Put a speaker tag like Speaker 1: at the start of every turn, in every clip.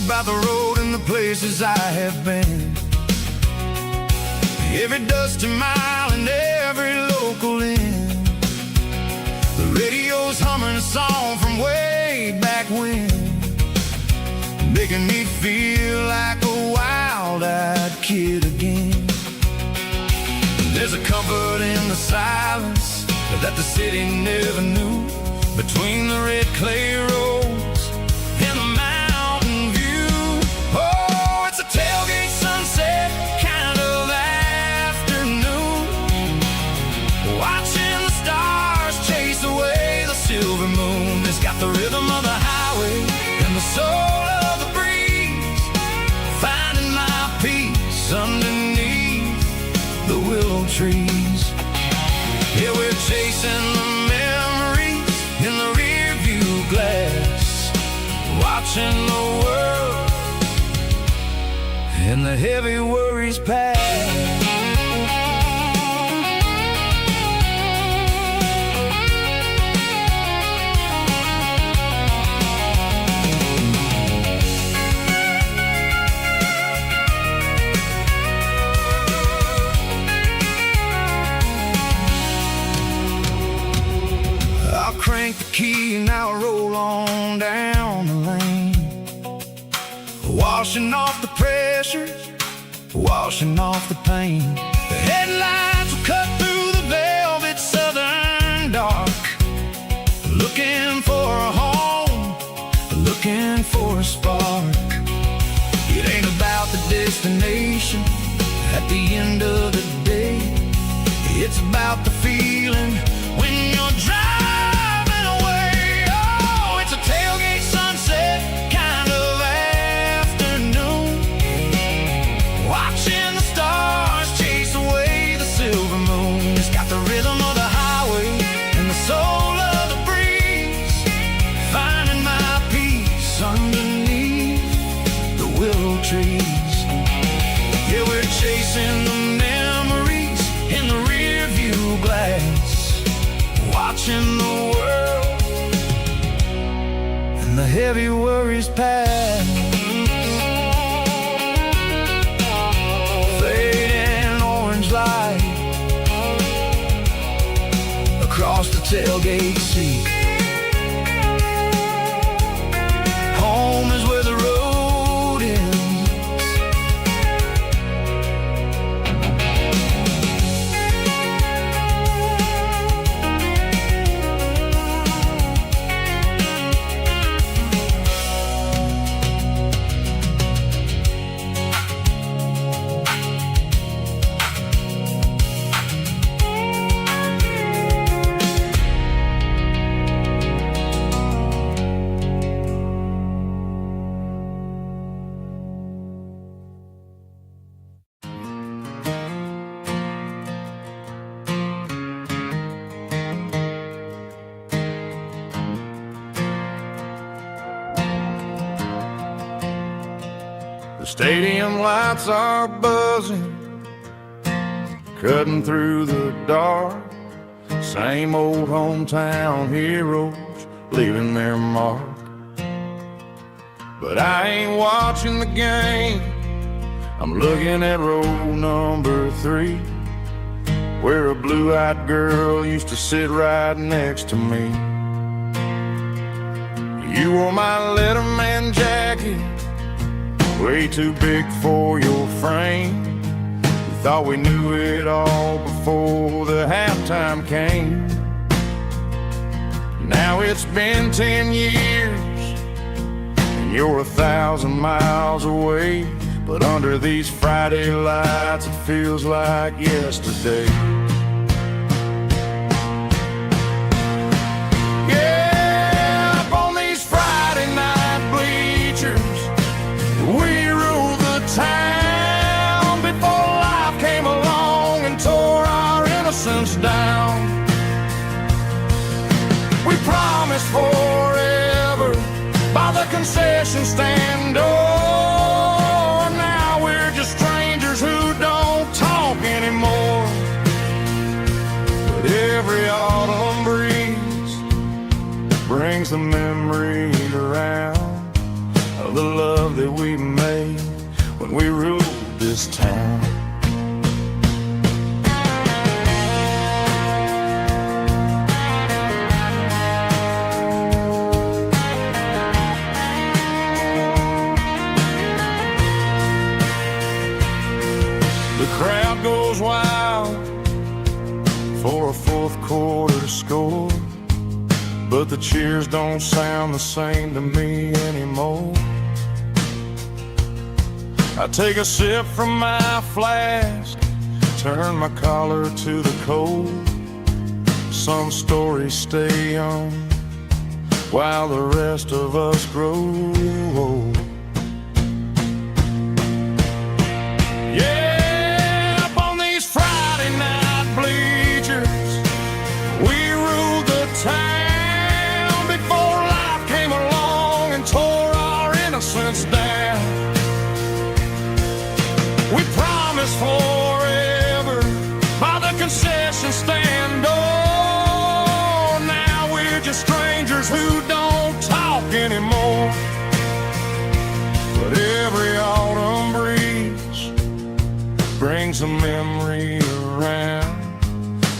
Speaker 1: about the road and the places I have been. Every dusty mile and every local inn. The radio's humming a song from way back when, making me feel like a wild-eyed kid again. There's a comfort in the silence that the city never knew, between the red clay roads and the mountain view. Oh, it's a tailgate sunset kind of afternoon, watching the stars chase away the silver moon. It's got the rhythm of the highway and the soul of the breeze, finding my peace underneath the willow trees. Yeah, we're chasing the memories in the rear view glass, watching the world and the heavy worries pass. Crank the key and now roll on down the lane, washing off the pressure, washing off the pain. The headlights will cut through the velvet southern dark, looking for a home, looking for a spark. It ain't about the destination at the end of the day, it's about the feeling when you're driving. Tailgate sunset kind of afternoon, watching the stars chase away the silver moon. It's got the rhythm of the highway and the soul of the breeze, finding my peace underneath the willow trees. Yeah, we're chasing the memories in the rear view glass, watching the world the heavy worries pass. Fading orange light across the tailgate seat. Home is where the road ends. Stadium lights are buzzing, cutting through the dark. Same old hometown heroes leaving their mark. But I ain't watching the game, I'm looking at row number 3, where a blue-eyed girl used to sit right next to me. You wore my Letterman jacket, way too big for your frame. We thought we knew it all before the halftime came. Now it's been 10 years and you're 1,000 miles away, but under these Friday lights it feels like yesterday. Yeah, up on these Friday night bleachers, we ruled the town before life came along and tore our innocence down. We promised forever by the concession stand door. Now we're just strangers who don't talk anymore. But every autumn breeze brings the memories around of the love that we we ruled this town. The crowd goes wild for a fourth quarter score, but the cheers don't sound the same to me anymore. I take a sip from my flask, turn my collar to the cold. Some stories stay young while the rest of us grow old. Yeah, up on these Friday night bleachers, we ruled the town before life came along and tore our innocence down. We promised forever by the concession stand. Oh, now we're just strangers who don't talk anymore. But every autumn breeze brings a memory around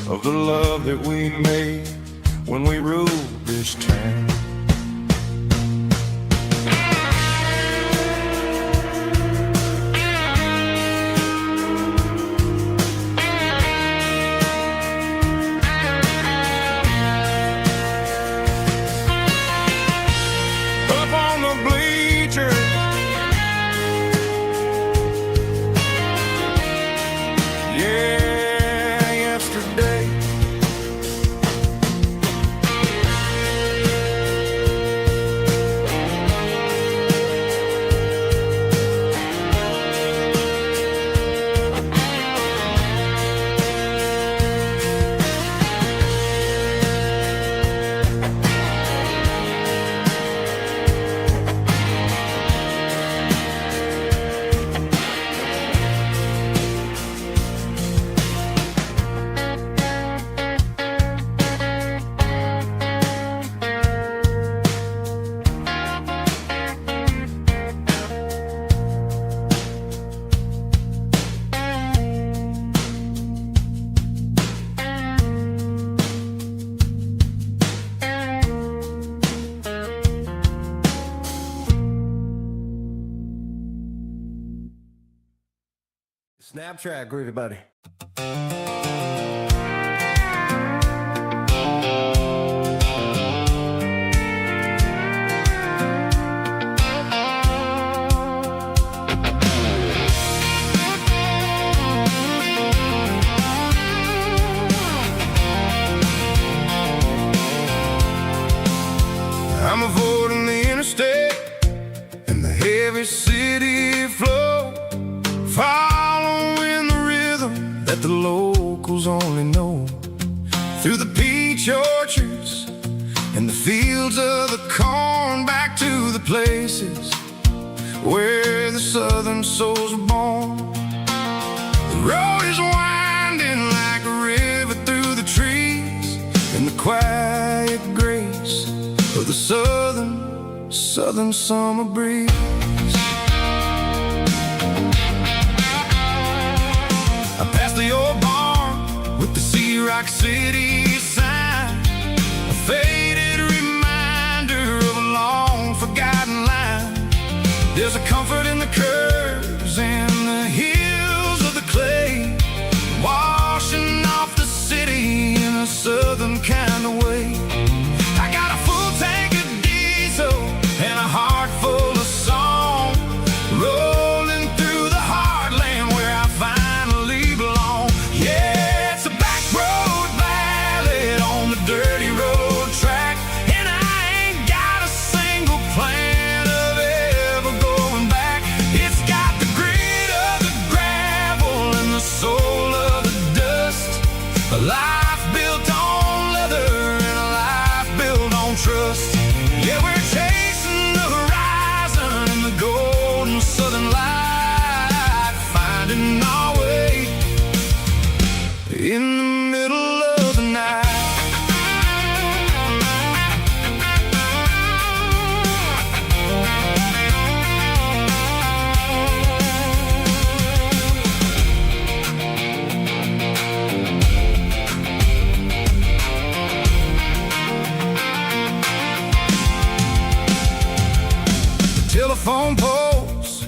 Speaker 1: of the love that we made when we ruled this town.
Speaker 2: Snap track, groovy buddy.
Speaker 1: I'm avoiding the interstate and the heavy city flow, following the rhythm that the locals only know. Through the peach orchards and the fields of the corn, back to the places where the southern souls were born. The road is winding like a river through the trees, in the quiet grace of the southern summer breeze. I passed the old barn with the Sea Rock City sign, a faded reminder of a long forgotten line. There's a comfort in the curves and the hills of the clay, washing off the city in a southern kind of way. I got a full tank of diesel and a heart full of song, rolling through the heartland where I finally belong. Yeah, it's a backroad ballad on the dirty road track, and I ain't got a single plan of ever going back. telephone poles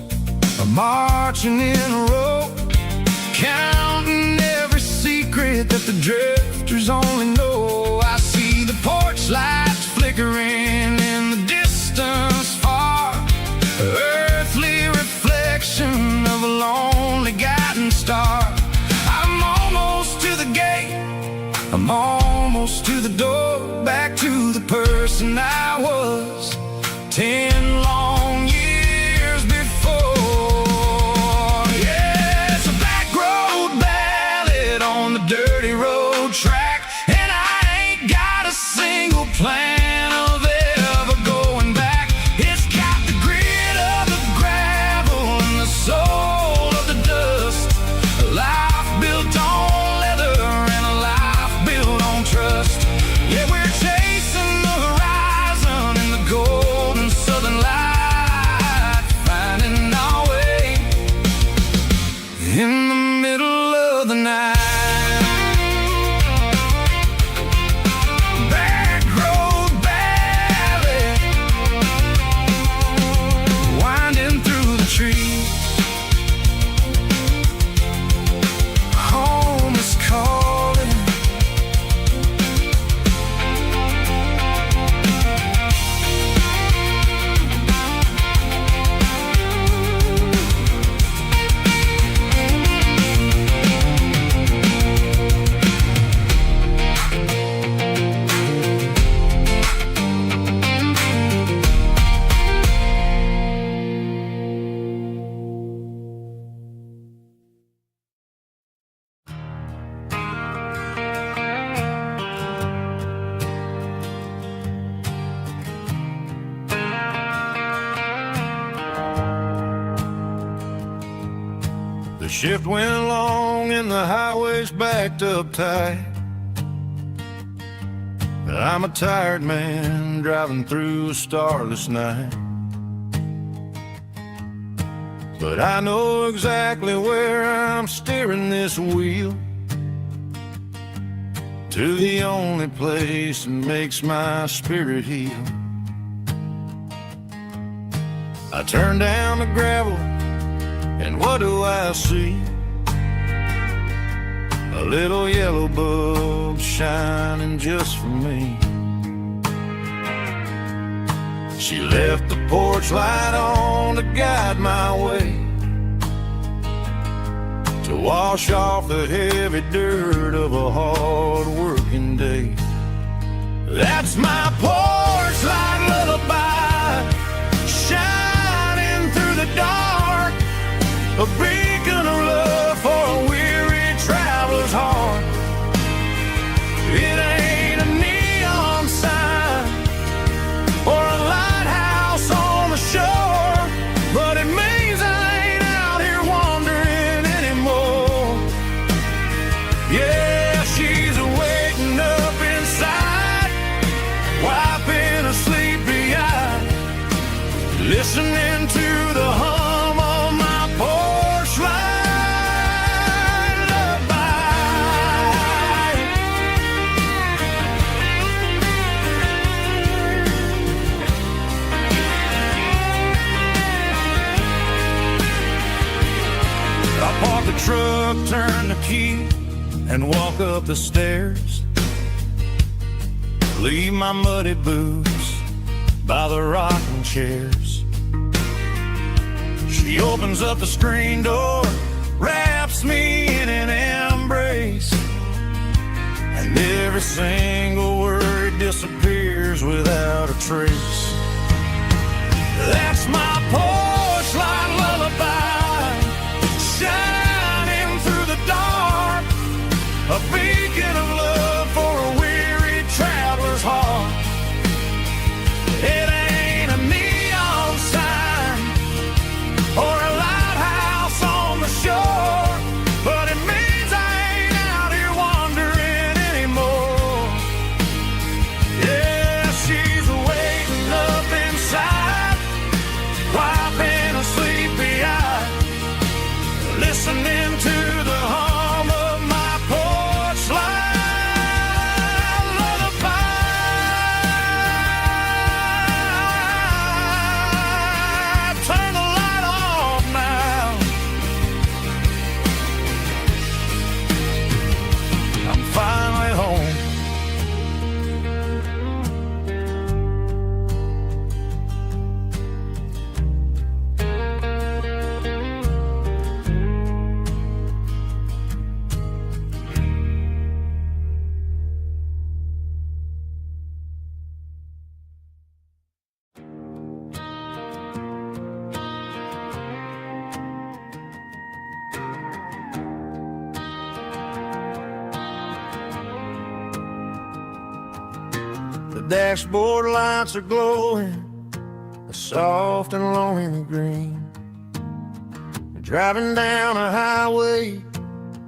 Speaker 1: are marching in a row, counting every secret that the drifters only know. I see the porch lights flickering in the distance far, earthly reflection of a lonely guiding star. I'm almost to the gate, I'm almost to the door, back to the person I was 10 long years before. Yeah, it's a backroad ballad on the dirty road track, and I ain't got a single plan of ever going back. It's got the grit of the gravel and the soul of the dust, a life built on leather and a life built on trust. Yeah, we're chasing the horizon in the golden southern light, finding our way in the middle of the night. Backroad ballad, winding through the trees. Home is calling. The shift went long and the highway's backed up tight. I'm a tired man driving through a starless night, but I know exactly where I'm steering this wheel, to the only place that makes my spirit heal. I turn down the gravel, and what do I see? A little yellow bulb shining just for me. She left the porch light on to guide my way, to wash off the heavy dirt of a hard-working day. That's my porch light lullaby, shining through the dark, a beacon of love for a weary traveler's heart. It ain't a neon sign or a lighthouse on the shore, but it means I ain't out here wandering anymore. Yeah, she's waiting up inside, wiping a sleepy eye, listening to the hum of my porch light lullaby. I park the truck, turn the key, and walk up the stairs. Leave my muddy boots by the rocking chairs. She opens up the screen door, wraps me in an embrace, and every single word disappears without a trace. That's my porch light lullaby, shining through the dark, a beacon of love for a weary traveler's heart. It ain't a neon sign or a lighthouse on the shore, but it means I ain't out here wandering anymore. Yeah, she's waiting up dashboard lights are glowing a soft and lonely green. Driving down a highway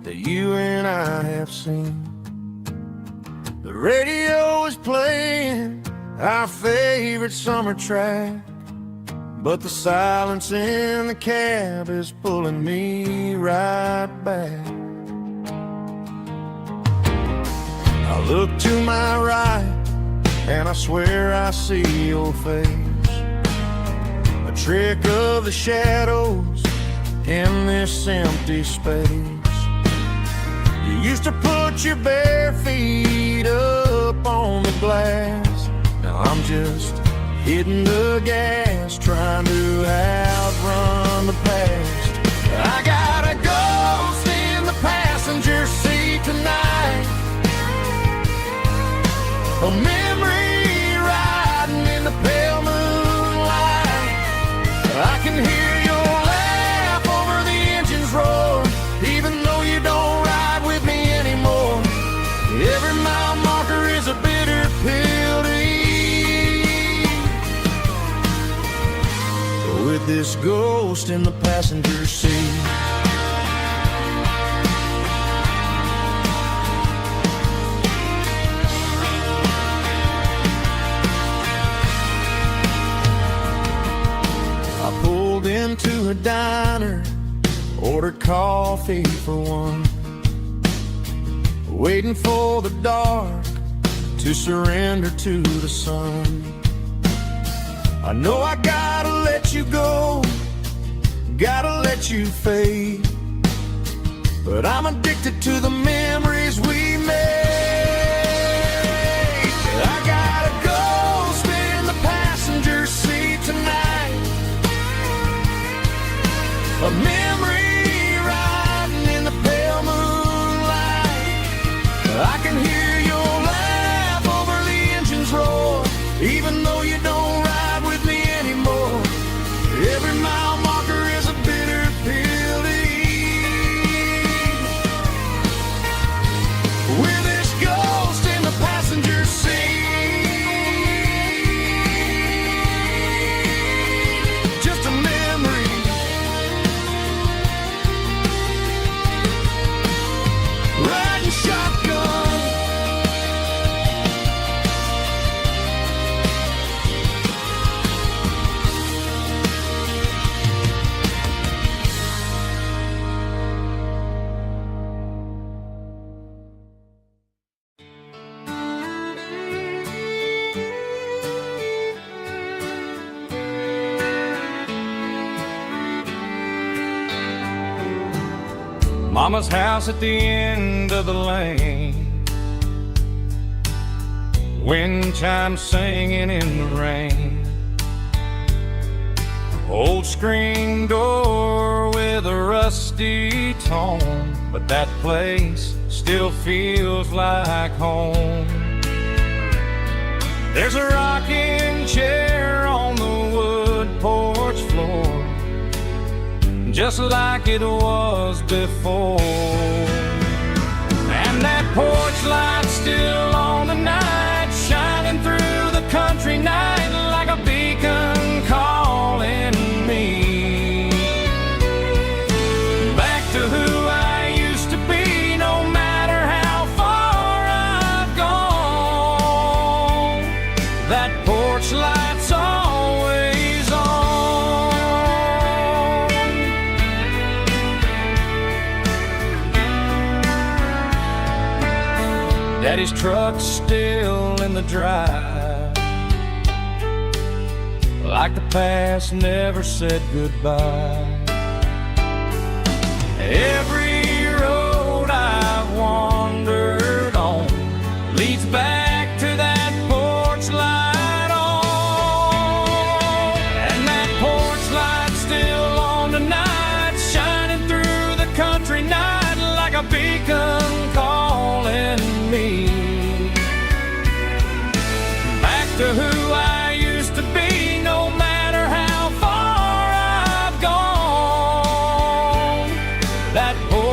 Speaker 1: that you and I have seen. The radio is playing our favorite summer track, but the silence in the cab is pulling me right back. I look to my right and I swear I see your face, a trick of the shadows in this empty space. You used to put your bare feet up on the glass. Now I'm just hitting the gas, trying to outrun the past. I got a ghost in the passenger seat tonight, a memory riding in the pale moonlight. I can hear your laugh over the engine's roar, even though you don't ride with me anymore. Every mile marker is a bitter pill to eat, with this ghost in the passenger seat. I pulled into a diner, ordered coffee for one, waiting for the dark to surrender to the sun. I know I gotta let you go, gotta let you fade, but I'm addicted to the memories we made. I got a ghost in the passenger seat tonight, a memory riding in the pale moonlight. I can hear your laugh over the engine's roar, even though you don't ride with me anymore. Every mile marker is a bitter pill to eat, with this ghost in the passenger seat. Just a memory, riding shotgun. Mama's house at the end of the lane, wind chimes singing in the rain, old screen door with a rusty tone, but that place still feels like home. There's a rocking chair on the wood porch floor, just like it was before, and that porch light's still on tonight, shining through the country night like a beacon calling me back to who I used to be. No matter how far I've gone, that porch light's always on. Daddy's truck's still in the drive, like the past never said goodbye. Every road I've wandered on leads back to that porch light on, and that porch light's still on tonight, shining through the country night like a beacon calling me back to who I used to be. No matter how far I've gone, that porch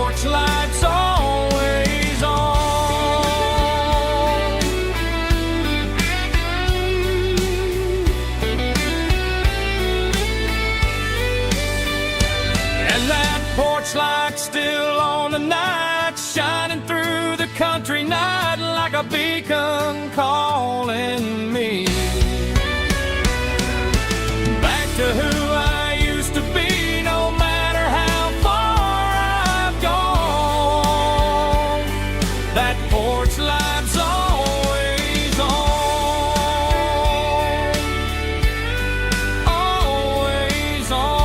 Speaker 2: Porch light still on the night, shining through the country night like a beacon calling me back to who I used to be, no matter how far I've gone. That porch light's always on, always on.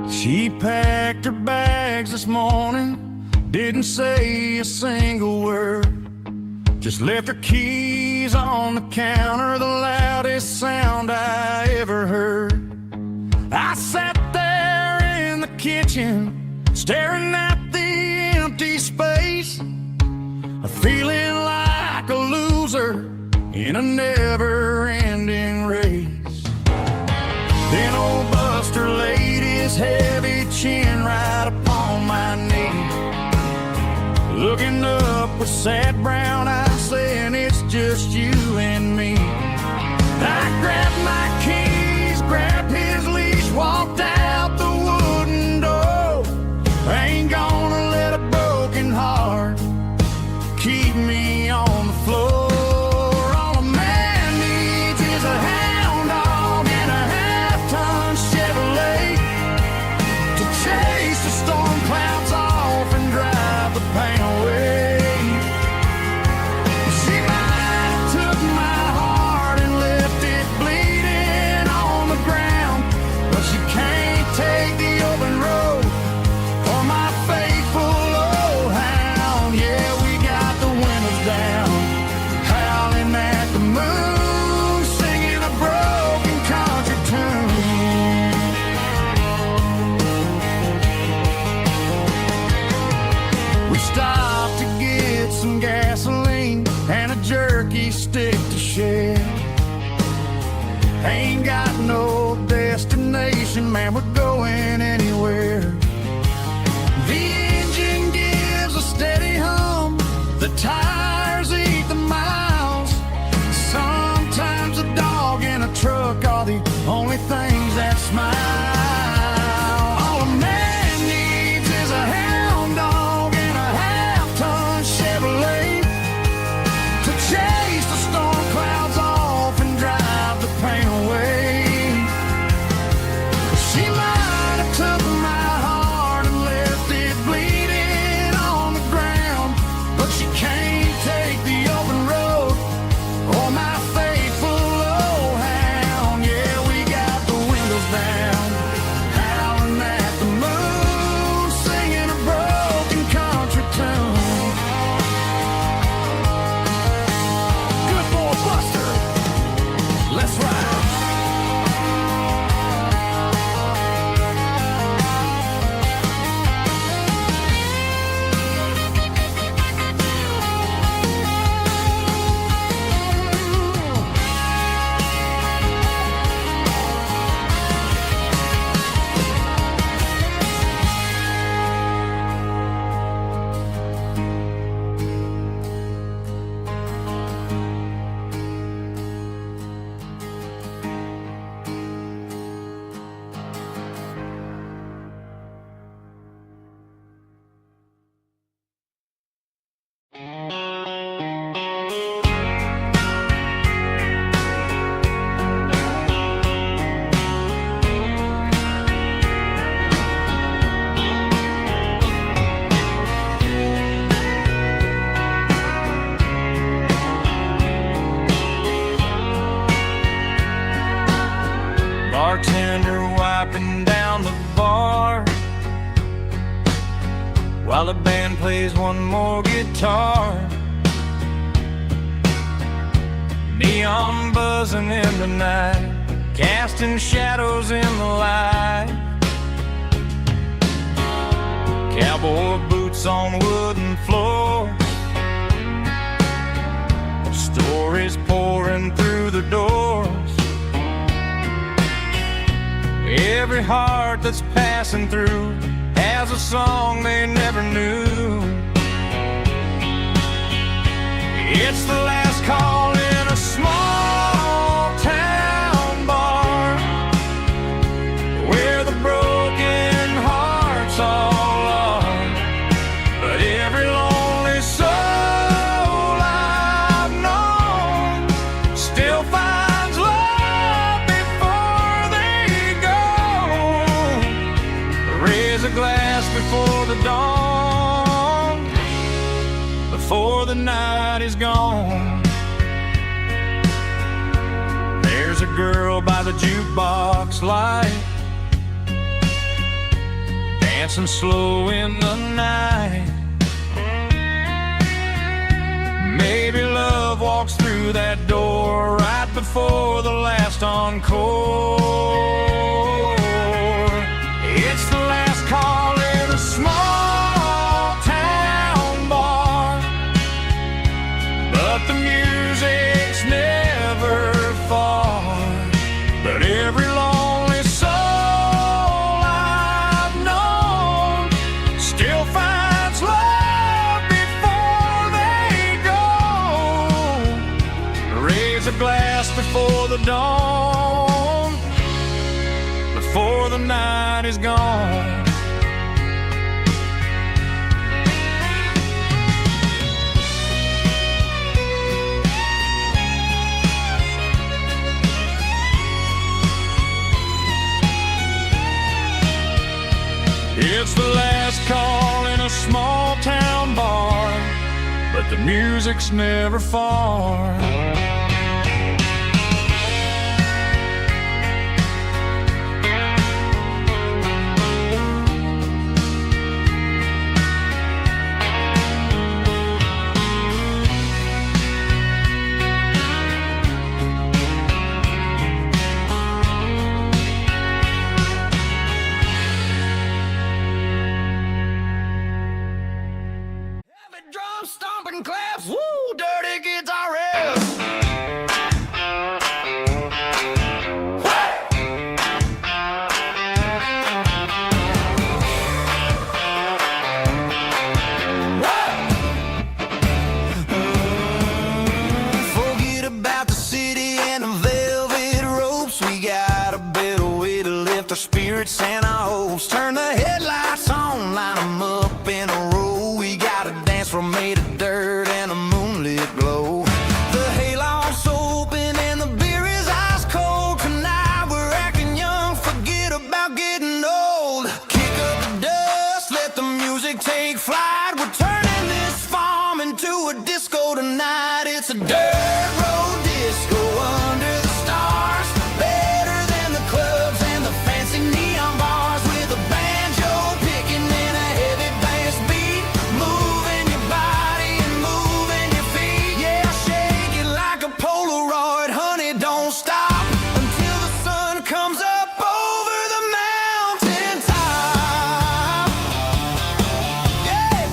Speaker 1: She packed her bags this morning, didn't say a single word, just left her keys on the counter, the loudest sound I ever heard. I sat there in the kitchen, staring at the empty space, feeling like a loser in a never-ending race. Then old Buster laid his heavy chin right upon my knee, looking up with sad brown eyes, saying it's just you and me. I grabbed my keys, grabbed his leash, walked out the wooden door. I ain't gonna let a broken heart keep me on the floor. All a man needs is a hound dog and a half-ton Chevrolet to chase the storm clouds off and drive the pain away. She might have took my heart and left it bleeding on the ground, but she can't take the open road for my faithful old hound. Yeah, we got the windows down, howling at the moon, singing a broken country tune. We stopped to get some gasoline and a jerky stick to share. Ain't got no destination, man, we're going anywhere. The engine gives a steady hum, the tires eat the miles. Sometimes a dog and a truck are the only things that smile. All a man needs is a hound dog and a half-ton Chevrolet to chase the storm clouds off and drive the pain away. She might have took my heart and left it bleeding on the ground, but she can't take the open road or my faithful old hound. Yeah, we got the windows down, howling at the moon, singing a broken country tune. Good boy, Buster, let's ride. Bartender wiping down the bar while the band plays one more guitar. Neon buzzing in the night, casting shadows in the light. Cowboy boots on wooden floors,
Speaker 2: air is pouring through the doors. Every heart that's passing through has a song they never knew. It's the last call in a small town bar, where the broken hearts all are. But every lonely soul I've known still finds love before they go. Raise a glass before the dawn, before the night is gone. There's a girl by the jukebox light, dancing slow in the night. Maybe love walks through that door right before the last encore. It's the last call in a small town bar, but the music's never far. But every lonely soul I've known still finds love before they go. Raise a glass before the dawn, before the night is gone. It's the last call in a small town bar, but the music's never far.
Speaker 1: Drum stomping claps, woo, dirty guitar riffs. Forget about the city and the velvet ropes. We got a better way to lift our spirits and our hopes. Turn the headlights on, line them up in a row. We got a dance floor made of dirt and a moonlit glow. The hayloft's open and the beer is ice cold. Tonight we're acting young, forget about getting old. Kick up the dust, let the music take flight. We're turning this farm into a disco tonight. It's a dirt road disco under the stars, better than the clubs and the fancy neon bars. With a banjo picking in a heavy bass beat, moving your body and moving your feet. Yeah, shake it like a Polaroid, honey, don't stop until the sun comes up over the mountain top. Yeah.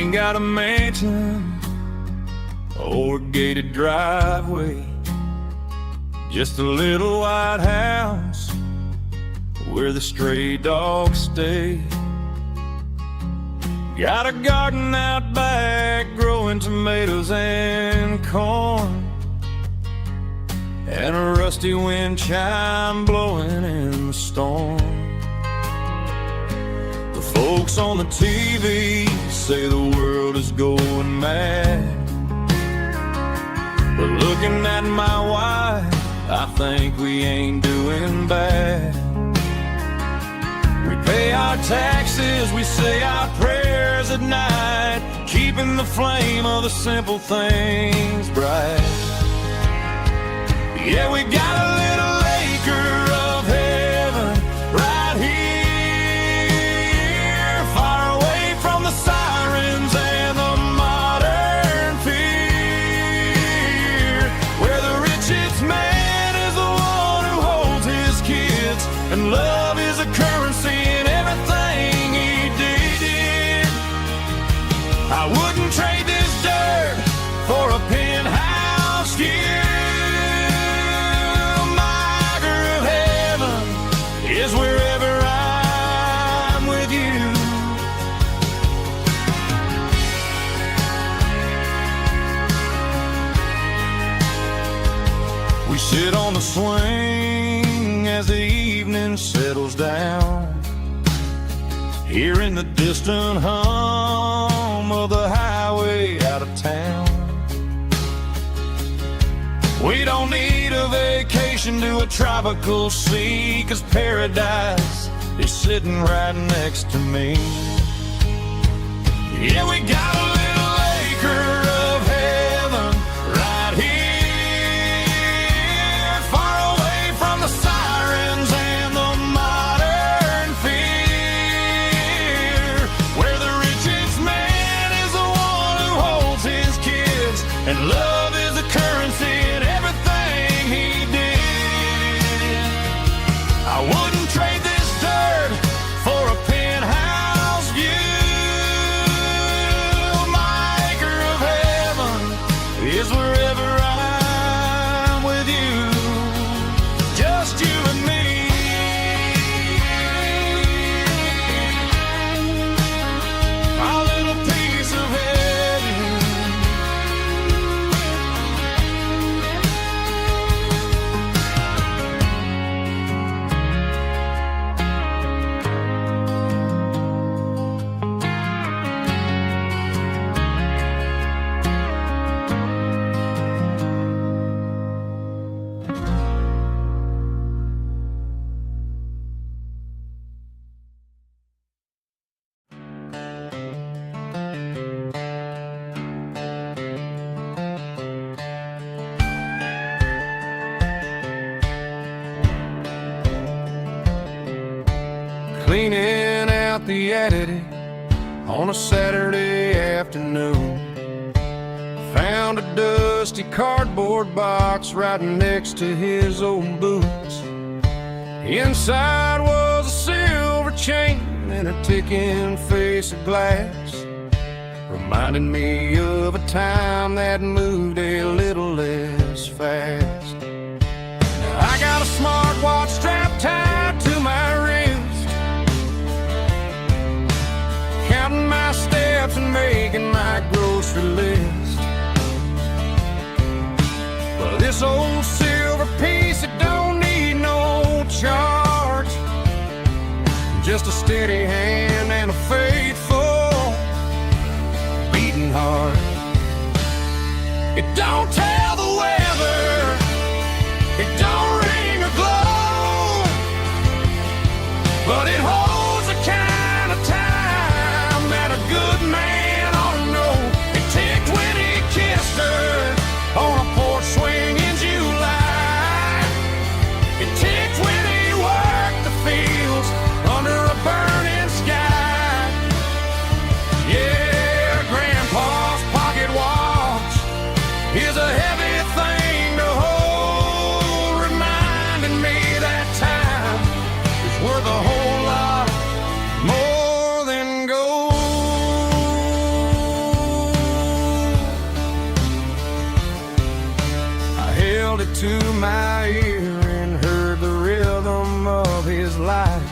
Speaker 2: Ain't got a mansion or a gated driveway, just a little white house where the stray dogs stay. Got a garden out back growing tomatoes and corn, and a rusty wind chime blowing in the storm. The folks on the TV say the world is going mad, but looking at my wife, I think we ain't doing bad. We pay our taxes, we say our prayers at night, keeping the flame of the simple things bright. Yeah, we got a little acre of heaven right here, far away from the sirens and the modern fear, where the richest man is the one who holds his kids, and love is a currency in everything he did. I wouldn't trade this dirt for a penthouse view. Is wherever I'm with you. We sit on the swing as the evening settles down, hearing the distant hum of the highway out of town. We don't need a vacation to a tropical sea, 'cause paradise is sitting right next to me. Yeah, we got a little acre of heaven right here, far away from the sirens and the modern fear, where the richest man is the one who holds his kids, and love is a currency in everything he did. I wouldn't trade this dirt for a penthouse view. My acre of heaven is wherever I'm with you, just you and me. Our little piece of heaven. Cleaning out the attic on a Saturday afternoon, found a dusty cardboard box right next to his old boots. Inside was a silver chain and a ticking face of glass, reminding me of a time that moved a little less fast. Now I got a smartwatch strapped tied to my wrist, counting my steps and making my grocery list. Well, this old silver piece, it don't need no charge, just a steady hand and a faithful beating heart. It don't tell the weather, it don't ring or glow, but it holds the kind of time that a good man ought to know. It ticked when he kissed her on a porch swing in July. It ticked when he worked the fields under a burning sky. Yeah, Grandpa's pocket watch is a heavy held it to my ear and heard the rhythm of his life.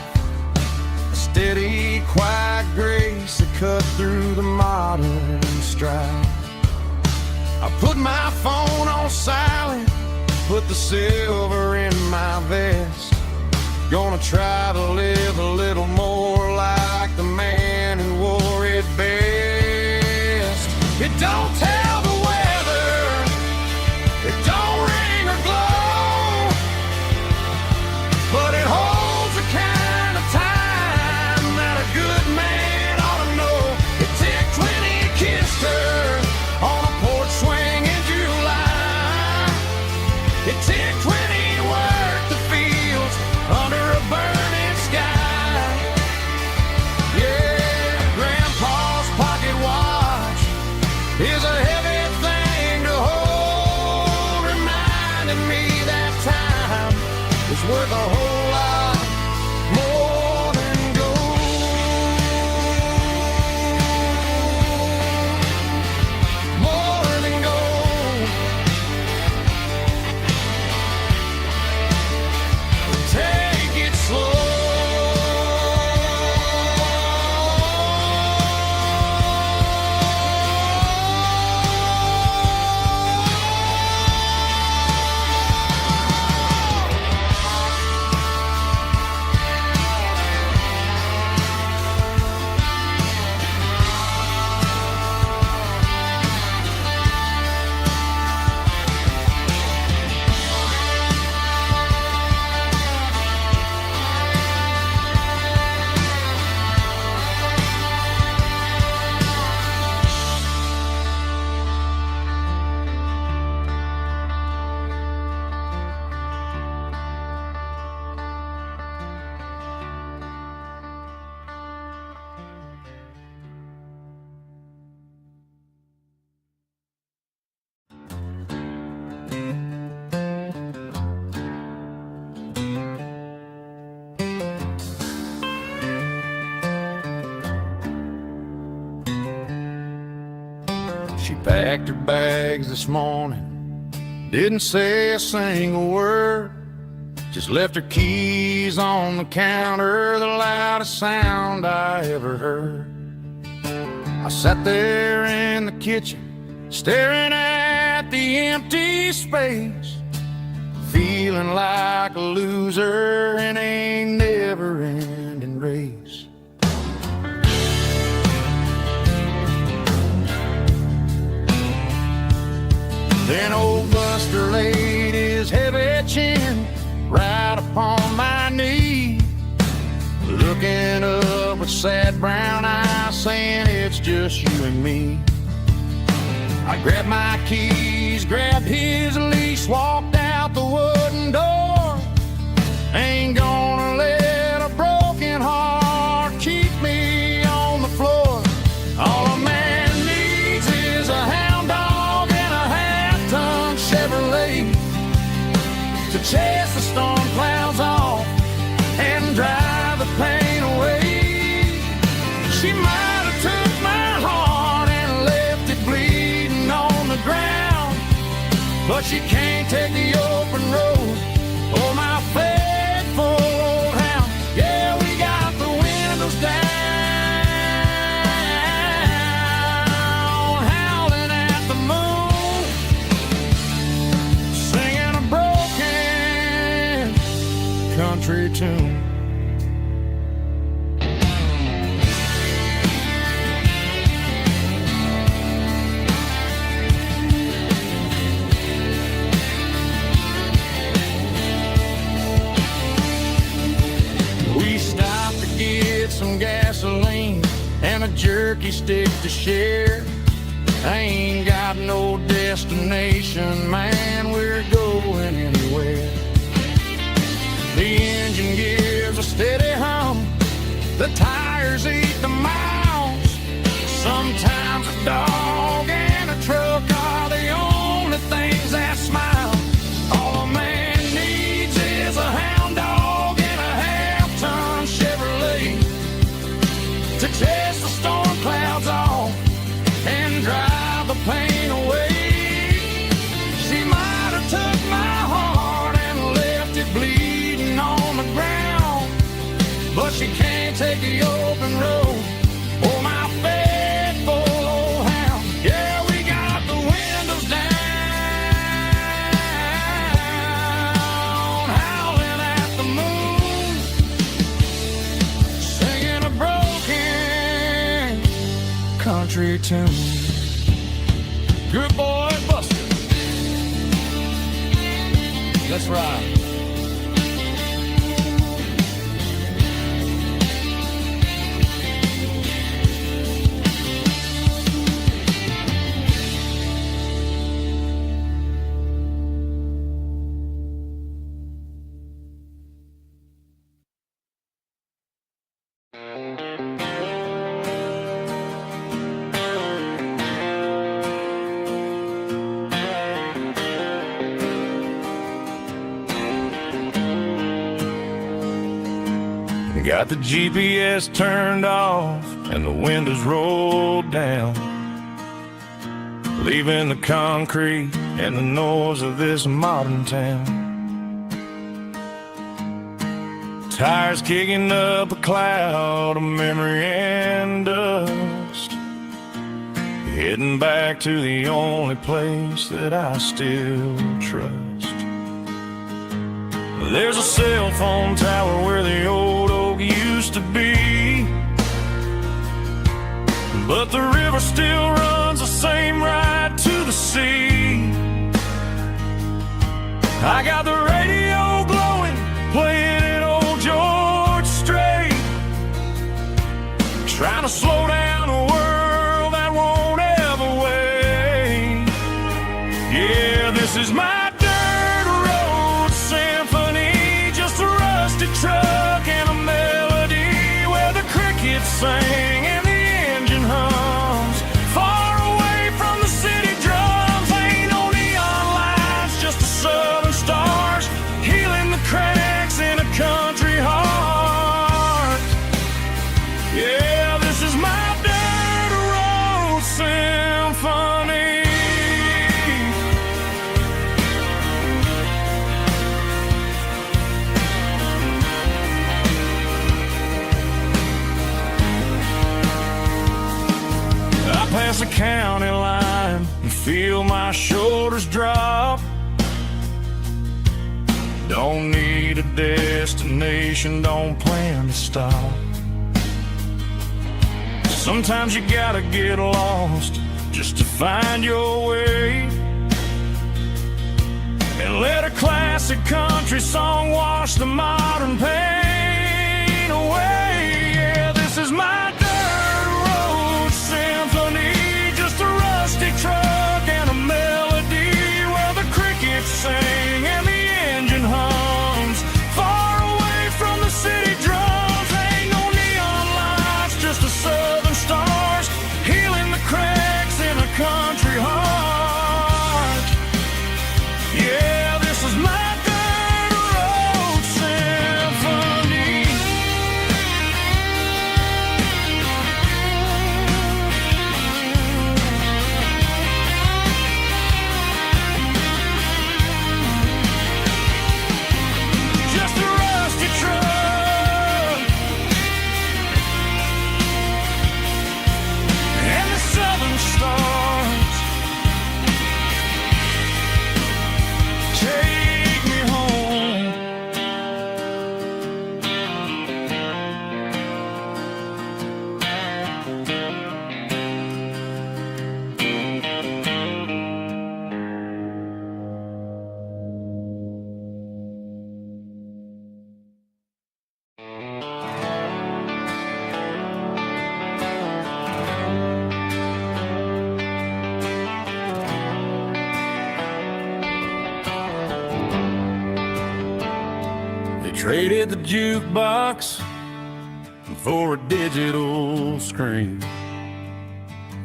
Speaker 2: A steady, quiet grace that cut through the modern strife. I put my phone on silent, put the silver in my vest. Gonna try to live a little more like the man who wore it best. It don't tell the weather, it don't ring or glow, but it holds the kind of time that a good man ought to know. It ticked when he kissed her on a porch swing in July. It ticked when he worked the fields under a burning sky. Yeah, Grandpa's pocket watch is a heavy thing to hold, reminding me that time is worth a whole lot more than gold. More than gold. Take it slow. She packed her bags this morning, didn't say a single word, just left her keys on the counter, the loudest sound I ever heard. I sat there in the kitchen, staring at the empty space, feeling like a loser in a never-ending race. Then old Buster laid his heavy chin right upon my knee, looking up with sad brown eyes, saying it's just you and me. I grabbed my keys, grabbed his leash, walked out the wooden door. Ain't gonna let a broken heart keep me on the floor. All a man needs is a hound dog and a half-ton Chevrolet to chase the storm clouds off and drive the pain away. She might have took my heart and left it bleeding on the ground, but she can't take the open road or my faithful old hound. Yeah, we got the windows down, howling at the moon, singing a broken country tune. We stopped to get some gasoline and a jerky stick to share. I ain't got no destination, man, we're going anywhere. The engine gives a steady hum, the tires eat the miles. Sometimes a dog and a truck are the only things that smile. All a man needs is a hound dog and a half-ton Chevrolet to chase the storm clouds off and drive the pain away. She might have took my every tune. Good boy, Buster. Let's ride.
Speaker 1: Got the GPS turned off and the windows rolled down, leaving the concrete and the noise of this modern town. Tires kicking up a cloud of memory and dust, heading back to the only place that I still trust. There's a cell phone tower where the old oak used to be, but the river still runs the same right to the sea. I got the radio glowing, playing an old George Strait, trying to slow down a world that won't ever wait. Yeah, this is my truck and a melody where the crickets sing and the engine hums, far away from the city drums. Ain't no neon lights, just the southern stars healing the cracks in a country heart. Yeah, this is my dirt road symphony. Past the county line and feel my shoulders drop. Don't need a destination, don't plan to stop. Sometimes you gotta get lost just to find your way, and let a classic country song wash the modern pain away. Yeah, this is my truck and a melody where the crickets sing and the engine hums, far away from the city drums. Ain't no neon lights, just the southern stars healing the cracks in a country heart. Yeah, this is my dirt road symphony. Traded the jukebox for a digital screen,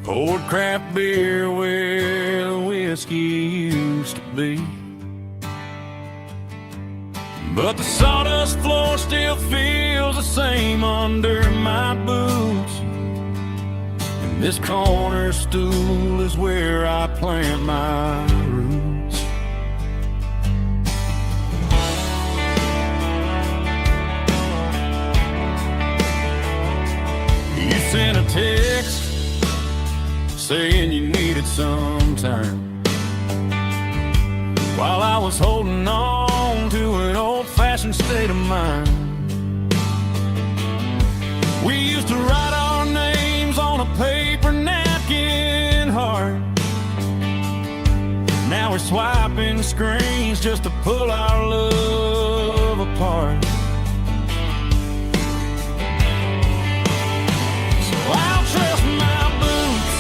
Speaker 1: poured craft beer where the whiskey used to be, but the sawdust floor still feels the same under my boots, and this corner stool is where I plant my roots. Sent a text saying you needed some time, while I was holding on to an old-fashioned state of mind. We used to write our names on a paper napkin
Speaker 2: swiping screens just to pull our love apart. So I'll trust my boots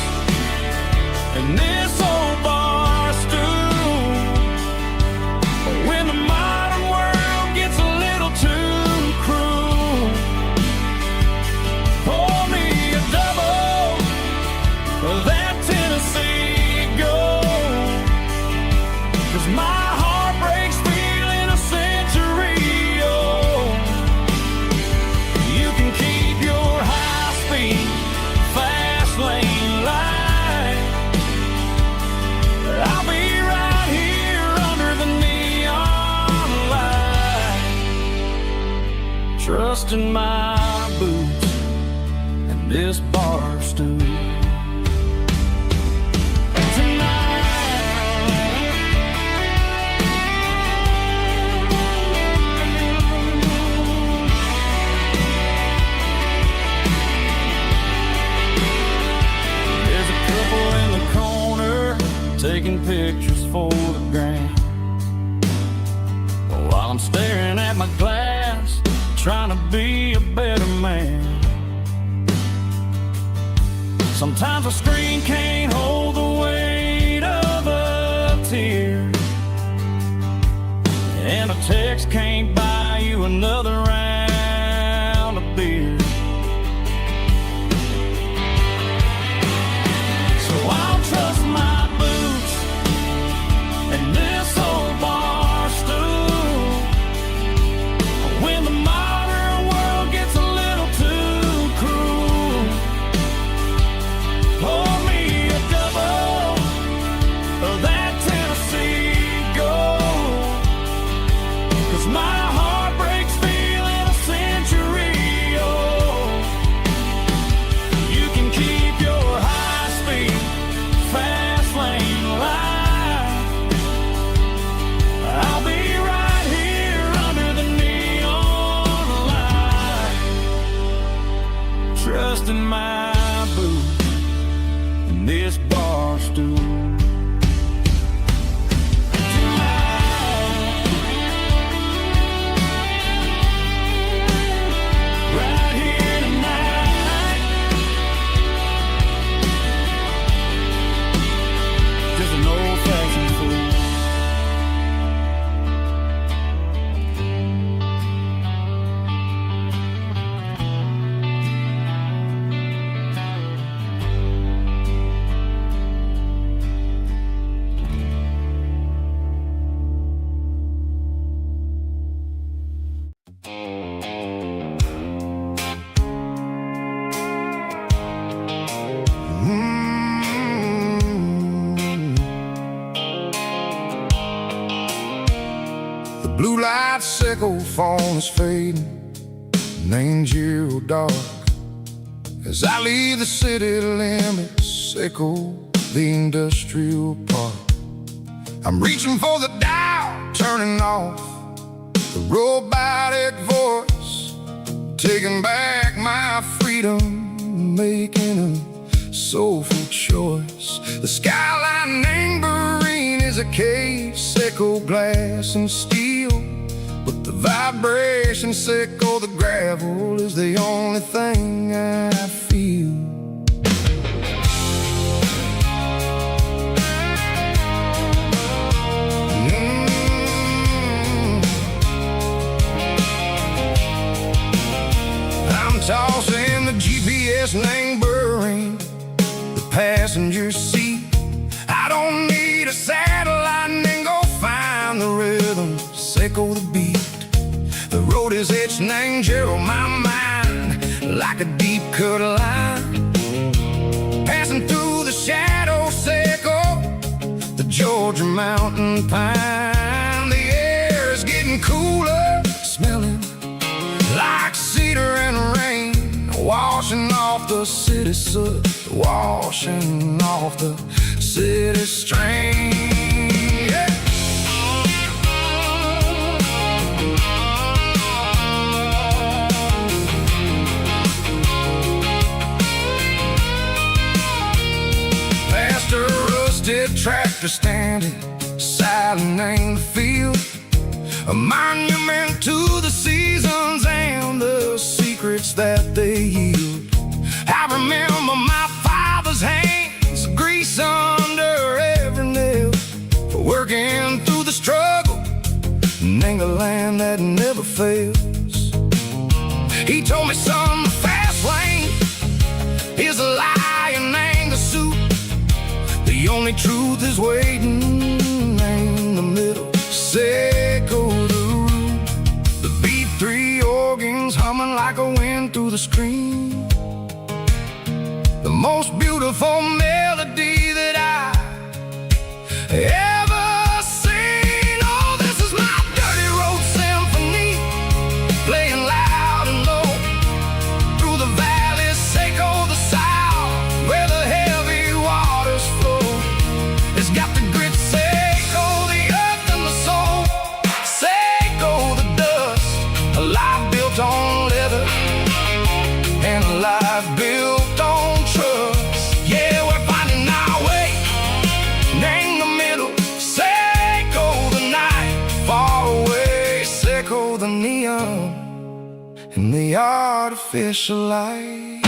Speaker 2: and this old bar stool when the modern world gets a little too cruel. Pour me a double of that Tennessee Gold, 'cause my heart breaks feeling a century old. You can keep your high-speed, fast lane light, but I'll be right here under the neon light, trusting my boots and this bar stool. Taking pictures for the gram, while I'm staring at my glass, trying to be a better man. Sometimes a screen can't hold the weight of a tear, and a text can't buy you another round of beer. So I'll trust my and this old bar stool when the modern world gets a little too cruel. Pour me a double of that Tennessee Gold, 'cause my heart breaks feeling a century old. You can keep your high-speed, fast lane light, I'll be right here under the neon light, trusting my boots and this bar stool. Right here tonight, just an old-fashioned fool.
Speaker 1: The blue light sickle phone is fading, and angel dark. As I leave the city limits, sickle the industrial park. I'm reaching for the dial, turning off the robotic voice, taking back my freedom, making a soulful choice. The skyline neighboring is a case, sickle glass and steel, but the vibration sickle the gravel is the only thing I feel. I'm tossing the GPS neighboring the passenger seat. I don't need a satellite and go find the rhythm, sickle the beat. The road is etched and angel on my mind like a deep cut line, passing through the shadow sickle, the Georgia mountain pine. The air is getting cooler, smelling like cedar and rain, washing off the city soot, washing off the city strain. Yeah. Past a rusted tractor standing valley named the field, a monument to the seasons and the secrets that they yield. I remember my father's hands, grease under every nail, for working through the struggle, named the land that never fails. He told me, son, the fast lane is a lie and anger soup. The only truth is waiting in the middle. Seco the root, the B3 organs humming like a wind through the screen. The most beautiful melody that I ever seen. Oh, this is my dirty road symphony, playing loud and low through the valleys, Seco the south, where the heavy waters flow. It's got the grit, Seco the earth and the soul, Seco the dust, a life built on leather and a life built on trust. Yeah, we're finding our way in the middle. Seco the night, far away. Seco the neon and the artificial light.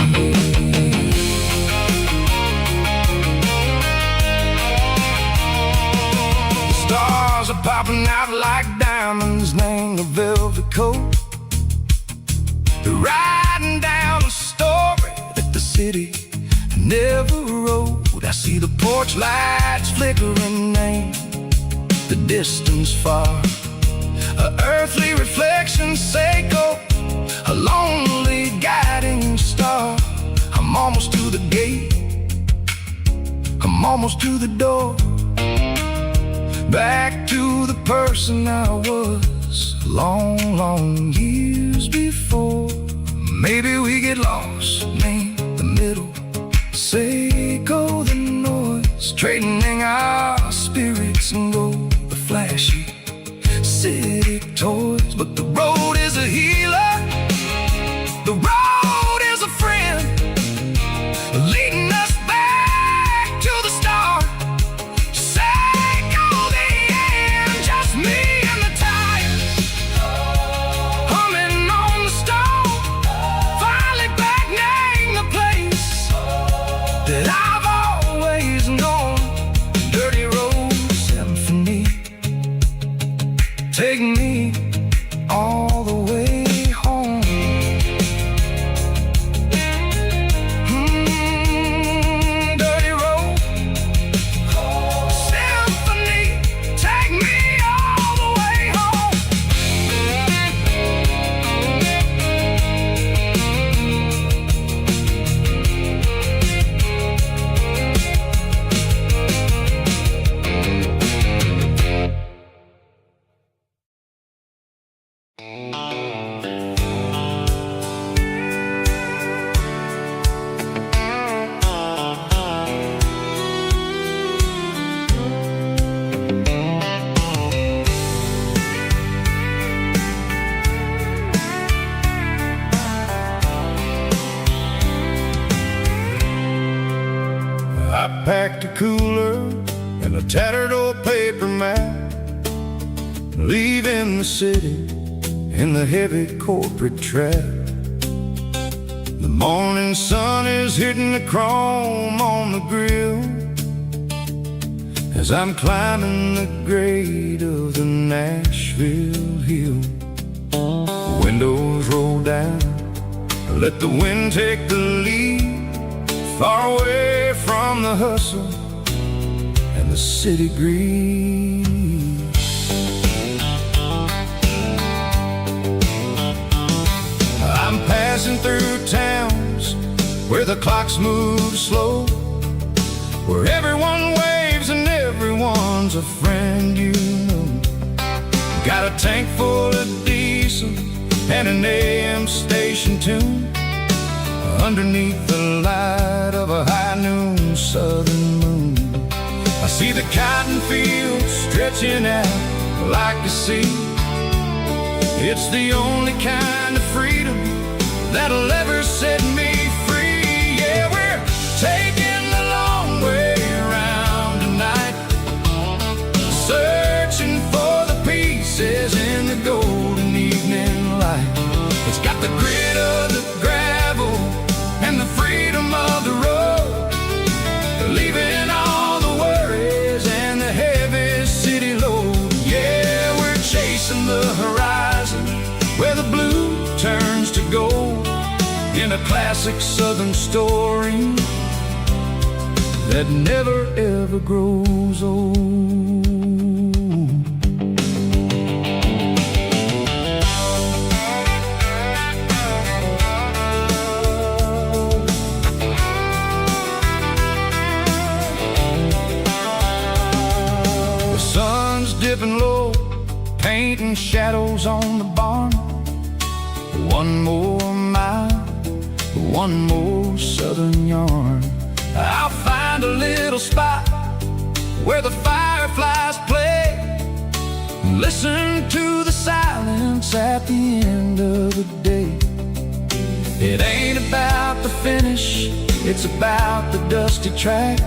Speaker 1: Stars are popping out like diamonds, named the velvet coat. They're riding down a story that the city never wrote. I see the porch lights flickering, named the distance far, a earthly reflection, Seco, a lonely guiding star. I'm almost to the gate, I'm almost to the door, back to the person I was long, long years before. Maybe we get lost, name the middle, Seco the noise, trading our spirits and go the flashy city toys. But the road is a healer, the road is a friend, leading us back to the start. Seco the end, just me and the tires, humming on the stone, finally back name the place that I've always known. Dirty road symphony, take me all the way home. Dirty road symphony, take me all the way home. I packed a cooler and a tattered old paper map, leaving the city in the heavy corporate trap. The morning sun is hitting the chrome on the grill as I'm climbing the grade of the Nashville hill. Windows roll down, let the wind take the lead, far away from the hustle and the city greed. I'm passing through towns where the clocks move slow, where everyone waves and everyone's a friend you know. Got a tank full of diesel and an AM station tune, underneath the light of a high noon southern moon. I see the cotton fields stretching out like a sea. It's the only kind of freedom that'll ever set me free. Yeah, we're taking the long way around tonight, searching a classic southern story that never ever grows old. The sun's dipping low, painting shadows on the barn. One more mile, one more southern yarn. I'll find a little spot where the fireflies play, listen to the silence at the end of the day. It ain't about the finish, it's about the dusty track.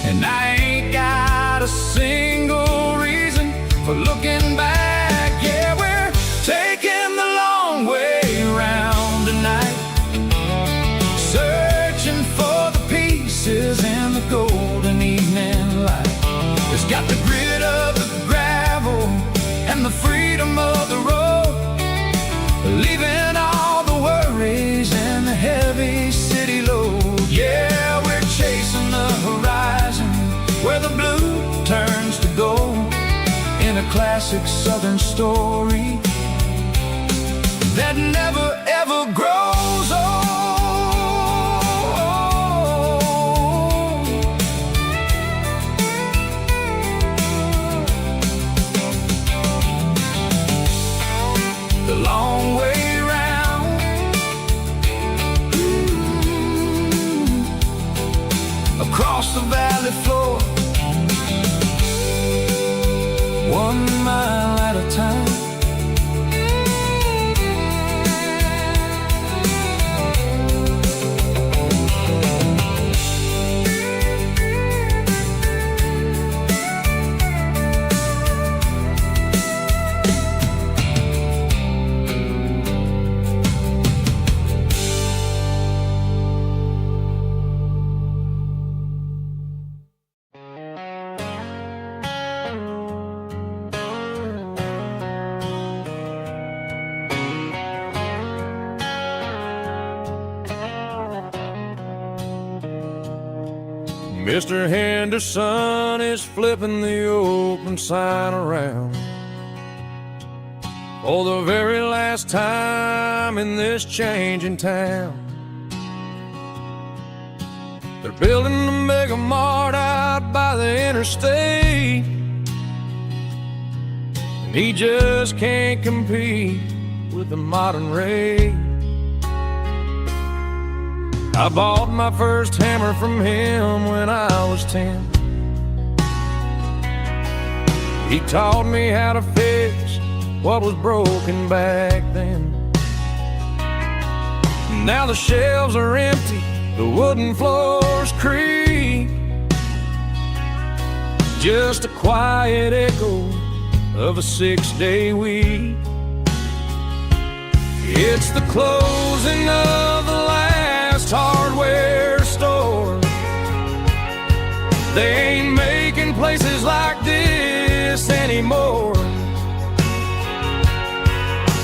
Speaker 1: And I ain't got a single reason for looking back. Yeah, we're taking the long way round tonight, searching for the pieces in the golden evening light. It's got the grit of the gravel and the freedom of the road, leaving all the worries and the heavy city load. Yeah, we're chasing the horizon where the blue turns to gold, in a classic southern story that never ever grows old. The long way round, across the valley floor, 1 mile at a time.
Speaker 2: Mr. Henderson is flipping the open sign around for the very last time in this changing town. They're building a mega mart out by the interstate, and he just can't compete with the modern rate. I bought my first hammer from him when I was 10. He taught me how to fix what was broken back then. Now the shelves are empty, the wooden floors creak, just a quiet echo of a 6-day week. It's the closing of the last hardware store. They ain't making places like this anymore,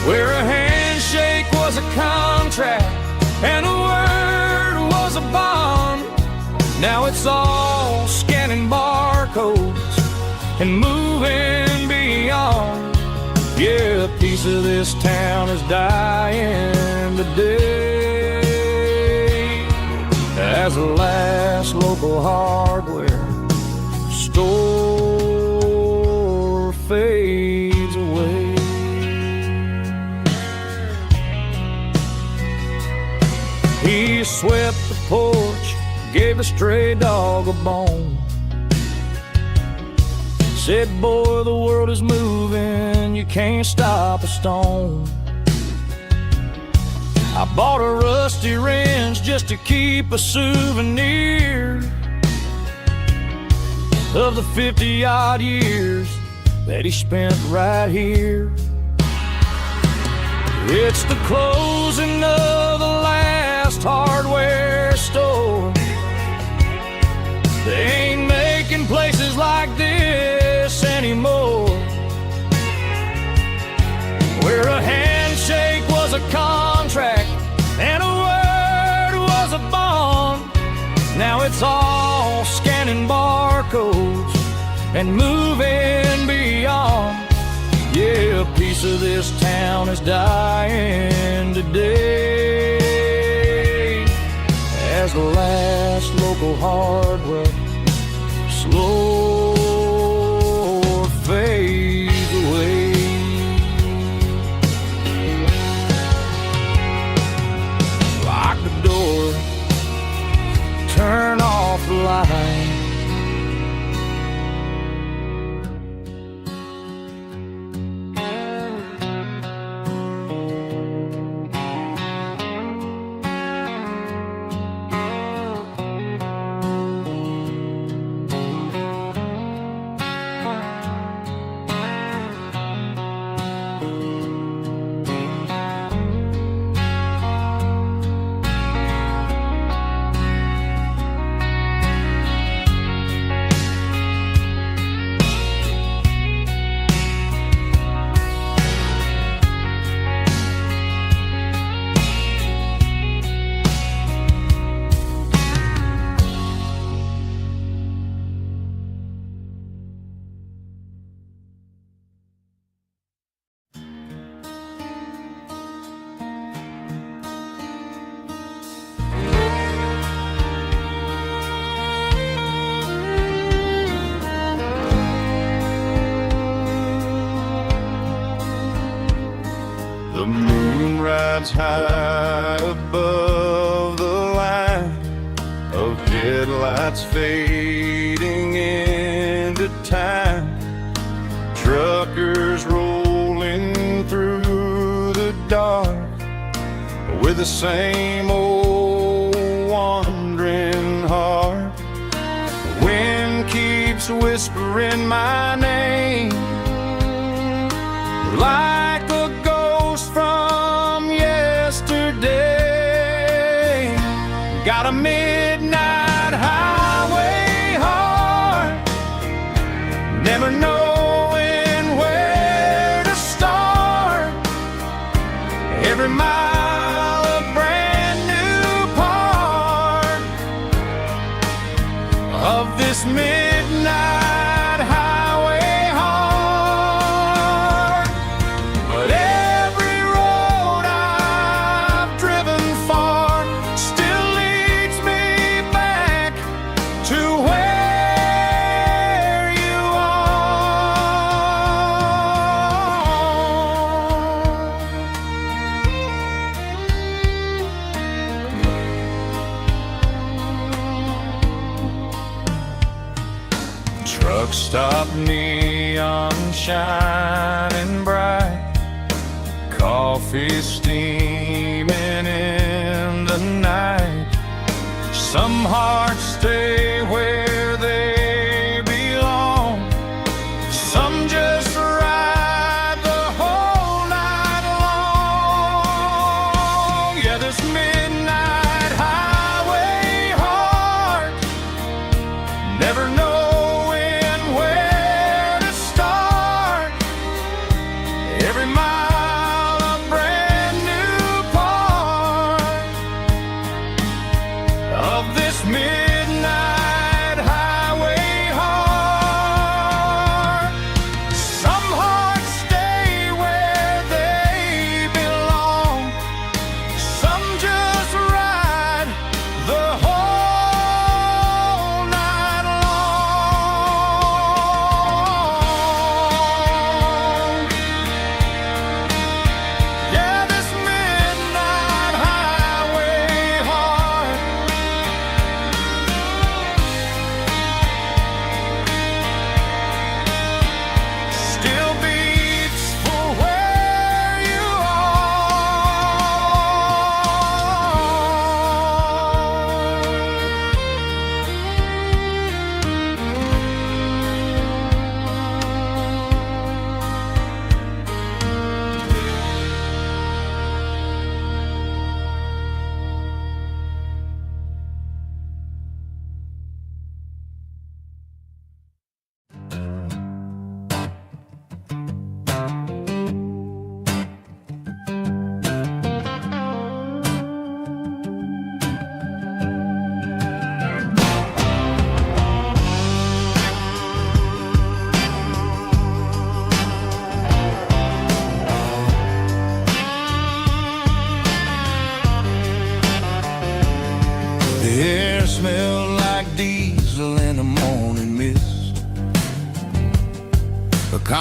Speaker 2: where a handshake was a contract and a word was a bond. Now it's all scanning barcodes and moving beyond. Yeah, a piece of this town is dying today as the last local hardware store fades away. He swept the porch, gave a stray dog a bone, said, boy, the world is moving, you can't stop a stone. I bought a rusty wrench just to keep a souvenir of the 50-odd years that he spent right here. It's the closing of the last hardware store. They ain't making places like this anymore, where a handshake was a contract and a this town is dying today, as the last local hardware slow fades away. Lock the door, turn off the light.
Speaker 1: The moon rides high above the line of headlights fading into time. Truckers rolling through the dark with the same old wandering heart. The wind keeps whispering my name like a ghost from yesterday. Got a midnight highway heart, never knowing where to start. Every mile a brand new part of this midnight highway heart. But every road I've driven far still leads me back to where you are. Truck stop, neon shining bright, coffee steaming in the night. Some hearts stay where they belong, some just ride the whole night long. Yeah, this midnight highway heart, never knowing where to start. Every mile a brand new part of this midnight highway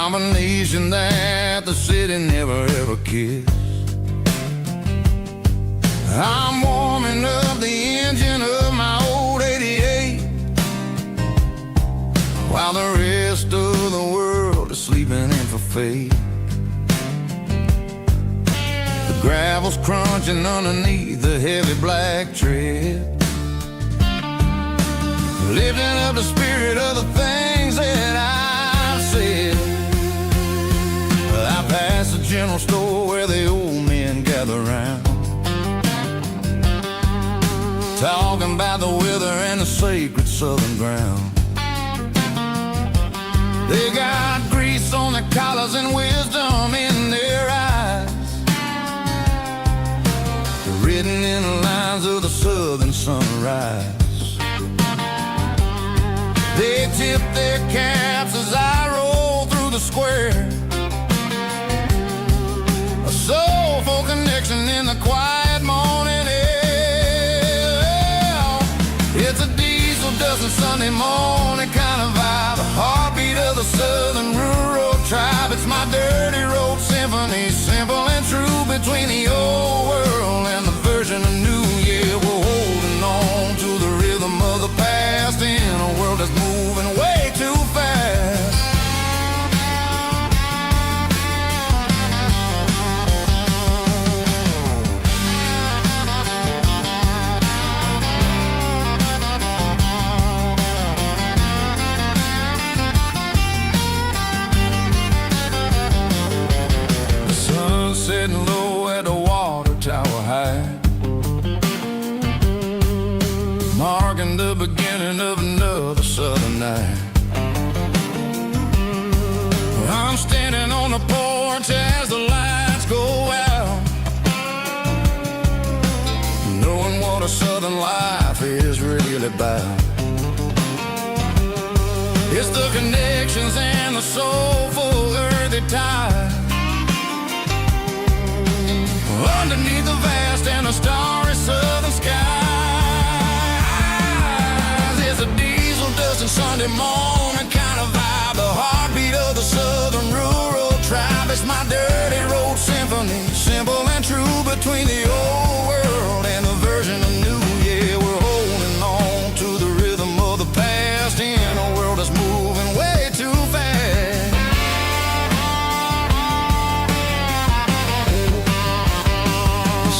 Speaker 1: combination that the city never ever kissed. I'm warming up the engine of my old 88, while the rest of the world is sleeping in for fate. The gravel's crunching underneath the heavy black tread, lifting up the spirit of the things that I've said. I pass the general store where the old men gather round, talking about the weather and the sacred southern ground. They got grease on their collars and wisdom in their eyes, written in the lines of the southern sunrise. They tip their caps as I roll through the square, a soulful connection in the quiet morning air. It's a diesel dusting Sunday morning kind of vibe, the heartbeat of the southern rural tribe. It's my dirty road symphony, simple and true, between the old world and the version of new. Yeah, we're holding on to the rhythm of the past in a world that's moving way too fast. The sun's setting low at the water tower high, marking the beginning of another southern night. I'm standing on the porch as the lights go out, knowing what a southern life is really about. It's the connections and the soulful earthy tide, underneath the vast and the starry southern skies. It's a diesel dusting Sunday morning kind of vibe, the heartbeat of the southern rural tribe. It's my dirty road symphony, simple and true, between the old world and the version of new. Yeah, we're holding on to the rhythm of the past in a world that's moving way too fast.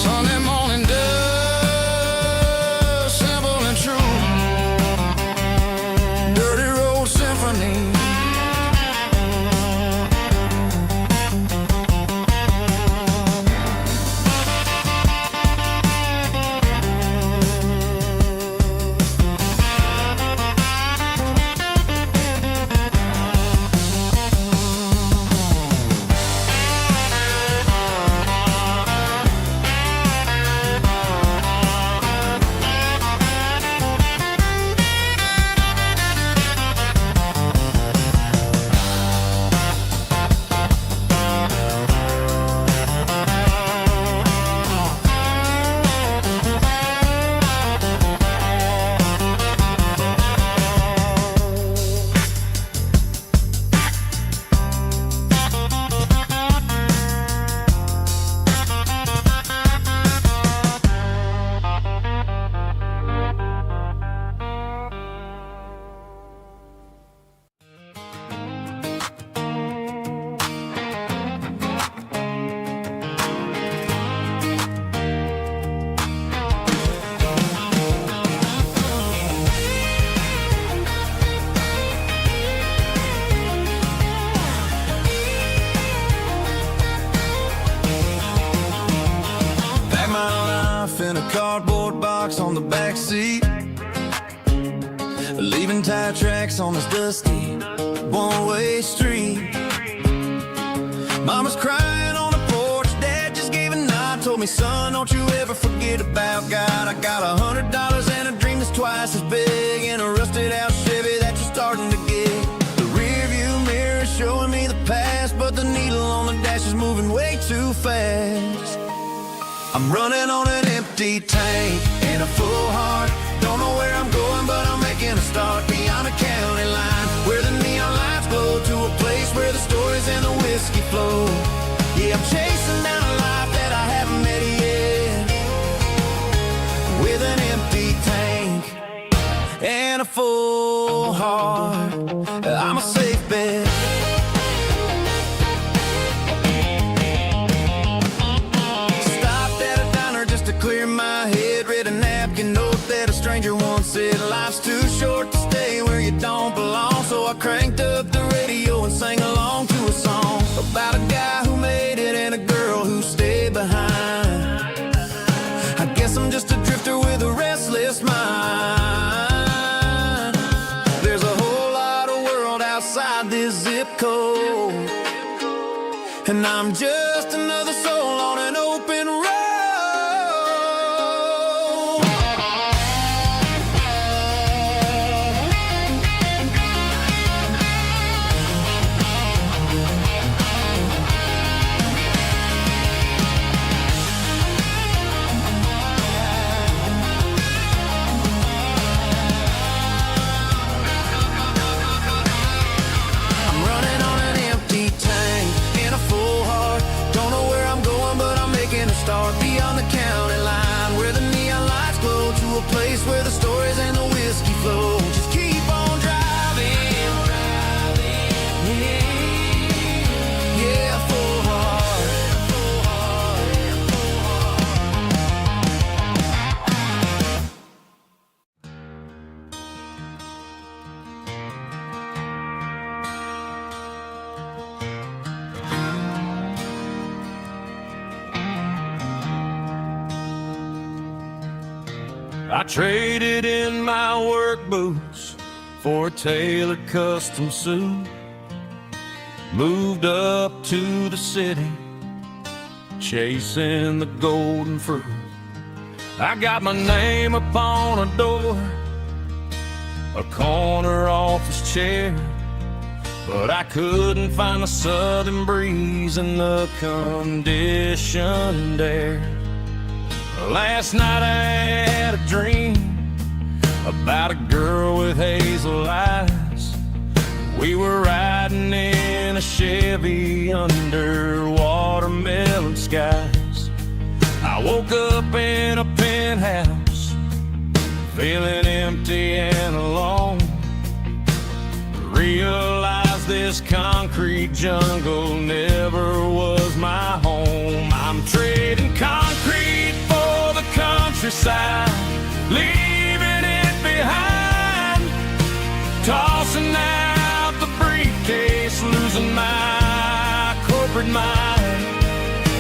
Speaker 1: Sunday morning dust, simple and true, dirty road symphony. In a cardboard box on the back seat, leaving tire tracks on this dusty one-way street. Mama's crying on the porch, Dad just gave a nod, told me, son, don't you ever forget about God. I got $100 and a dream that's twice as big, in a rusted out Chevy that you're starting to get. The rear view mirror is showing me the past, but the needle on the dash is moving way too fast. I'm running on an empty tank and a full heart. Don't know where I'm going, but I'm making a start beyond a county line, where the neon lights glow, to a place where the stories stories and the whiskey flow. Yeah, I'm chasing down a life that I haven't met yet, with an empty tank and a full heart. I'm a safe bet. Stopped at a diner just to clear my head. Read a napkin note that a stranger once said, life's too short to stay where you don't belong. So I cranked up the radio and sang along to a song about a guy who made it and a girl who stayed behind. I guess I'm just a drifter with a restless mind. There's a whole lot of world outside this zip code, and I'm just another soul on an open road. Start beyond the county line, where the neon lights glow, to a place where the stories and the whiskey flow. Just keep on driving, yeah, full heart.
Speaker 2: I traded in my work boots for a tailored custom suit. Moved up to the city, chasing the golden fruit. I got my name upon a door, a corner office chair, but I couldn't find the southern breeze in the conditioned air. Last night I had a dream about a girl with hazel eyes. We were riding in a Chevy under watermelon skies. I woke up in a penthouse, feeling empty and alone. Realized this concrete jungle never was my home. I'm trading concrete for the countryside, leaving it behind, tossing out the briefcase, losing my corporate mind.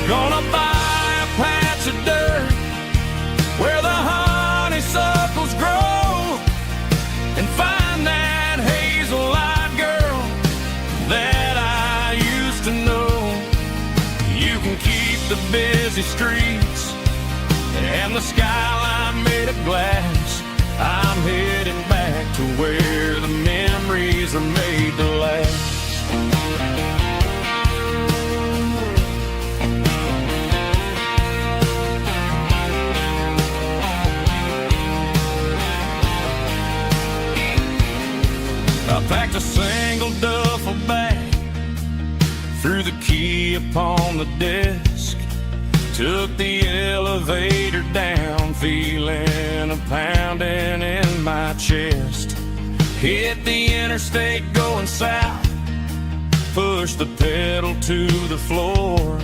Speaker 2: Gonna buy a patch of dirt where the honeysuckles grow, and find that hazel-eyed girl that I used to know. You can keep the busy streets and the skyline made of glass. I'm heading back to where the memories are made to last. I packed a single duffel bag, threw the key upon the desk, took the elevator down, feeling a pounding in my chest. Hit the interstate going south, pushed the pedal to the floor.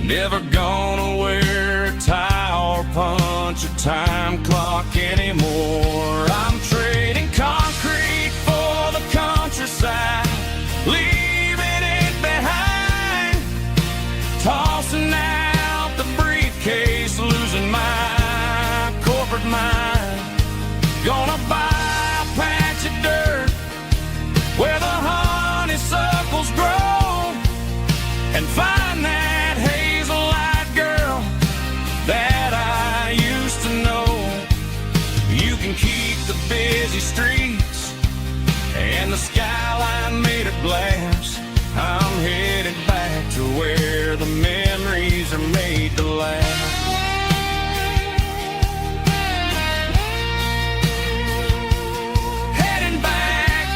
Speaker 2: Never gonna wear a tie or punch a time clock anymore. I'm trading concrete for the countryside, leaving it behind, tossing out the briefcase, losing my corporate mind. Gonna buy a patch of dirt where the honeysuckles grow, and find that hazel-eyed girl that I used to know. You can keep the busy streets and the skyline made of glass. I'm headed back to where the memories are made to last. Heading back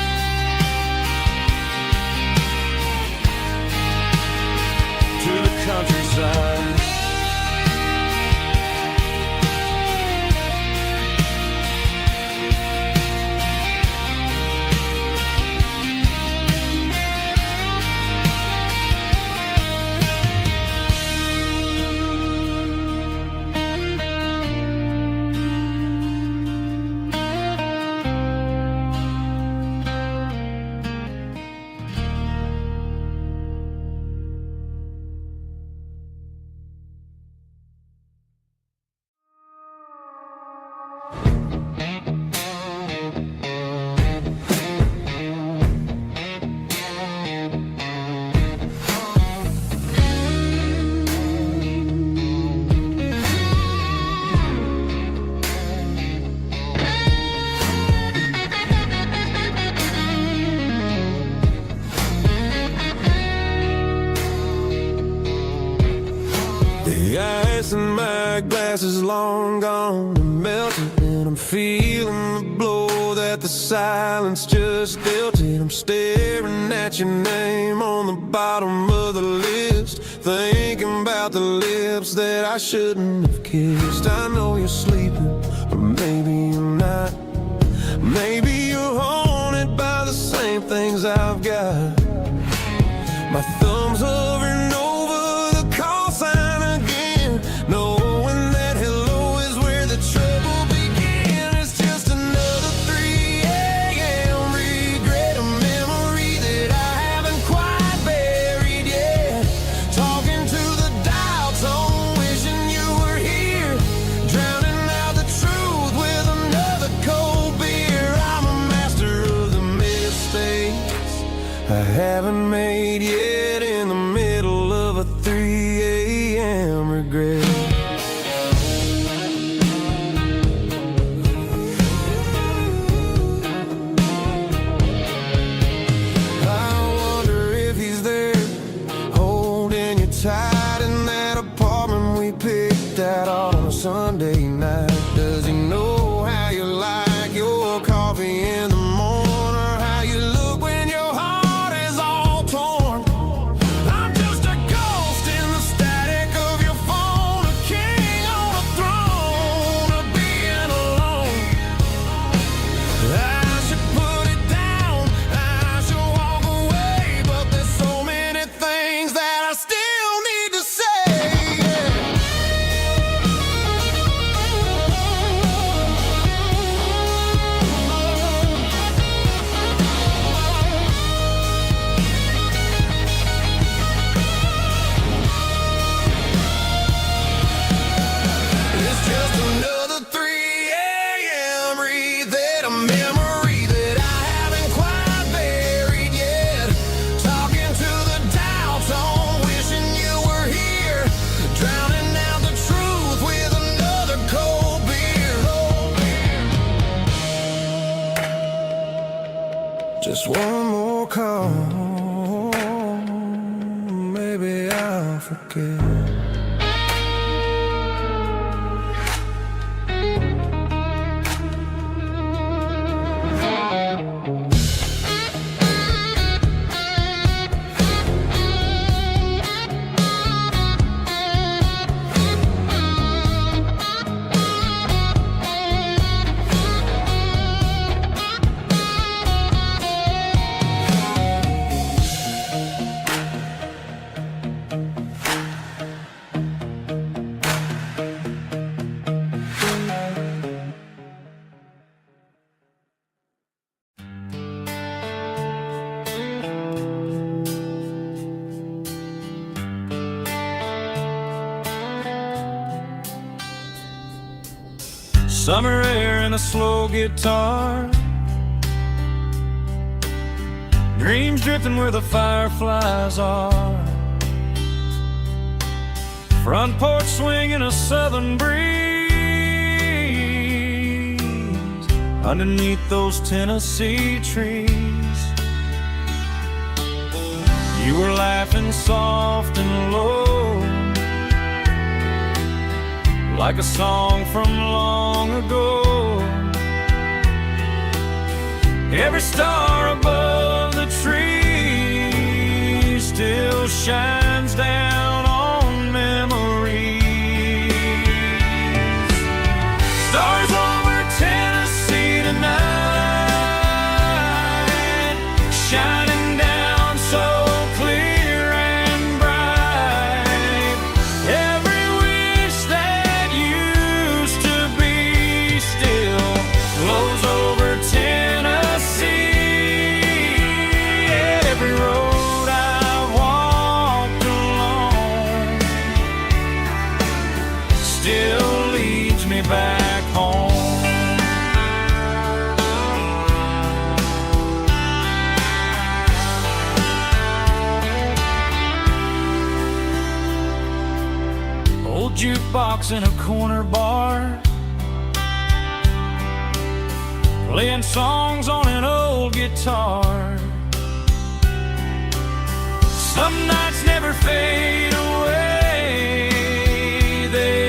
Speaker 3: this and my glass is long gone and melted, and I'm feeling the blow that the silence just dealt it. I'm staring at your name on the bottom of the list, thinking about the lips that I shouldn't have kissed. I know you're sleeping, or maybe you're not. Maybe you're haunted by the same things I've got. My thumb's hovering over the call sign again, knowing that hello is where the trouble began. It's just another 3 a.m. regret, a memory that I haven't quite buried yet. Talking to the dial tone, wishing you were here, drowning out the truth with another cold beer. I'm a master of the mistakes I haven't made yet, in the middle of a 3 a.m. regret. I wonder if he's there, holding you tight in that apartment we picked out on a Sunday night. Does he know how you like your coffee in the morning, or how you look when your heart is all torn? I'm just a ghost in the static of your phone, a king on a throne of being alone. I should put it down, I should walk away, but there's so many things that I still need to say. It's just another 3 a.m. read, a memory that I haven't quite buried yet. Talking to the dial tone, wishing you were here, drowning out the truth with another cold beer. Just one more call, maybe I'll forget.
Speaker 2: Summer air and a slow guitar, dreams drifting where the fireflies are, front porch swinging a southern breeze underneath those Tennessee trees. You were laughing soft and low, like a song from long ago. Every star above the tree still shines down on memories. Stars over Tennessee tonight, shining down so clear and bright. Every wish that used to be still flows over Tennessee. Every road I've walked along still leads me back home. Old jukebox in a corner bar, playing songs on an old guitar. Some nights never fade away, they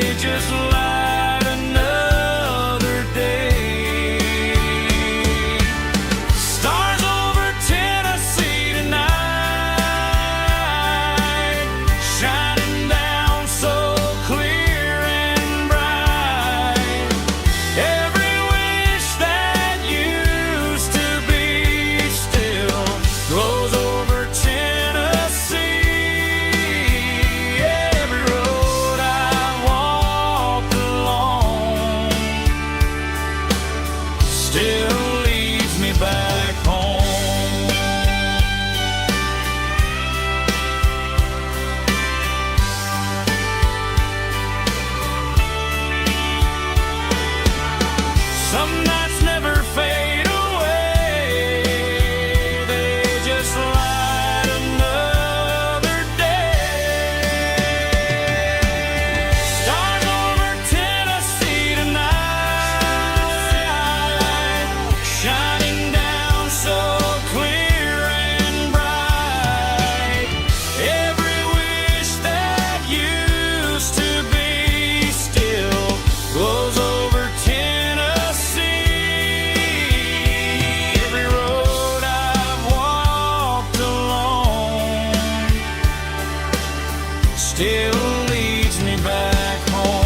Speaker 2: still leads me back home.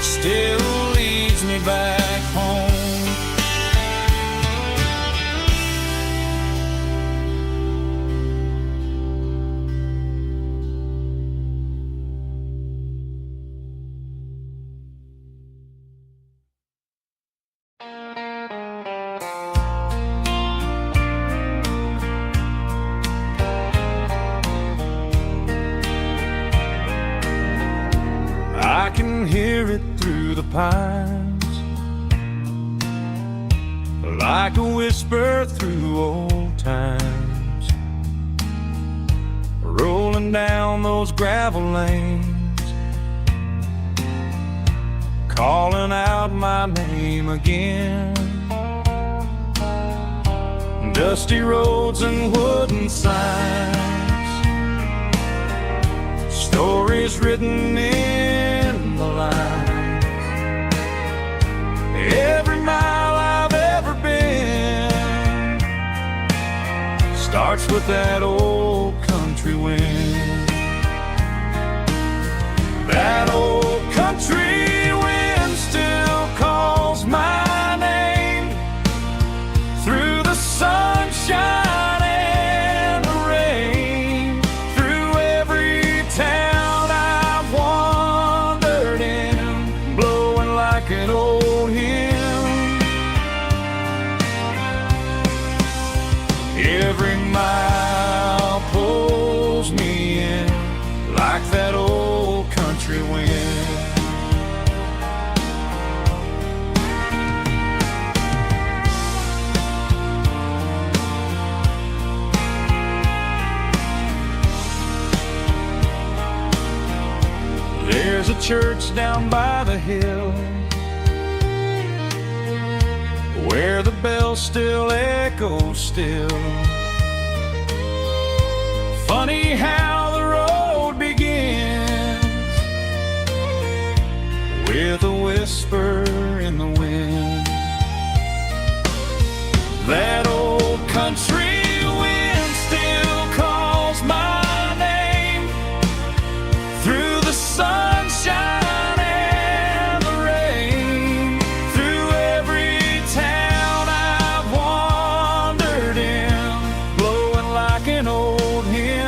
Speaker 2: Still leads me back home.
Speaker 3: I can hear it through the pines, like a whisper through old times, rolling down those gravel lanes, calling out my name again. Dusty roads and wooden signs, stories written in the line. Every mile I've ever been starts with that old country wind. That old country wind still calls my name through the sunshine and the rain, through every town I've wandered in, blowing like an old hymn. Every mile pulls me in like that old country wind. There's a church down by the hill where the bells still echo still. Funny how the road begins with a whisper in the wind. That old country wind still calls my name through the sunshine and the rain, through every town I've wandered in, blowing like an old hymn.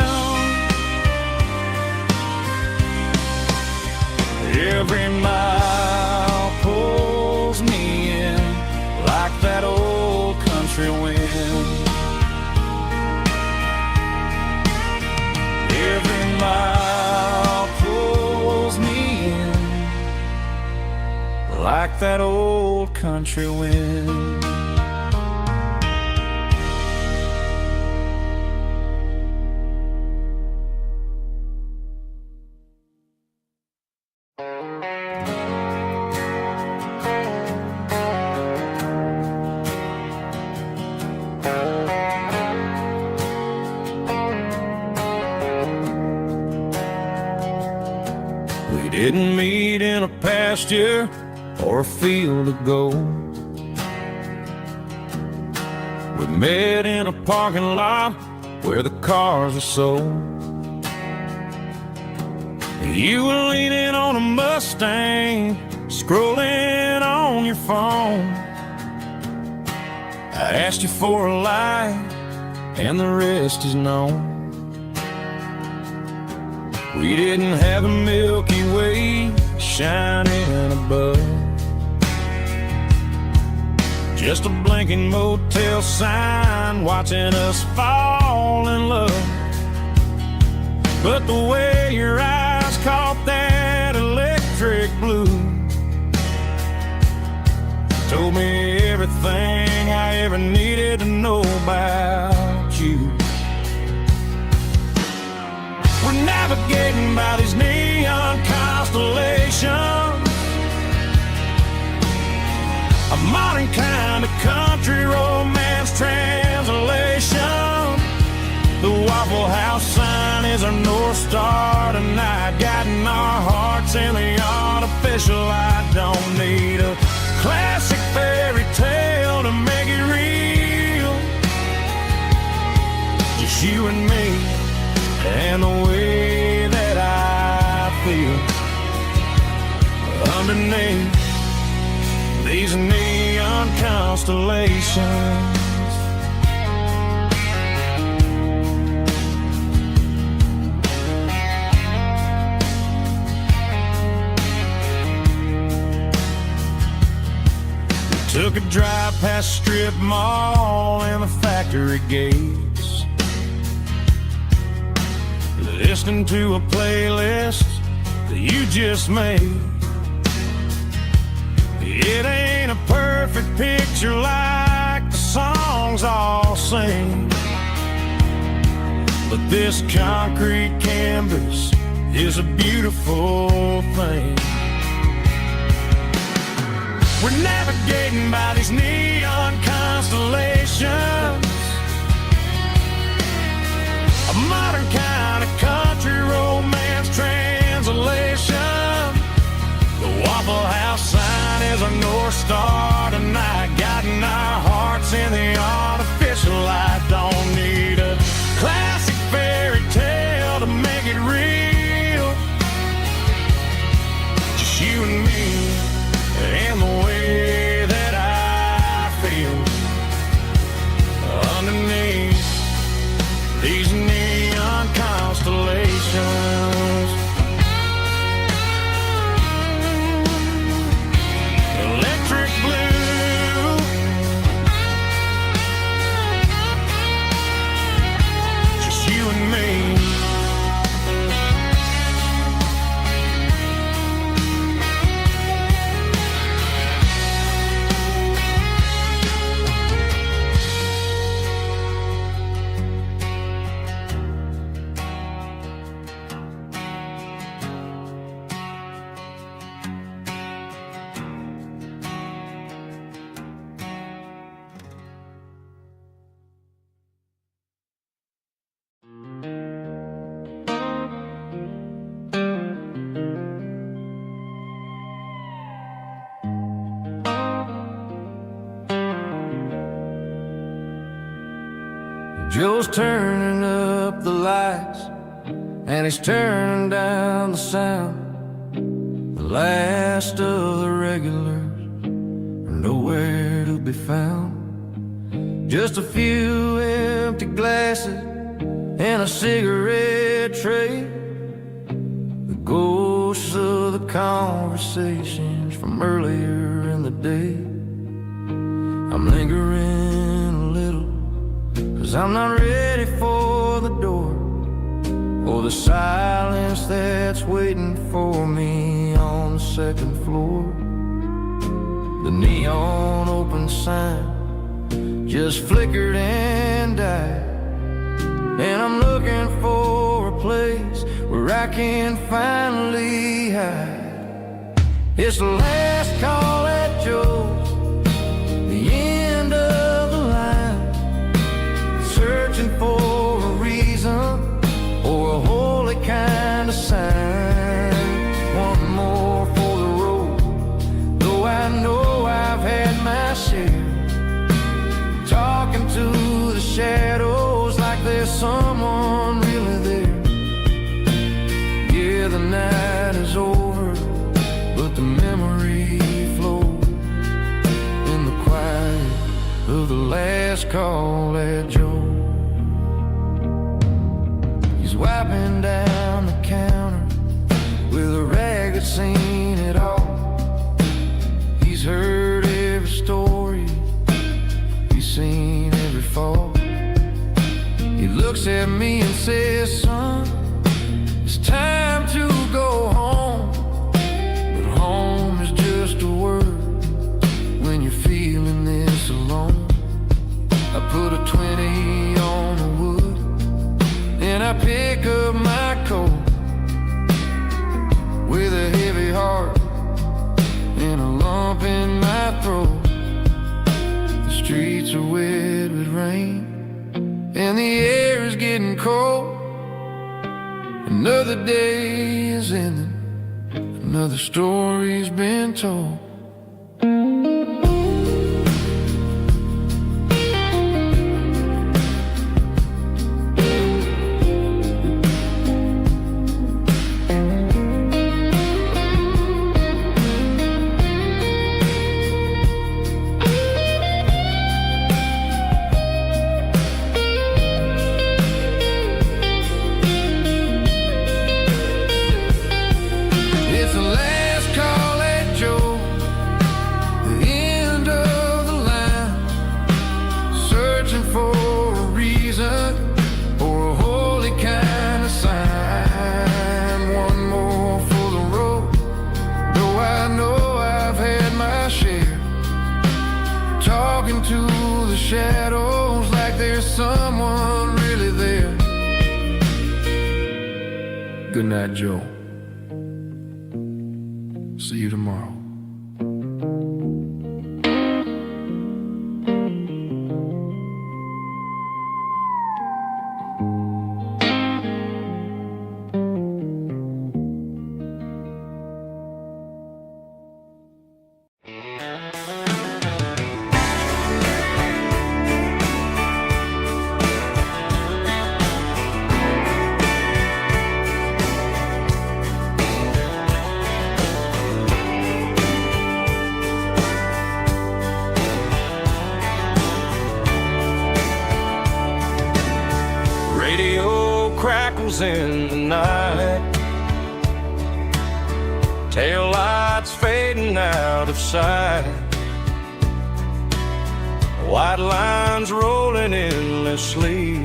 Speaker 3: Every mile pulls me in like that old country wind. Every mile pulls me in like that old country wind. We didn't meet in a pasture or a field of gold. We met in a parking lot where the cars were sold. You were leaning on a Mustang, scrolling on your phone. I asked you for a light, and the rest is known. We didn't have a Milky Way shining above, just a blinking motel sign watching us fall in love. But the way your eyes caught that electric blue told me everything I ever needed to know about you. We're navigating by these neon constellations, a modern kind of country romance translation. The Waffle House sign is our North Star tonight, guiding our hearts in the artificial. I don't need a classic fairy tale to make it real. Just you and me
Speaker 2: constellations. Took a drive past strip mall and the factory gates, listening to a playlist that you just made. It ain't a perfect picture like the songs all sing, but this concrete canvas is a beautiful thing. We're navigating by these neon constellations, a modern kind of country romance translation. The Waffle House sign is a North Star tonight, guiding our hearts in the artificial light. Don't need a classic fairy tale to make it real, just you and me and the way that I feel underneath these neon constellations. Electric blue, just you and me.
Speaker 3: Joe's turning up the lights and he's turning down the sound. The last of the regulars are nowhere to be found. Just a few empty glasses and a cigarette tray, the ghosts of the conversations from earlier in the day. I'm lingering a little, 'cause I'm not ready for the door, or the silence that's waiting for me on the second floor. The neon open sign just flickered and died, and I'm looking for a place where I can finally hide. It's the last call at Joe's, the end of the line, searching for a reason or a holy kind of sign. One more for the road, though I know I've had my share, talking to the shadows like there's someone really there. Yeah, the night is over, but the memory flows in the quiet of the last call at Joe. He's wiping down the counter with a rag that's seen it all. He's heard every story, he's seen every fall. He looks at me and says, son, it's time to go home. But home is just a word when you're feeling this alone. I put a 20 on the wood and I pick up my coat with a heavy heart and a lump in my throat. The streets are wet with rain and the air is getting cold. Another day is ending, another story's been told. Good night, Joe. See you tomorrow.
Speaker 2: Radio crackles in the night, tail lights fading out of sight, white lines rolling endlessly,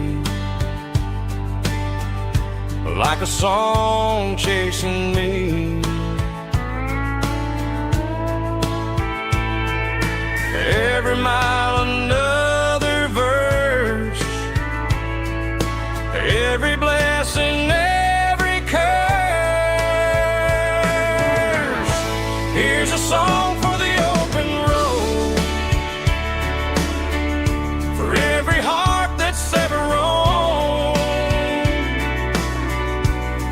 Speaker 2: like a song chasing me. Every mile another verse, every blessing, every curse. Here's a song for the open road, for every heart that's ever roamed,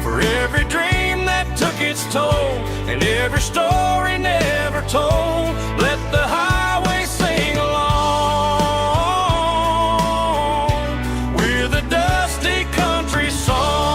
Speaker 2: for every dream that took its toll, and every story never told. Let the highway sing along with a dusty country song.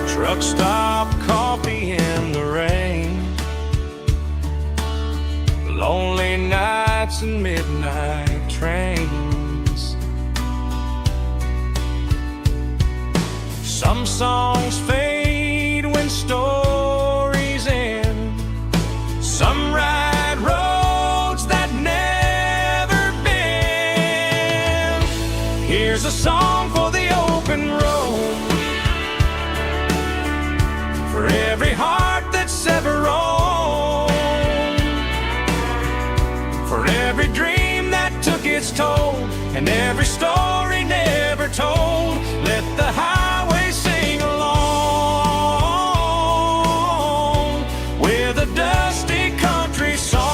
Speaker 2: Truck stop, coffee in the rain, lonely nights and midnight trains. Some songs fade when stories end, some ride roads that never bend. Here's a song for the open road, for every heart that's ever roamed, for every dream that took its toll, and every story never told. Let the highway sing along with a dusty country song.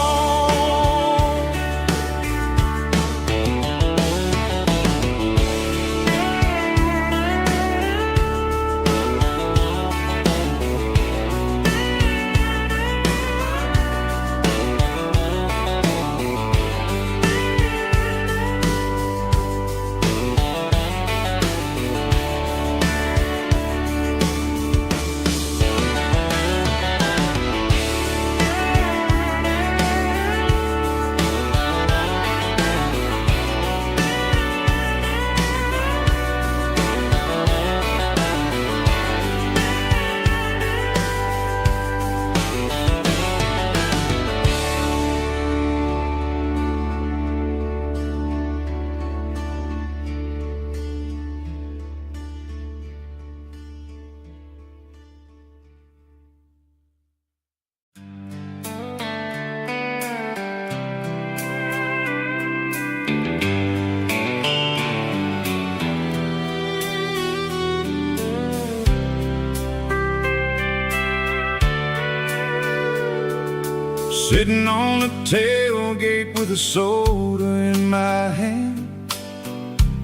Speaker 1: Sitting on the tailgate with a soda in my hand,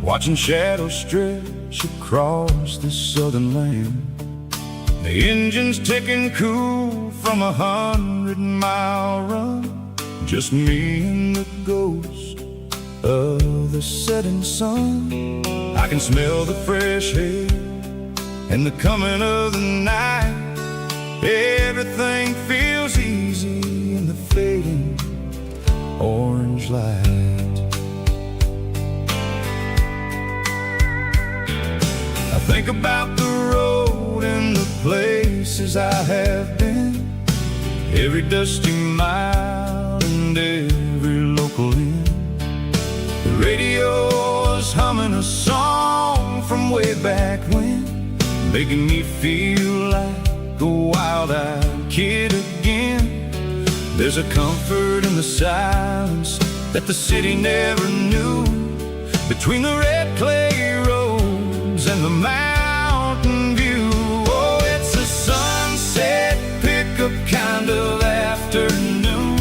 Speaker 1: watching shadows stretch across this southern land. The engine's ticking cool from 100-mile run, just me and the ghost of the setting sun. I can smell the fresh air and the coming of the night. Everything feels easy in the fading orange light. I think about the road and the places I have been, every dusty mile and every making me feel like a wild-eyed kid again. There's a comfort in the silence that the city never knew, between the red clay roads and the mountain view. Oh, it's a sunset pickup kind of afternoon,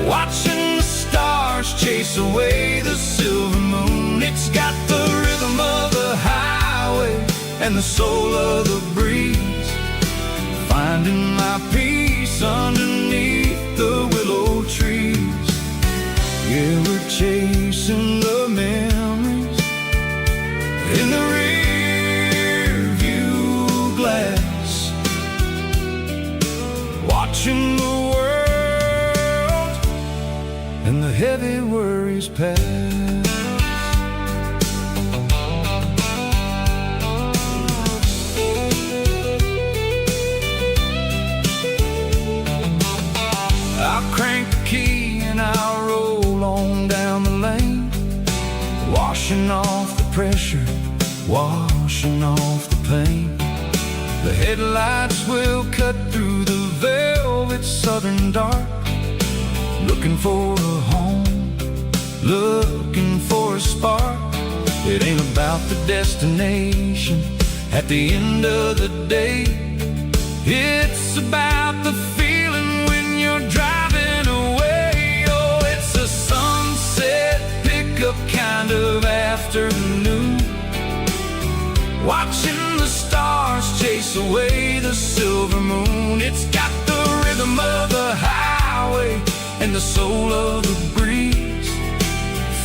Speaker 1: watching the stars chase away the silver moon. It's got the rhythm of the highway and the soul of the breeze, finding my peace underneath the willow trees. Yeah, we're chasing the memories in the rear view glass, watching the world and the heavy worries pass. I'll crank the key and I'll roll on down the lane, washing off the pressure, washing off the pain. The headlights will cut through the velvet southern dark, looking for a home, looking for a spark. It ain't about the destination at the end of the day, it's about the feeling when you're driving away. Oh, it's a sunset pickup kind of afternoon, watching the stars chase away the silver moon. It's got the rhythm of the highway and the soul of the breeze,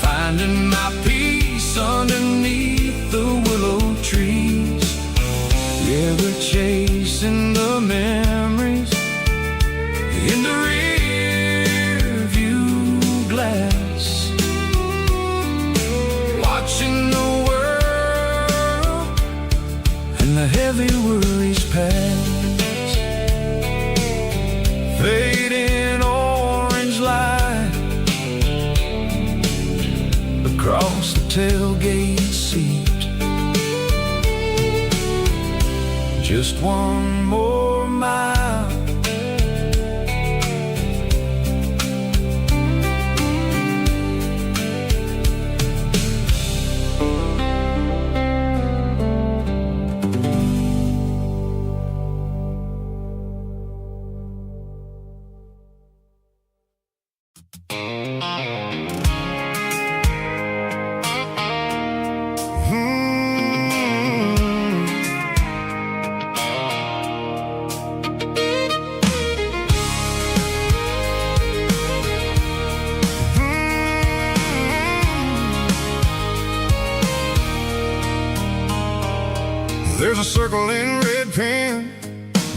Speaker 1: finding my peace underneath the willow trees. Yeah, we're chasing the memories in the rear view glass, watching the world and the heavy worries pass. Fading orange light across the tailgate seat, just one more mile. There's a circle in red pen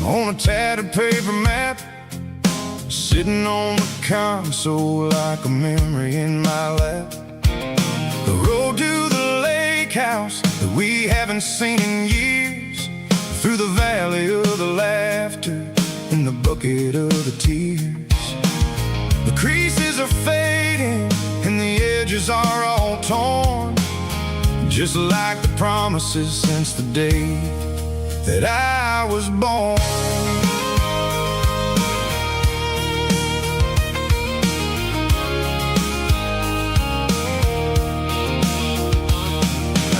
Speaker 1: on a tattered paper map, sitting on the console like a memory in my lap. The road to the lake house that we haven't seen in years, through the valley of the laughter and the bucket of the tears. The creases are fading and the edges are all torn, just like the promises since the day that I was born.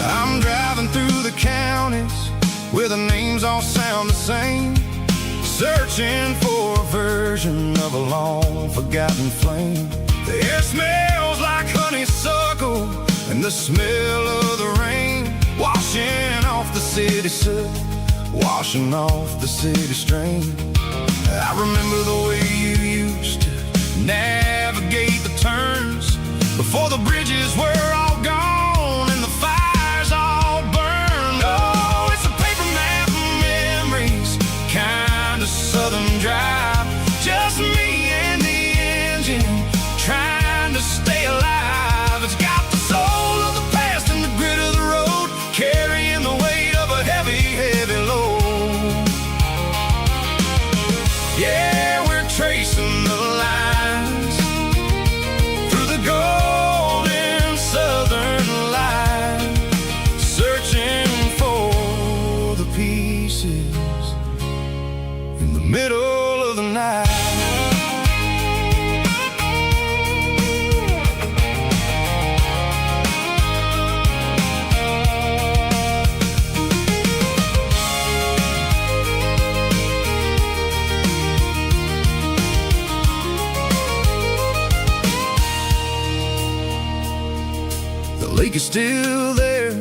Speaker 1: I'm driving through the counties where the names all sound the same, searching for a version of a long forgotten flame. The air smells like honeysuckle and the smell of the rain, washing off the city soot, washing off the city strain. I remember the way you used to navigate the turns before the bridges were all gone and the fires all burned. Oh, it's a paper map of memories, kind of southern drive, just me and the engine trying to stay alive. It's got the soul of the past and the grit of the road, carrying the weight of a heavy, heavy load. Yeah, we're tracing the lines through the golden sun. lake is still there,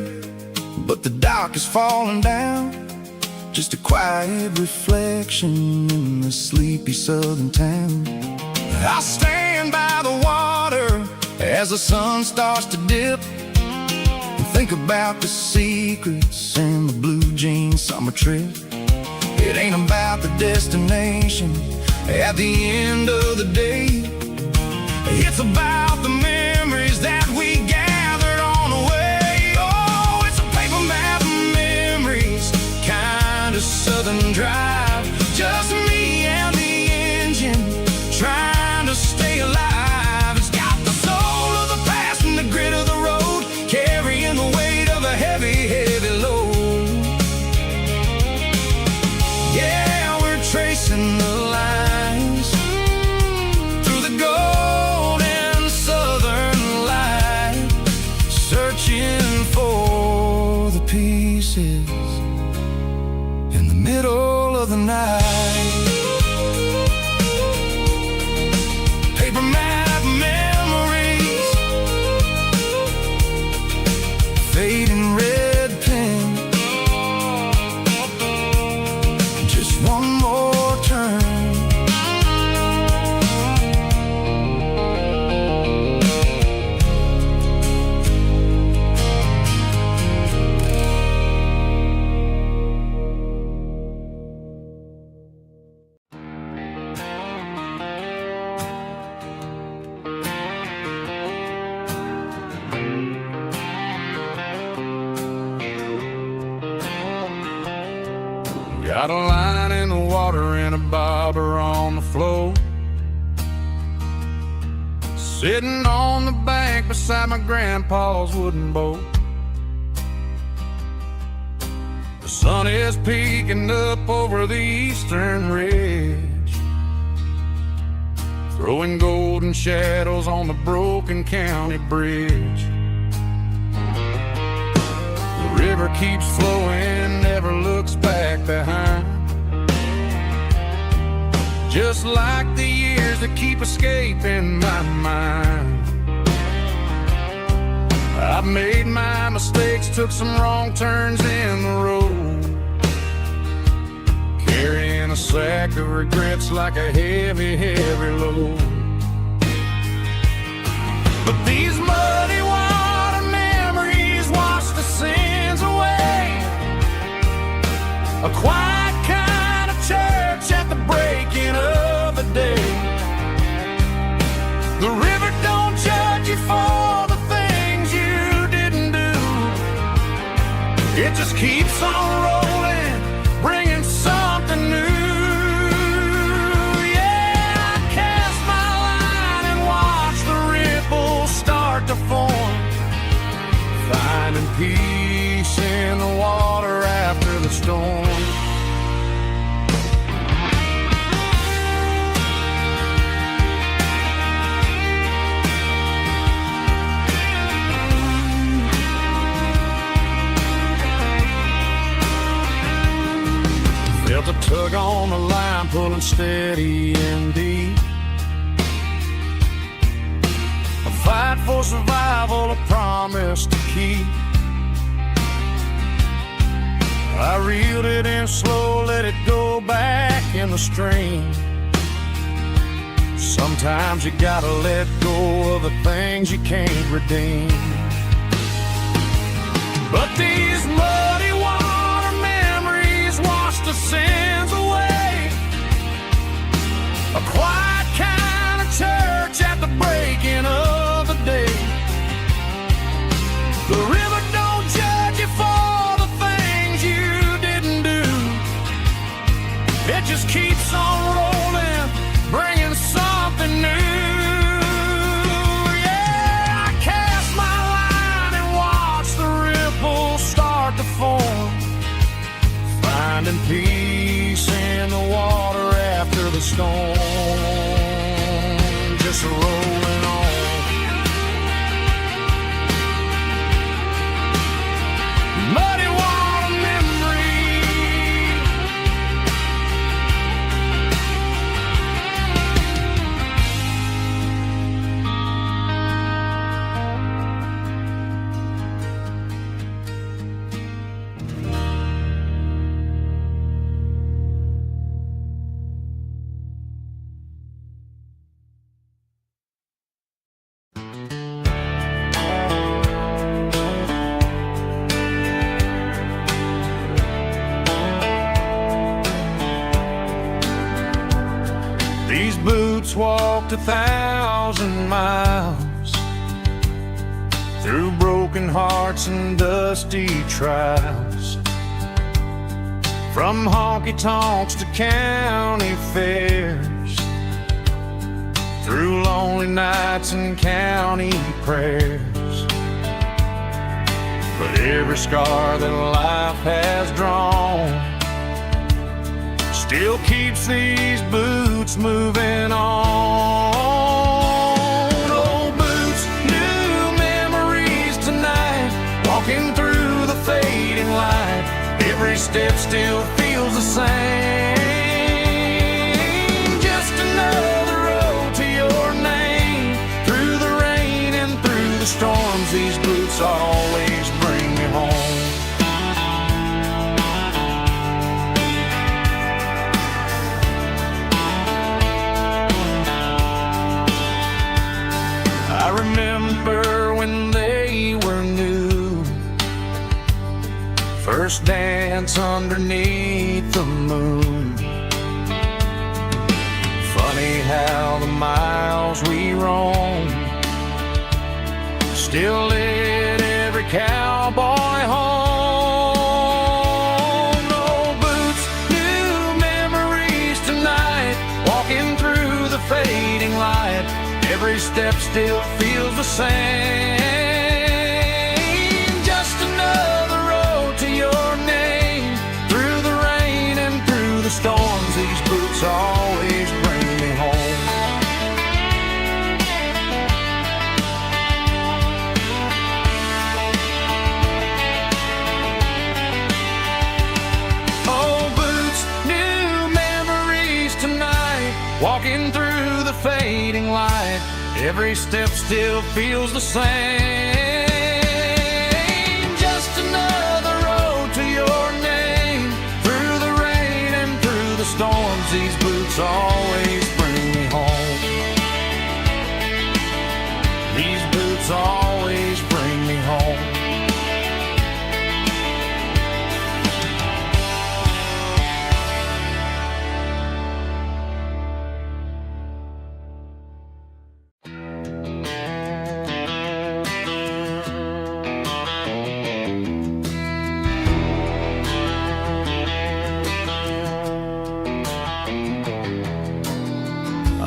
Speaker 1: but the dock is falling down. Just a quiet reflection in the sleepy southern town. I stand by the water as the sun starts to dip, and think about the secrets and the blue jean summer trip. It ain't about the destination at the end of the day. It's about the memories that we gathered on the way. Oh, it's a paper map of memories, kind of southern drive. Just me and the engine, trying to stay alive. It's got the soul of the past and the grit of the road, carrying the weight of a heavy, heavy load. Yeah, we're tracing the lines through the golden southern light, searching for the pieces in the middle of the night. Paper map memories, fading red pen, just one more turn.
Speaker 2: Got a line in the water and a bobber on the floor, sitting on the bank beside my grandpa's wooden boat. The sun is peeking up over the eastern ridge, throwing golden shadows on the broken county bridge. The river keeps flowing, never looks back behind, just like the years that keep escaping my mind. I've made my mistakes, took some wrong turns in the road, carrying a sack of regrets like a heavy, heavy load. But these muddy water memories wash the sins away. A quiet kind of church at the breaking of the day. The river don't judge you for the things you didn't do. It just keeps on rolling, bringing something new. Yeah, I cast my line and watch the ripples start to form, finding peace in the water after the storm. Felt a tug on the line, pulling steady and deep. A fight for survival, a promise to keep. I reeled it in slow, let it go back in the stream. Sometimes you gotta let go of the things you can't redeem. But these muddy water memories wash the sins away. A quiet kind of church at the breaking of the day. The river don't judge you for the things you didn't do. It just keeps on rolling, bringing something new. Yeah, I cast my line and watch the ripples start to form, finding peace in the water after the storm. Just rolling on. Muddy water memory. walked 1,000 miles through broken hearts and dusty trials, from honky-tonks to county fairs, through lonely nights and county prayers. But every scar that life has drawn still keeps these boots moving on. Old boots, new memories tonight, walking through the fading light. Every step still feels the same. Just another road to your name. Through the rain and through the storms, these boots always bring me home. I remember when they were new, first dance underneath the moon. Funny how the miles we roam still lit every cowboy home. Old boots, new memories tonight, walking through the fading light. Every step still feels the same. Just another road to your name. Through the rain and through the storms, these boots always bring me home. Old boots, new memories tonight, walking through the fading light. Every step still feels the same. Just another road to your name. Through the rain and through the storms, these boots always bring me home. These boots always bring me home.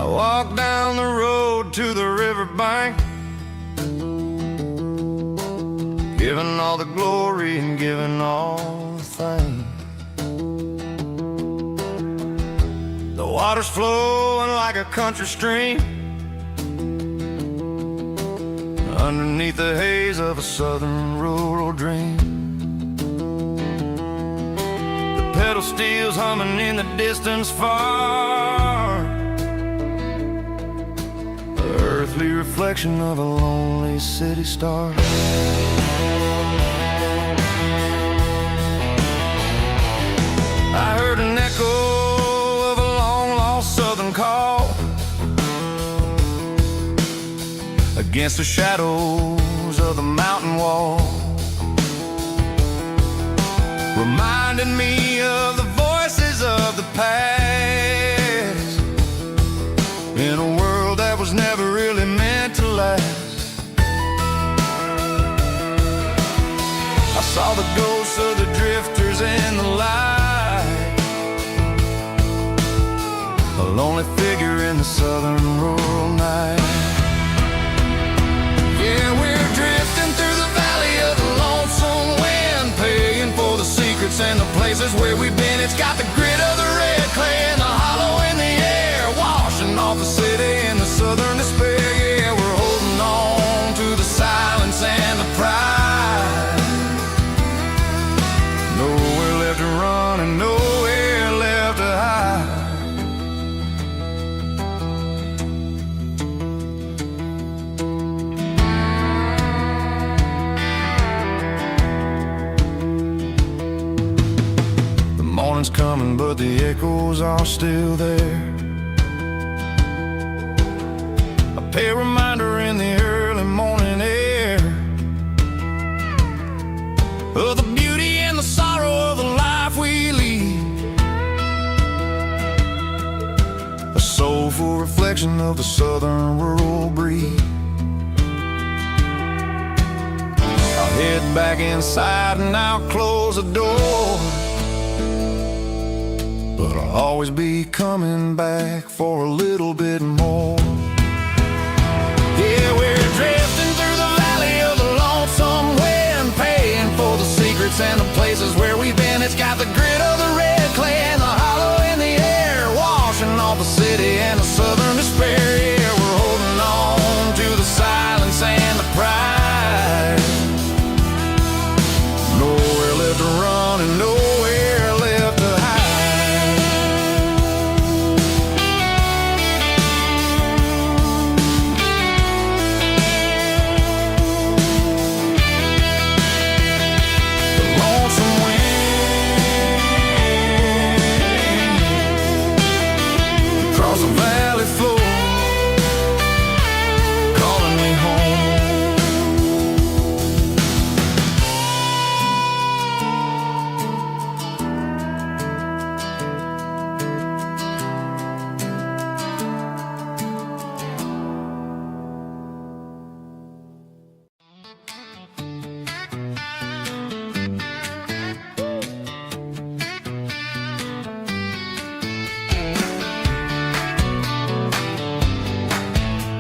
Speaker 1: Walk down the road to the riverbank, giving all the glory and giving all the thanks. The water's flowing like a country stream underneath the haze of a southern rural dream. The pedal steel's humming in the distance far, earthly reflection of a lonely city star. I heard an echo of a long-lost southern call against the shadows of the mountain wall, reminding me of the voices of the past in a world that was never really meant to last. I saw the ghosts of the drifters in the light, a lonely figure in the southern rural night. Yeah, we're drifting through the valley of the lonesome wind, paying for the secrets and the places where we've been. It's got the grit of the red clay and the hollow in the air, washing off the city in the southern despair. Yeah, we're holding on to the silence and the pride. Nowhere left to run and nowhere left to hide. The morning's coming, but the echoes are still there. A pale reminder in the early morning air of the beauty and the sorrow of the life we lead. A soulful reflection of the southern rural breeze. I'll head back inside and I'll close the door, but I'll always be coming back for a little bit more. Yeah, we're drifting through the valley of the lonesome wind, paying for the secrets and the places where we've been. It's got the grit of the red clay and the hollow in the air, washing off the city and the southern despair. Yeah, we're holding on to the silence and the pride. Nowhere left to run and nowhere left to hide. Across the valley floor, calling me home.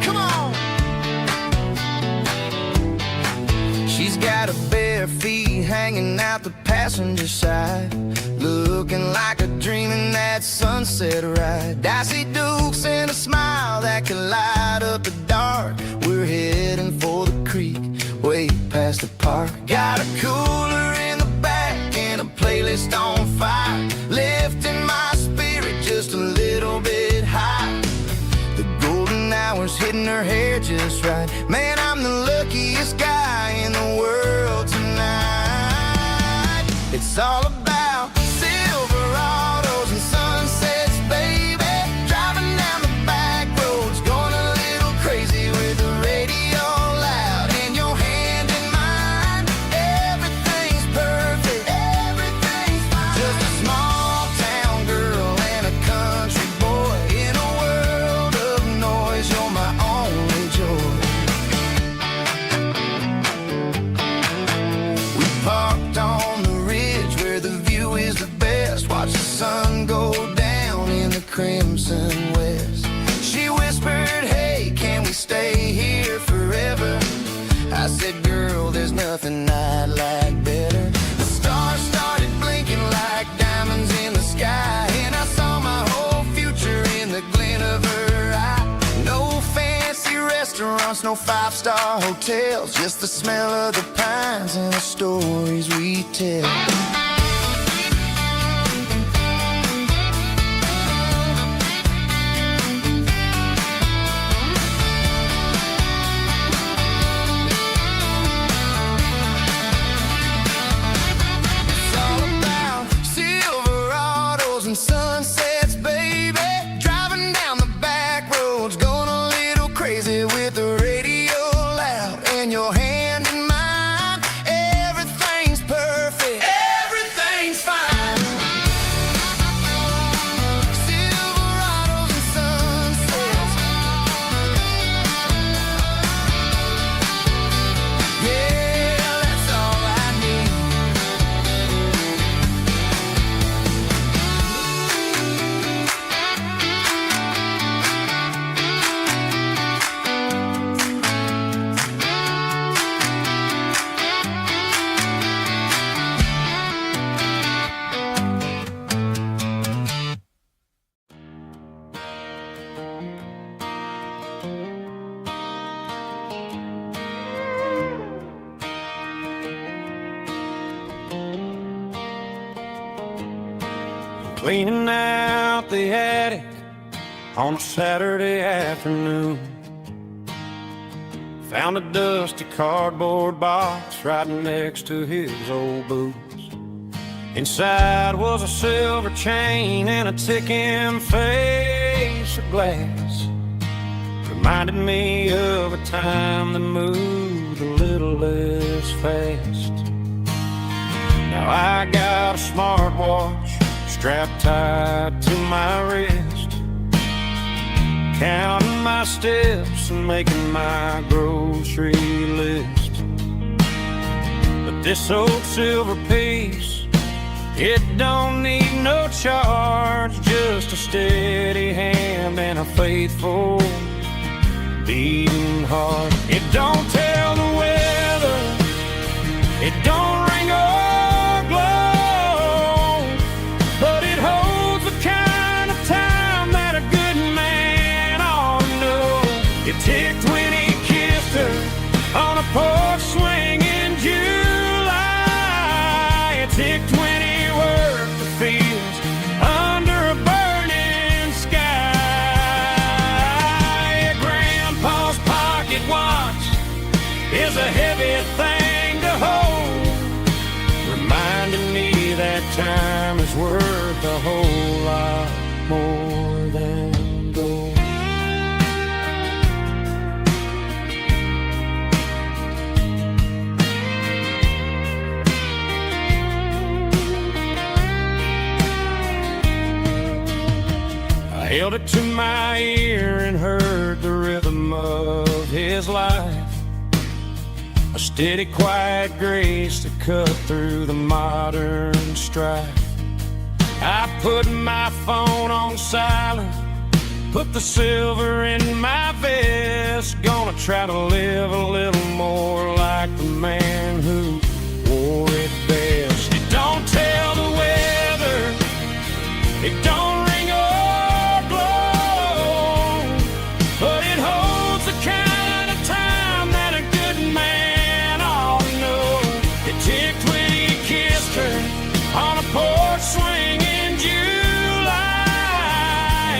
Speaker 1: Come on. She's got her bare feet hanging out the passenger side, looking like a dream in that sunset ride. Dicey dukes and a smile that can light up the dark. We're heading for the creek, way past the park. Got a cooler in the back and a playlist on fire, lifting my spirit just a little bit high. The golden hours hitting her hair just right. Man, I'm the luckiest guy in the world tonight. It's all about Silverados and sunsets, baby. Driving down the back roads, going a little crazy with the radio loud and your hand in mine. Everything's perfect, everything's fine. Just a small town girl and a country boy in a world of noise. You're my only joy. We parked on the ridge where the view is the best. Watch the sun go down in the crimson west. She whispered, hey, can we stay here forever? I said, girl, there's nothing I'd like better. The stars started blinking like diamonds in the sky, and I saw my whole future in the glint of her eye. No fancy restaurants, no five-star hotels, just the smell of the pines and the stories we tell. It's all about Silverados and sunsets, baby. Driving down the back roads, going a little crazy with the radio loud and your hand in mine. Everything's perfect, everything's fine. Silverados and sunsets. Yeah, that's all I need.
Speaker 2: Cleaning out the attic on a Saturday afternoon. Found a dusty cardboard box right next to his old boots. Inside was a silver chain and a ticking face of glass. Reminded me of a time that moved a little less fast. Now I got a smartwatch strapped tight to my wrist.
Speaker 3: counting my steps and making my grocery list. But this old silver piece, it don't need no charge, just a steady hand and a faithful beating heart. It don't tell the weather, it don't ring or glow, but it holds the kind of time that a good man ought to know. It ticked when he kissed her on a porch swing in July. It ticked when he worked the fields under a burning sky. Grandpa's pocket watch is a heavy thing to hold, reminding me that time is worth a whole lot more than gold. I held it to my ear and heard the rhythm of his life, a steady, quiet grace that cut through the modern strife. I put my phone on silent, put the silver in my vest, gonna try to live a little more like the man who wore it best. It don't tell the weather, it don't ring or glow, but it holds the kind of time that a good man ought to know. It ticked when he kissed her on a porch swing in July.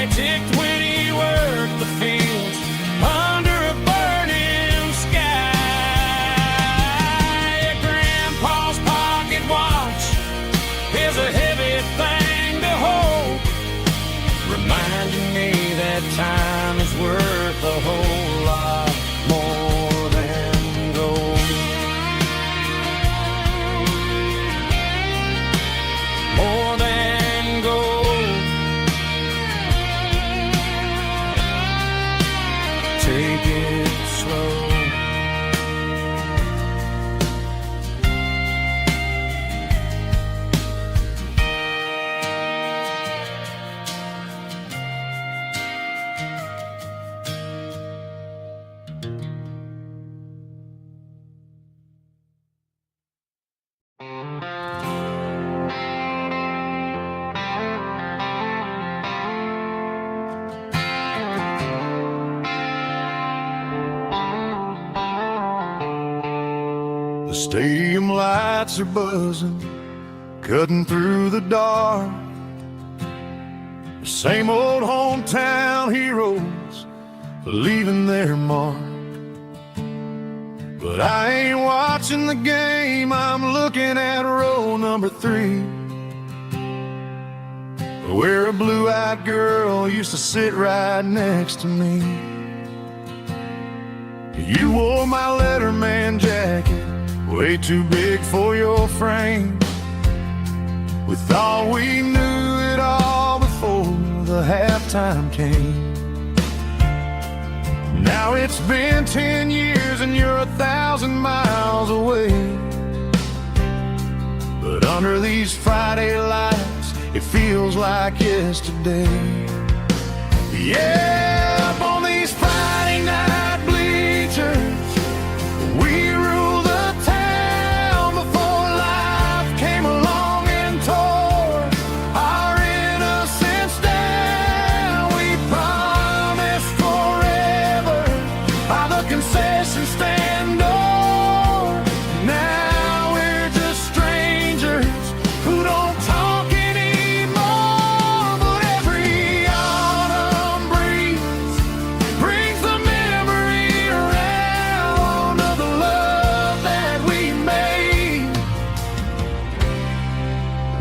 Speaker 3: It ticked when he worked the fields under a burning sky. Grandpa's pocket watch is a heavy thing to hold, reminding me that time is worth a whole lot more than gold. More than gold. Take it slow.
Speaker 1: The stadium lights are buzzing, cutting through the dark. The same old hometown heroes leaving their mark. But I ain't watching the game, I'm looking at row number 3, where a blue-eyed girl used to sit right next to me. You wore my Letterman jacket, way too big for your frame. We thought we knew it all before the halftime came. Now it's been 10 years and you're 1,000 miles away, but under these Friday lights it feels like yesterday. Yeah, up on these Friday night bleachers we rule the town before life came along and tore our innocence down. We promised forever by the concession stand door. Now we're just strangers who don't talk anymore. But every autumn breeze brings the memory around of the love that we made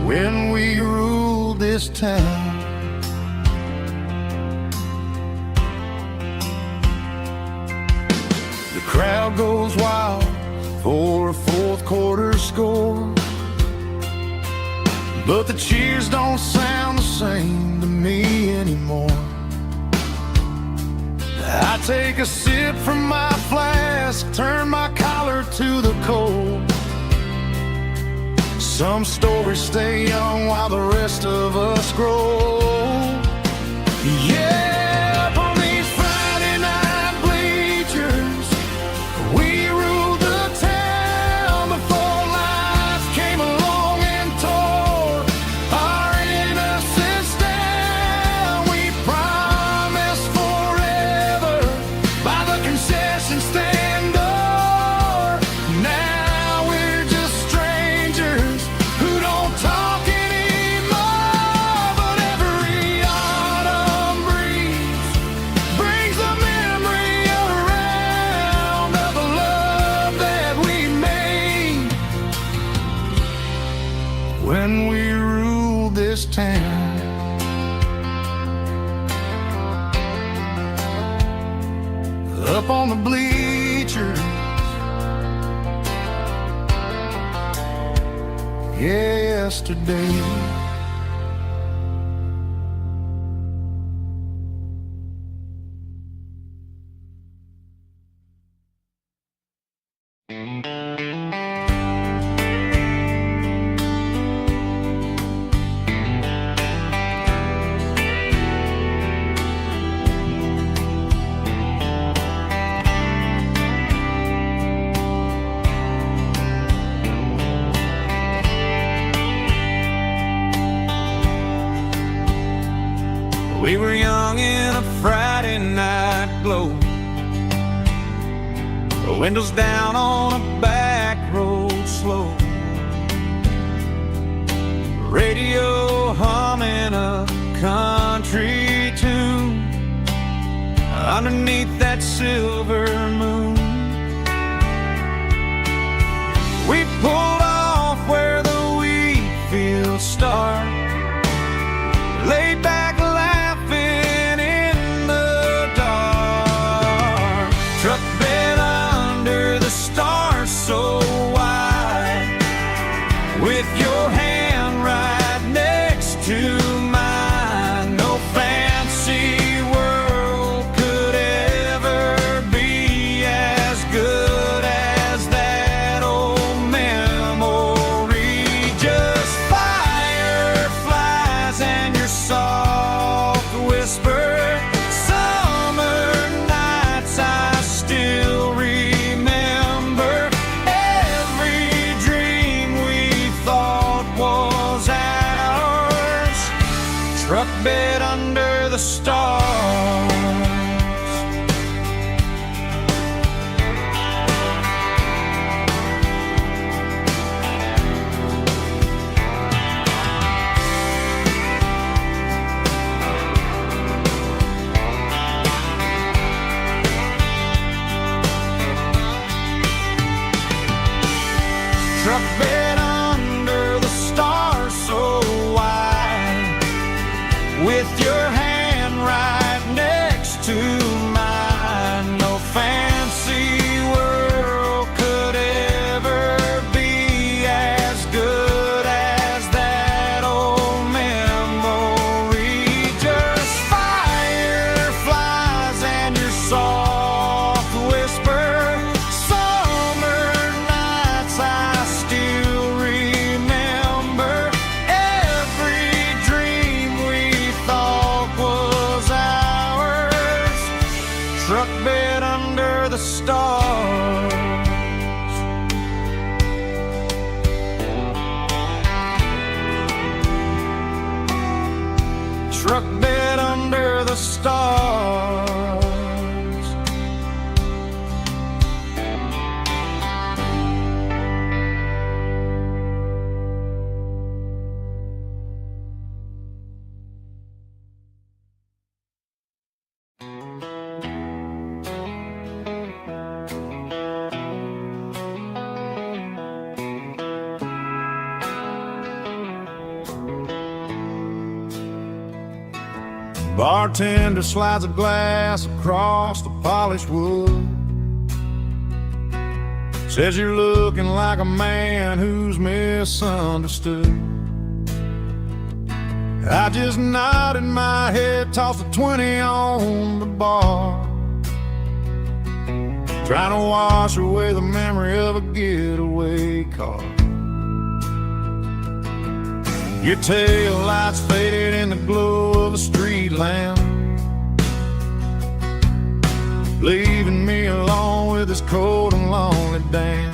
Speaker 1: when we ruled this town. The crowd goes wild for a fourth quarter score, but the cheers don't sound the same to me anymore. take a sip from my flask, turn my collar to the cold. Some stories stay young while the rest of us grow. Yeah, up on these Friday night bleachers, we ruled the town before life came along and tore our innocence down. We promised forever by the concession stand door. Now we're just strangers who don't talk anymore. But every autumn breeze brings the memory around of the love that we made when we ruled this town. Up on the bleachers, yesterday.
Speaker 2: We were young in a Friday night glow, the windows down on a back road slow, radio humming a country tune underneath that silver moon. We pulled off where the wheat fields start, laid back laughing in the dark. Truck bed under the stars so wide, with your hand right next to mine. No fancy world could ever be as good as that old memory. Just fireflies and your soft whisper. Summer nights I still remember. Every dream we thought was ours. Truck bed under the stars. Truck bed under the stars so wide, with your hand right next to mine. No fancy world could ever be as good as that old memory. Just fireflies and your soft whisper. Summer nights I still remember. Every dream we thought was ours. Truck bed under the stars. Truck bed under the stars.
Speaker 1: Bartender slides a glass across the polished wood. Says you're looking like a man who's misunderstood. I just nodded my head, tossed a 20 on the bar. trying to wash away the memory of a getaway car. Your tail lights faded in the glow of a street lamp, leaving me alone with this cold and lonely damn.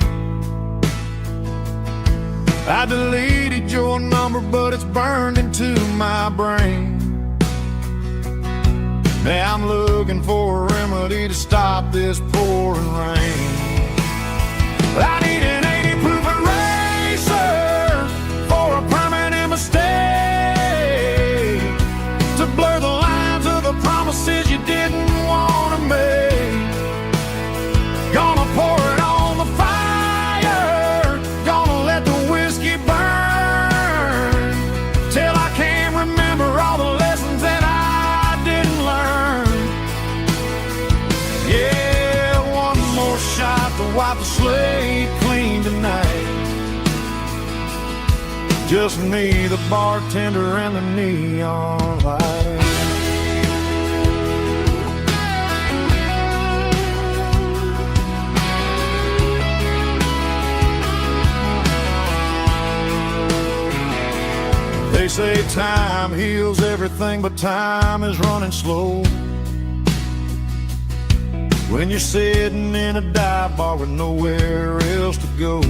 Speaker 1: I deleted your number, but it's burned into my brain. Now I'm looking for a remedy to stop this pouring rain. I need an 80 proof eraser for a permanent mistake, to blur the lines of the promises you didn't want to make. Gonna pour it on the fire, gonna let the whiskey burn, till I can't remember all the lessons that I didn't learn. Yeah, one more shot to wipe the slate clean tonight. Just me, the bartender, and the neon light. They say time heals everything, but time is running slow when you're sitting in a dive bar with nowhere else to go.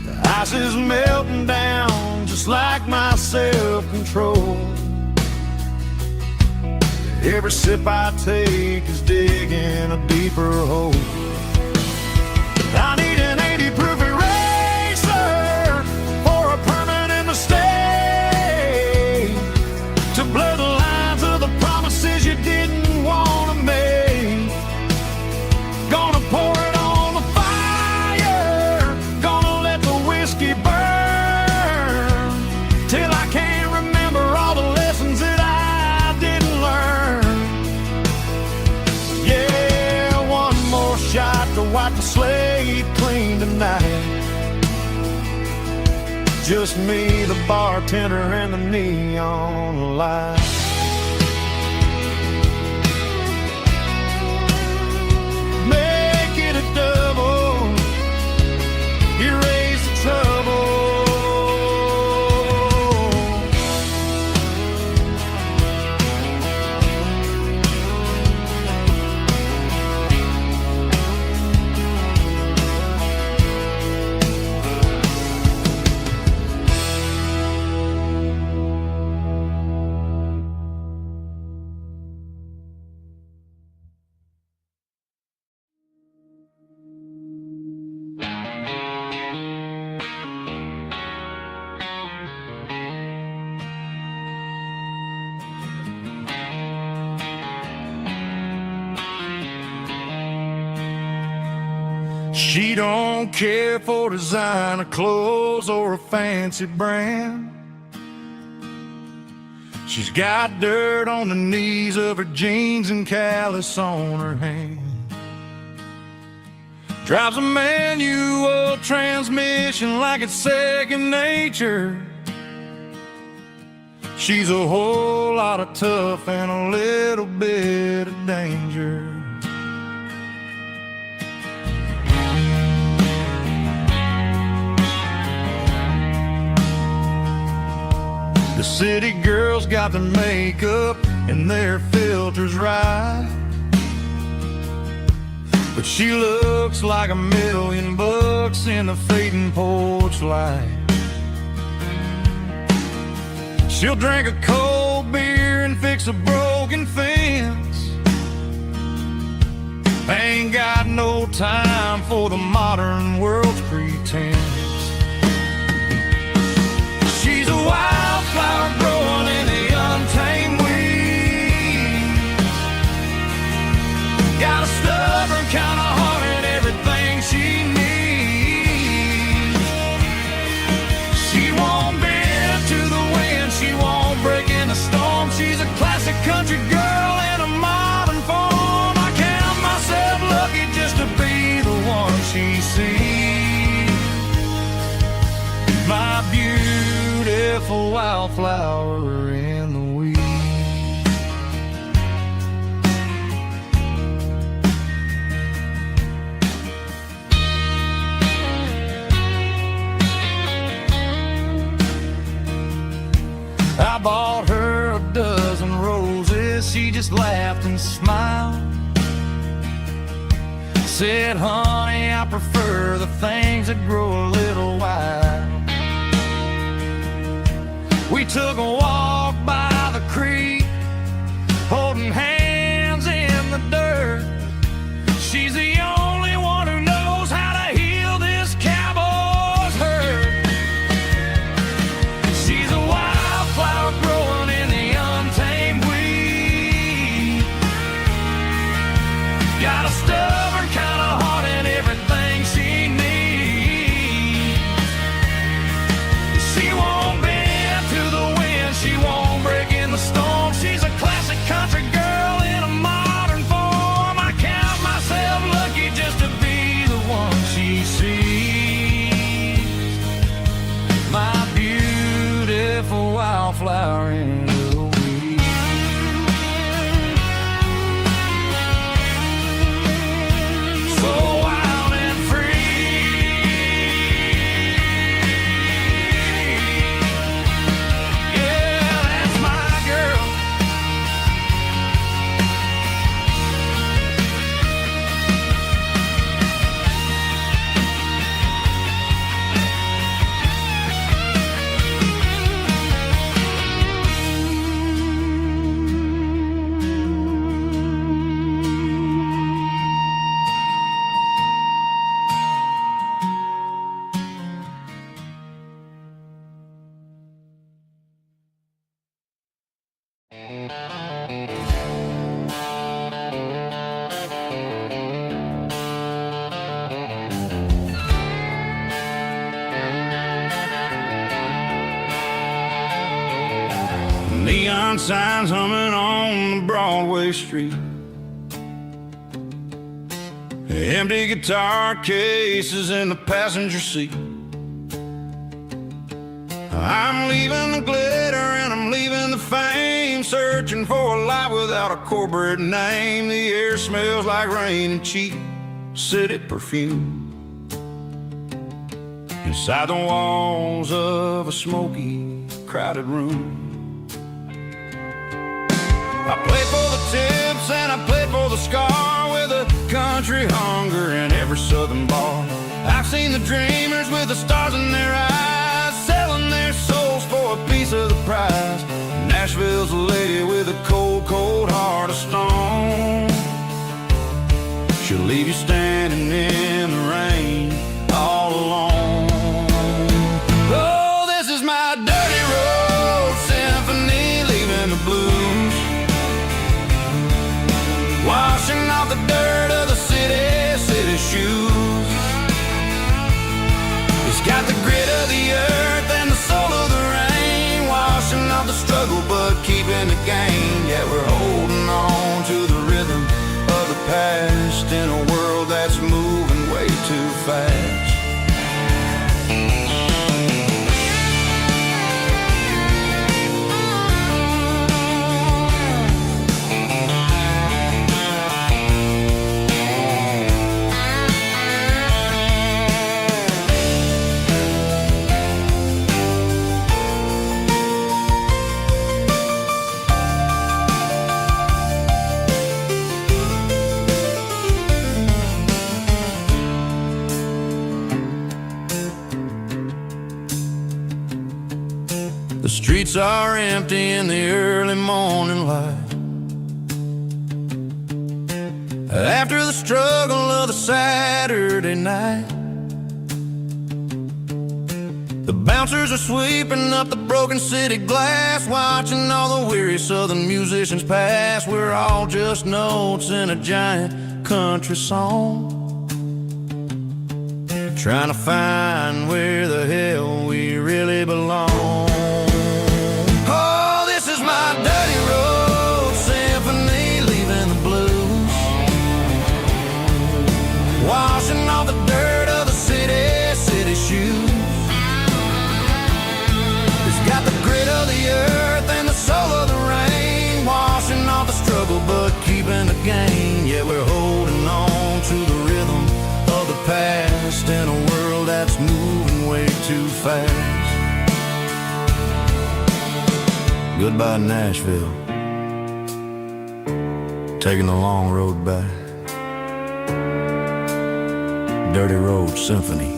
Speaker 1: The ice is melting down just like my self-control. Every sip I take is digging a deeper hole. I need an 80 proof eraser for a permanent mistake, to blur the lines of the promises you didn't want to make. Gonna pour it on the fire, gonna let the whiskey burn, till I can't remember all the lessons that I didn't learn. Yeah, one more shot to wipe the slate clean tonight. Just me, the bartender, and the neon light. Make it a double, erase the trouble. She don't care for designer clothes or a fancy brand. She's got dirt on the knees of her jeans and callus on her hand. Drives a manual transmission like it's second nature. She's a whole lot of tough and a little bit of danger. The city girls got their makeup and their filters right, but she looks like $1,000,000 in the fading porch light. She'll drink a cold beer and fix a broken fence. Ain't got no time for the modern world's pretense. She's a wildflower growing in the untamed weeds. Got a stubborn kind of heart and everything she needs. She won't bend to the wind, she won't break in a storm. She's a classic country girl in a modern form. I count myself lucky just to be the one she sees. My beautiful wildflower in the weeds.
Speaker 2: just laughed and smiled. Said, honey, I prefer the things that grow a little wild. We took a walk by the creek, holding hands in the dirt. She's the only one who knows how to heal this cowboy's hurt. She's a wildflower growing in the untamed weed. Got a stubborn kind of heart and everything she needs. She won't bend to the wind, she won't break in the storm. She's a classic country girl in a modern form. I count myself lucky just to be the one she sees. My beautiful wildflower in the weed. So wild and free. Yeah, that's my girl.
Speaker 1: Neon signs humming on the Broadway street. Empty guitar cases in the passenger seat. I'm leaving the glitter and I'm leaving the fame, searching for a life without a corporate name. The air smells like rain and cheap city perfume. Inside the walls of a smoky, crowded room. I played for the tips and I played for the scar, with a country hunger in every southern bar. I've seen the dreamers with the stars in their eyes, selling their souls for a piece of the prize. Nashville's a lady with a cold, cold heart of stone. She'll leave you standing in the rain all alone. Oh, this is my dirty road symphony, leaving the blues, washing off the dirt of the city shoes. It's got the grit of the earth and the soul of the rain, washing off the struggle but keeping the gain. Yeah, we're holding on to the rhythm of the past in a world that's moving way too fast. The streets are empty in the early morning light, after the struggle of the Saturday night. The bouncers are sweeping up the broken city glass, watching all the weary southern musicians pass. We're all just notes in a giant country song, trying to find where the hell we really belong. Oh, this is my dirty road symphony, leaving the blues, washing off the dirt of the city shoes. It's got the grit of the earth and the soul of the rain, washing off the struggle but keeping the gain. Yeah, we're holding on to the rhythm of the past in a world that's moving way too fast. Goodbye, Nashville.
Speaker 4: taking the long road back. Dirty Road Symphony.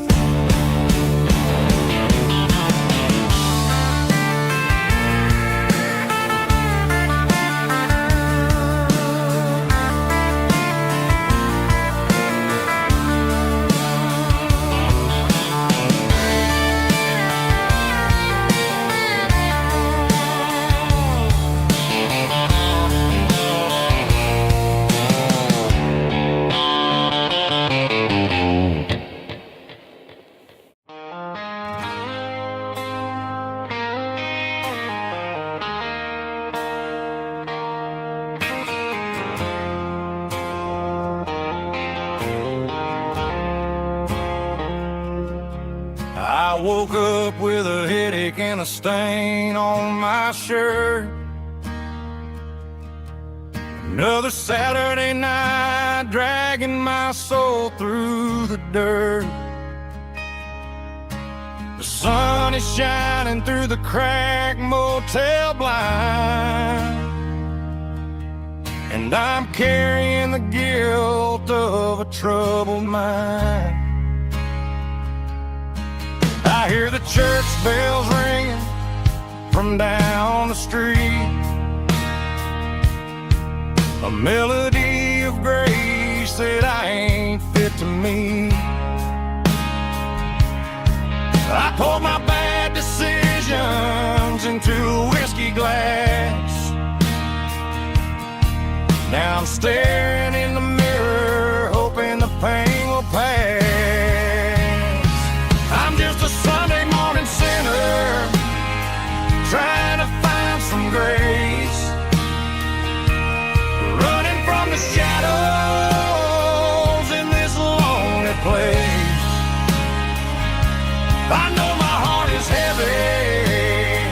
Speaker 1: I woke up with a headache and a stain on my shirt. Another Saturday night, dragging my soul through the dirt. The sun is shining through the cracked motel blind, and I'm carrying the guilt of a troubled mind. I hear the church bells ringing from down the street, a melody of grace that I ain't fit to meet. I poured my bad decisions into a whiskey glass. Now I'm staring in the mirror, hoping the pain will pass. I'm just a Sunday morning sinner, trying to find some grace, running from the shadows in this lonely place. I know my heart is heavy,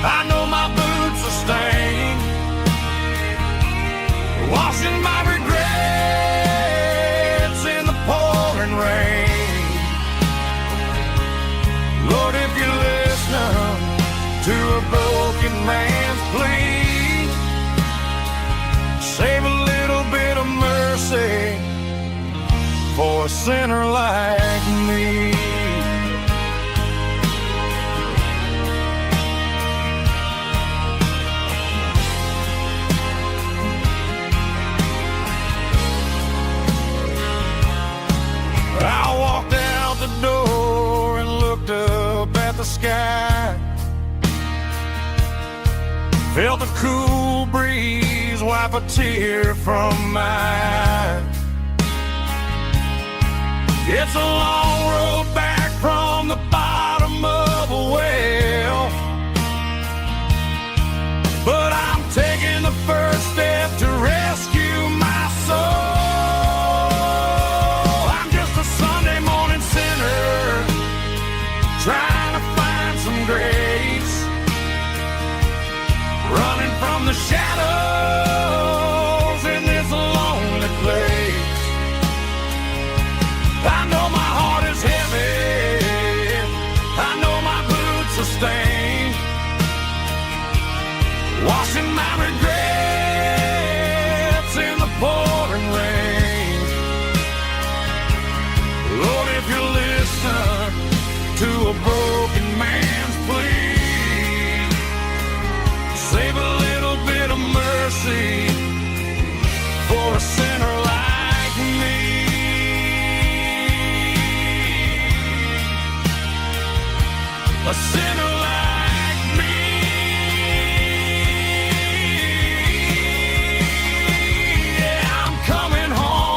Speaker 1: I know my boots are stained, washing my regrets in the pouring rain. Lord, if you're listening to a broken man's plea, save a little bit of mercy for a sinner like me. I walked out the door and looked up at the sky, felt the cool breeze wipe a tear from my eye. It's a long road back from the bottom of a well, but I'm taking the first step to rescue my soul. Trying to find some grace, running from the shadows in this lonely place. I know my heart is heavy, I know my boots are stained, washing my regrets in the pouring rain. Lord, if you listen to a broken man's plea, save a little bit of mercy for a sinner like me. A sinner like me. Yeah, I'm coming home.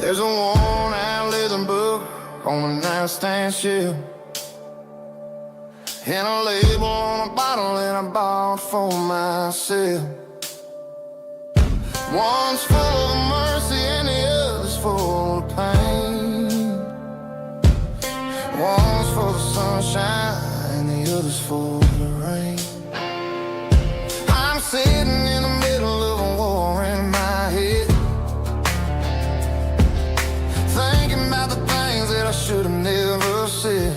Speaker 1: There's a worn-out leather book on the nightstand shelf, and a label on a bottle that I bought for myself. One's full of mercy and the other's full of pain. One's full of sunshine and the other's full of rain. I'm sitting in the middle of a war in my head, thinking about the things that I should have never said.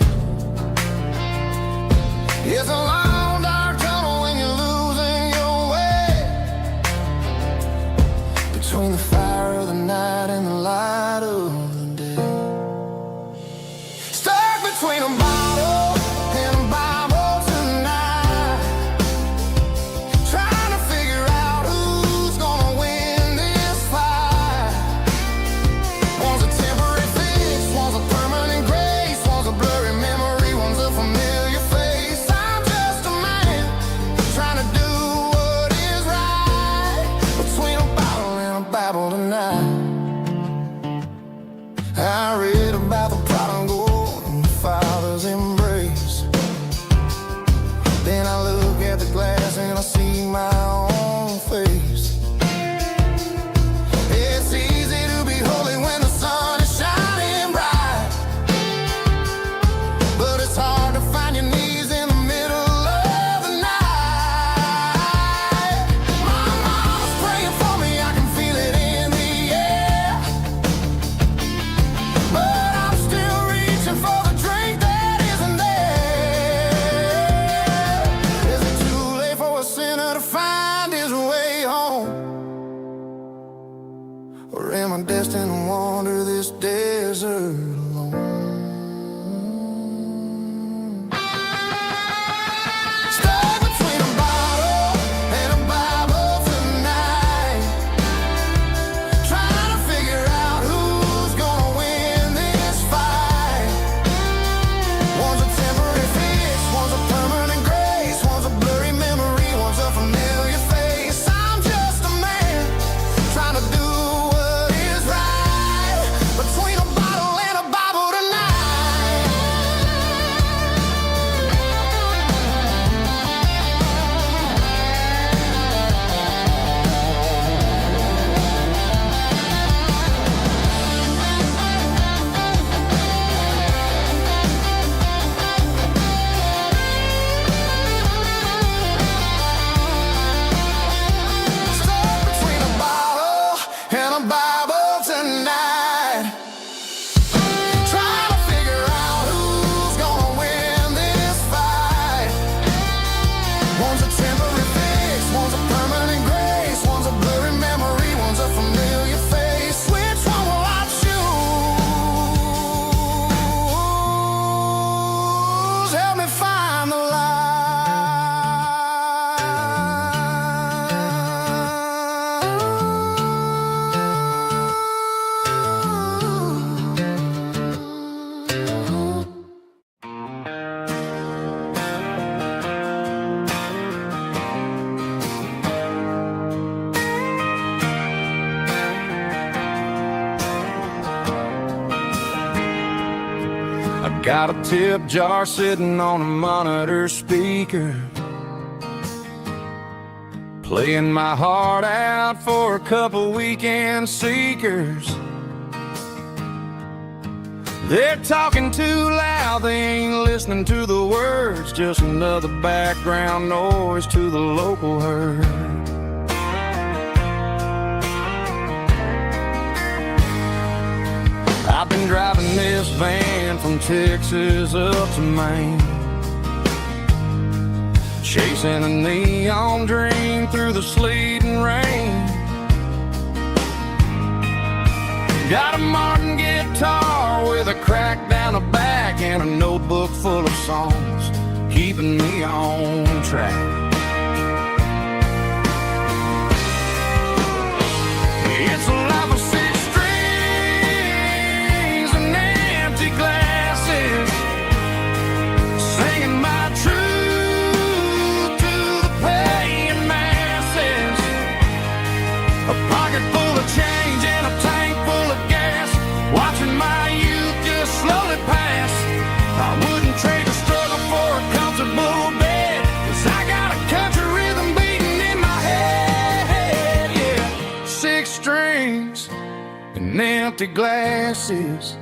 Speaker 1: It's a long dark tunnel when you're losing your way, between the fire of the night and the light of the day. Stuck between a bottle and a Bible tonight, trying to figure out who's gonna win this fight. One's a temporary fix, one's a permanent grace, one's a blurry memory, one's a familiar face. I'm just a man trying to do what is right, between a bottle and a Bible tonight. I read about the prodigal and the father's embrace. Then I look at the glass and I see my own face. It's easy to be holy when the sun is shining bright, but it's hard to find your knees in the middle of the night. My mama's praying for me, I can feel it in the air, but I'm still reaching for the drink that isn't there. Is it too late for a sinner to find his way home? Or am I destined to wander this desert alone? Stuck between a bottle and a Bible tonight, trying to figure out who's gonna win this fight. One's a temporary fix, one's a permanent grace, one's a blurry memory, one's a familiar face. I'm just a man trying to do what is right, between a bottle and a Bible tonight. Stuck between a bottle and a Bible tonight, trying to figure out who's gonna win this fight. One's a temporary fix, one's a permanent grace, one's a blurry memory, one's a familiar face. Which one will I choose? Help me find the
Speaker 3: I got a tip jar sitting on a monitor speaker, playing my heart out for a couple weekend seekers. They're talking too loud, they ain't listening to the words, just another background noise to the local herd. I've been driving this van from Texas up to Maine, chasing a neon dream through the sleet and rain. Got a Martin guitar with a crack down the back and a notebook full of songs, keeping me on track. It's a life of six strings and empty glasses, singing my truth to the paying masses. A pocket full of change and a tank full of gas, watching my youth just slowly pass. I wouldn't trade the struggle for a comfortable
Speaker 1: 6 strings and empty glasses.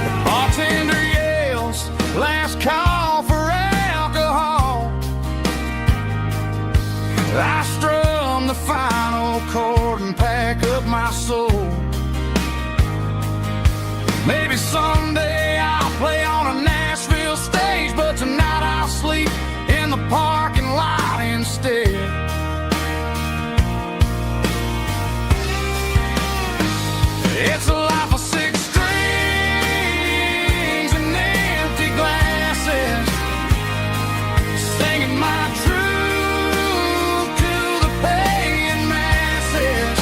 Speaker 1: The bartender yells, last call for alcohol. I strum the final chord and pack up my soul. Maybe someday I'll play on a Nashville stage, but tonight I'll sleep in the parking lot instead. It's a life of 6 strings and empty glasses, singing my truth to the paying masses.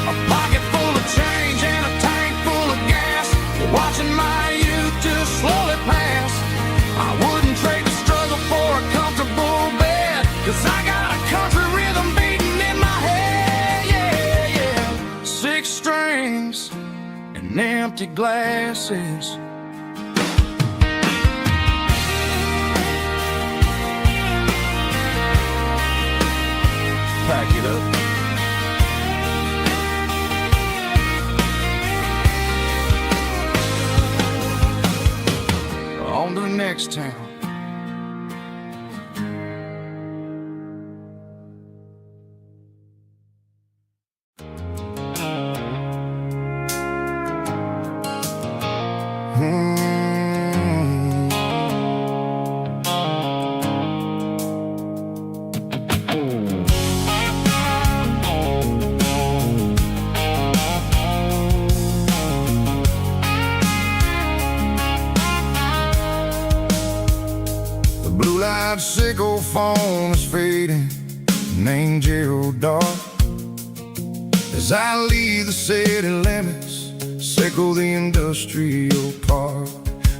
Speaker 1: A pocket full of change and a tank full of gas, watching my youth just slowly pass. I wouldn't trade the struggle for a comfortable bed, 'cause I got a country rhythm beating in my head, yeah, yeah. 6 strings and empty glasses. Pack it up. On to the next town. Sickle phone is fading, named Gerald dark. As I leave the city limits, sickle the industrial park.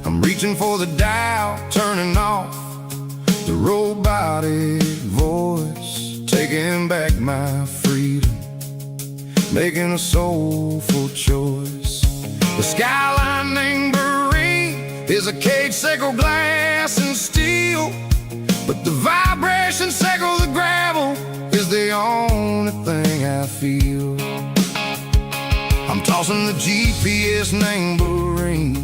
Speaker 1: I'm reaching for the dial, turning off the robotic voice, taking back my freedom, making a soulful choice. The skyline named Marine is a cage, sickle glass and steel, but the vibration sickle the gravel is the only thing I feel. I'm tossing the GPS named Marine,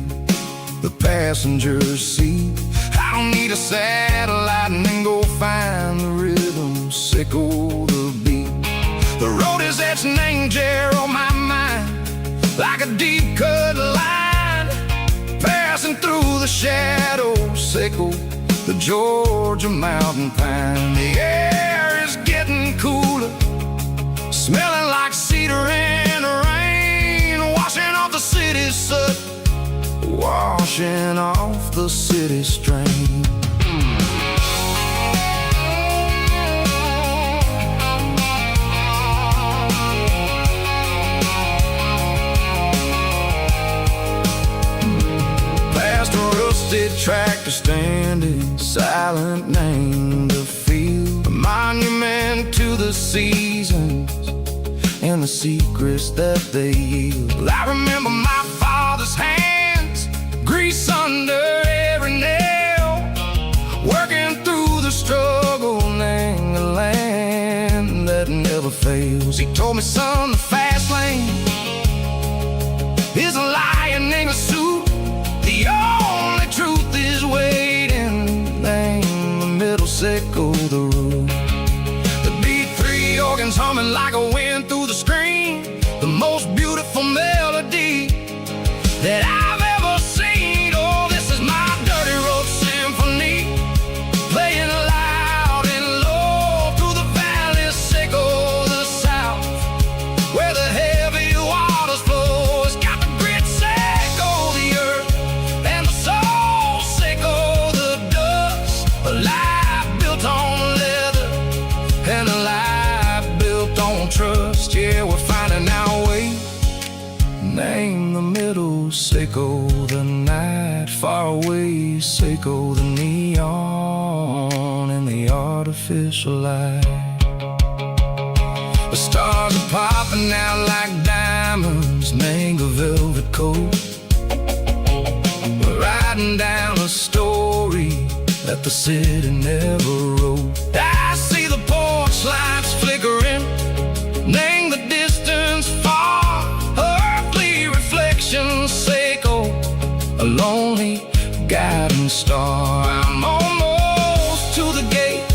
Speaker 1: the passenger seat. I don't need a satellite and then go find the rhythm, sickle the beat. The road is etched named Gerald on my mind, like a deep cut line, passing through the shadows, sickle the Georgia mountain pine. The air is getting cooler, smelling like cedar in the rain, washing off the city's soot, washing off the city strain. Past a rusted tractor standing silent, named the field, a monument to the seasons and the secrets that they yield. I remember my father's hands, grease under every nail, working through the struggle, named the land that never fails. He told me, son, the fast lane is a lion in a suit, the only truth is waiting, name the middle, sickle the root. The beat 3 organs humming like a wind through the screen, the most beautiful melody that I've ever seen. Oh, this is my dirty road symphony, playing loud and low through the valleys, sickle the south, where the heavy waters flow. It's got the grit, sickle the earth, and the soul, sickle the dust. A life built on leather and a life built on trust. Yeah, we're finding our way, name the middle, sickle the night, far away, sickle the neon and the artificial light. The stars are popping out like diamonds, mango velvet coat. We're writing down a story that the city never wrote. I see the porch lights flickering, name the distance far, earthly reflections echo, a lonely guiding star. I'm almost to the gate,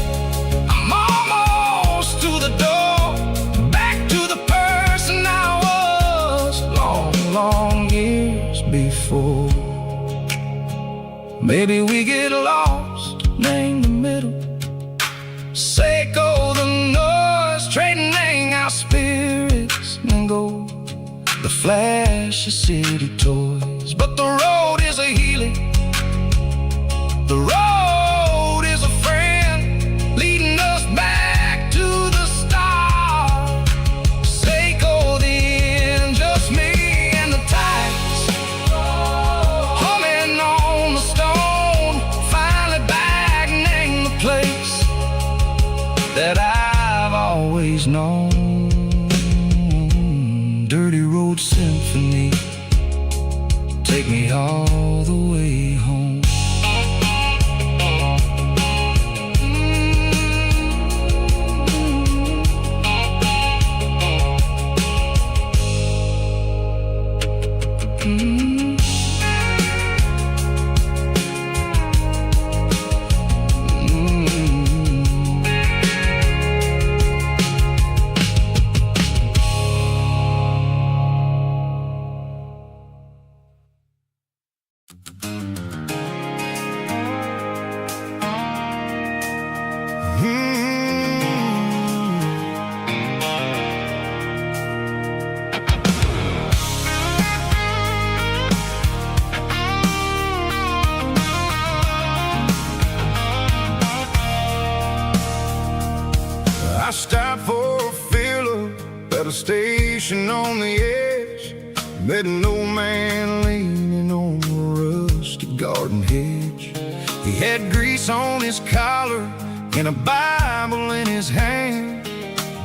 Speaker 1: I'm almost to the door, back to the person I was long, long years before. Maybe we get lost, name the middle, Seiko the noise, trading our spirits and go the flash of city toys. But the road is a healing, the road is a friend, leading us back to the start. Seiko the end, just me and the tides, humming on the stone. Finally back, name the place that I've always known. Dirty Road Symphony, take me all the way home. I stopped for a fill-up at a station on the edge. Met an old man leaning on a rusty garden hedge. He had grease on his collar and a Bible in his hand,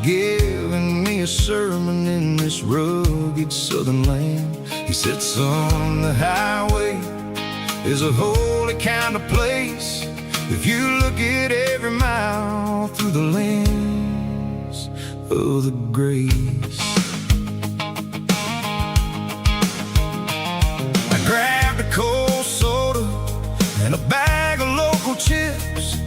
Speaker 1: giving me a sermon in this rugged southern land. He said, son, the highway is a holy kind of place if you look at every mile through the lens of the grace. I grabbed a cold soda and a bag of local chips,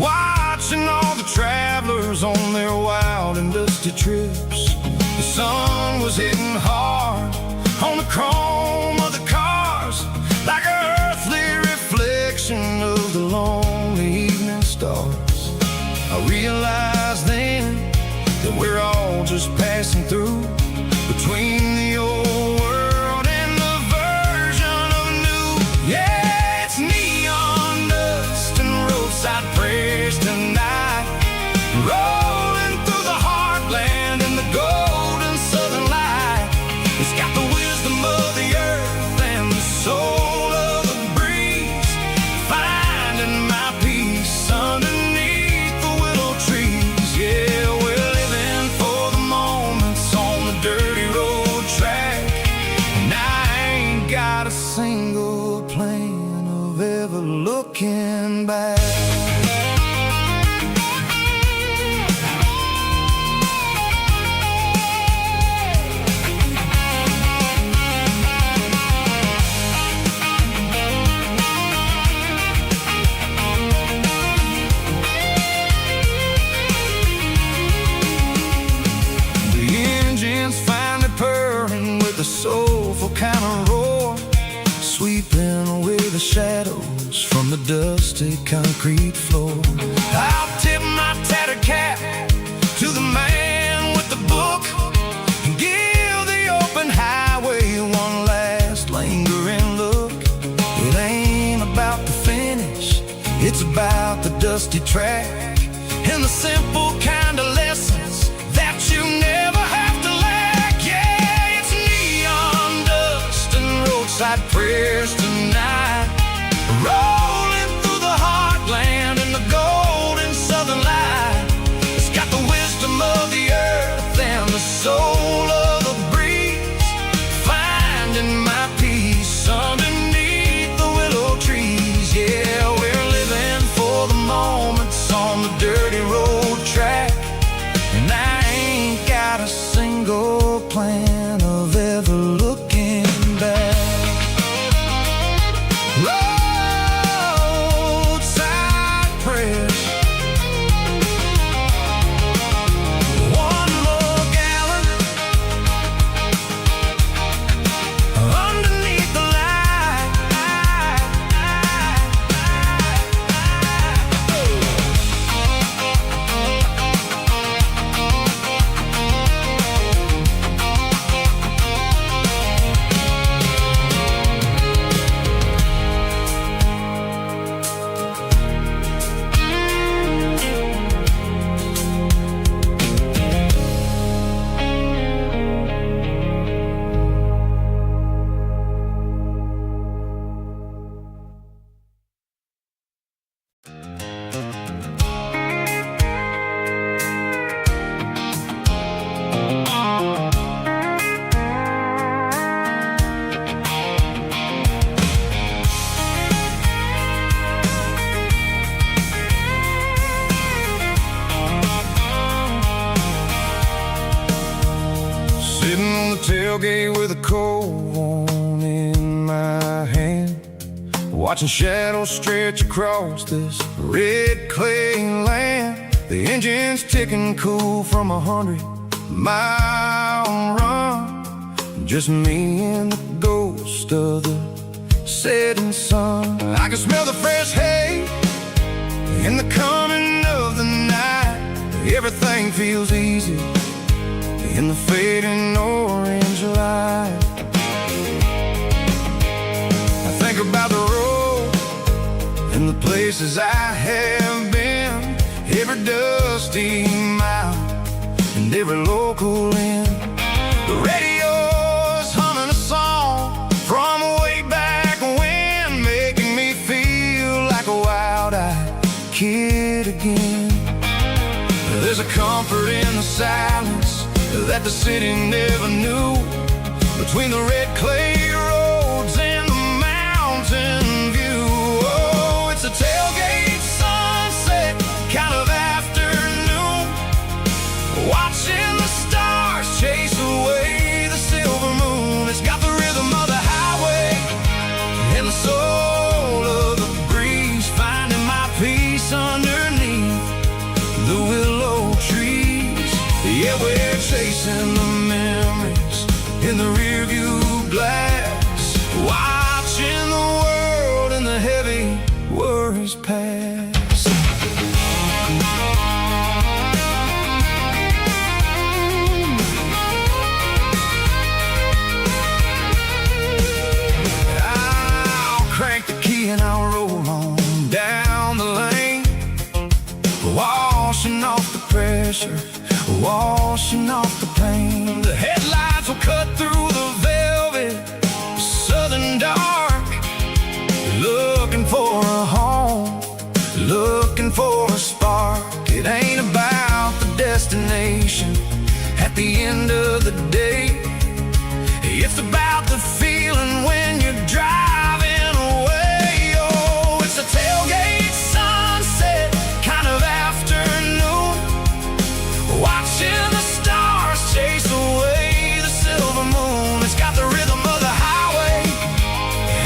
Speaker 1: watching all the travelers on their wild and dusty trips. The sun was hitting hard on the chrome of the cars, like an earthly reflection of the lonely evening stars. I realized then that we're all just passing through between the old world and the version of new. Yeah, it's neon dust and roadside prayers tonight, rolling through the heartland in the golden southern light. It's got the wisdom of the earth and the soul of the breeze, finding my peace underneath the willow trees. Yeah, we're living for the moments on the dirty road track, and I ain't got a single plan of ever looking back. Finally purring with a soulful kind of roar, sweeping away the shadows from the dusty concrete floor. I'll tip my tattered cap to the man with the book and give the open highway one last lingering look. It ain't about the finish, it's about the dusty track and the simple kind of lessons that you never have to lack. Yeah, it's neon dust and roadside prayers tonight, rolling through the heartland in the golden southern light. It's got the wisdom of the earth and the soul of the breeze, finding my peace underneath the willow tree. the tailgate with a cold one in my hand, watching shadows stretch across this red clay land. The engine's ticking cool from 100-mile run. Just me and the ghost of the setting sun. I can smell the fresh hay in the coming of the night. Everything feels easy in the fading orange light. I think about the road and the places I have been, every dusty mile and every local inn. The radio's humming a song from way back when, making me feel like a wild-eyed kid again. There's a comfort in the silence that the city never knew, between the red clay roads and the mountain view. Oh, it's a tailgate sunset kind of afternoon, watching the stars chase away the silver moon. It's got the rhythm of the highway and the soul of the breeze, finding my peace underneath the willow trees. Yeah, we're chasing the memories in the rearview glass, watching the world and the heavy worries pass. I'll crank the key and I'll roll on down the lane, washing off the pressure, washing off the pain. The headlights will cut through the velvet southern dark, looking for a home, looking for a spark. It ain't about the destination at the end of the day, it's about the feeling when you're driving away. Oh, it's a tailgate sunset kind of afternoon, watching the stars chase away the silver moon. It's got the rhythm of the highway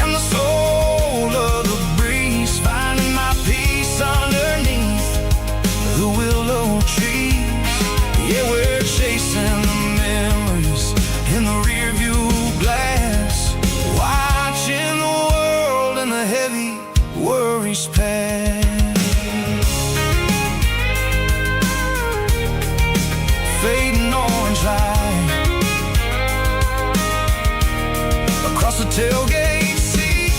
Speaker 1: and the soul of the breeze, finding my peace underneath the willow trees. Yeah, we're chasing the memories in the rearview glass, watching the world and the heavy worries pass. Fading orange light across the tailgate seat.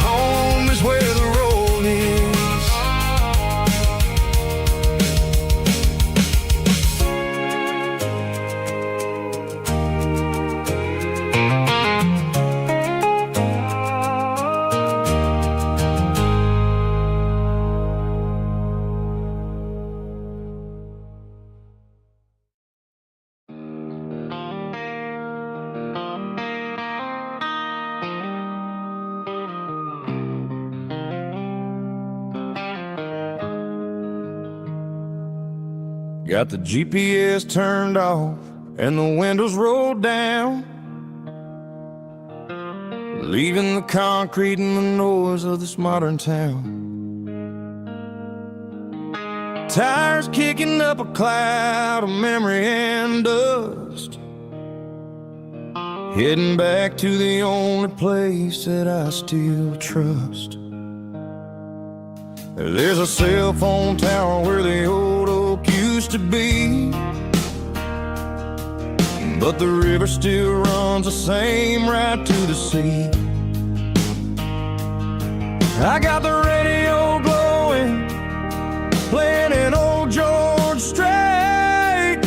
Speaker 1: Home is where the road is.
Speaker 3: Got the GPS turned off and the windows rolled down, leaving the concrete and the noise of this modern town. Tires kicking up a cloud of memory and dust, heading back to the only place that I still trust. There's a cell phone tower where the old oak used to be, but the river still runs the same right to the sea. I got the radio glowing, playing an old George Strait,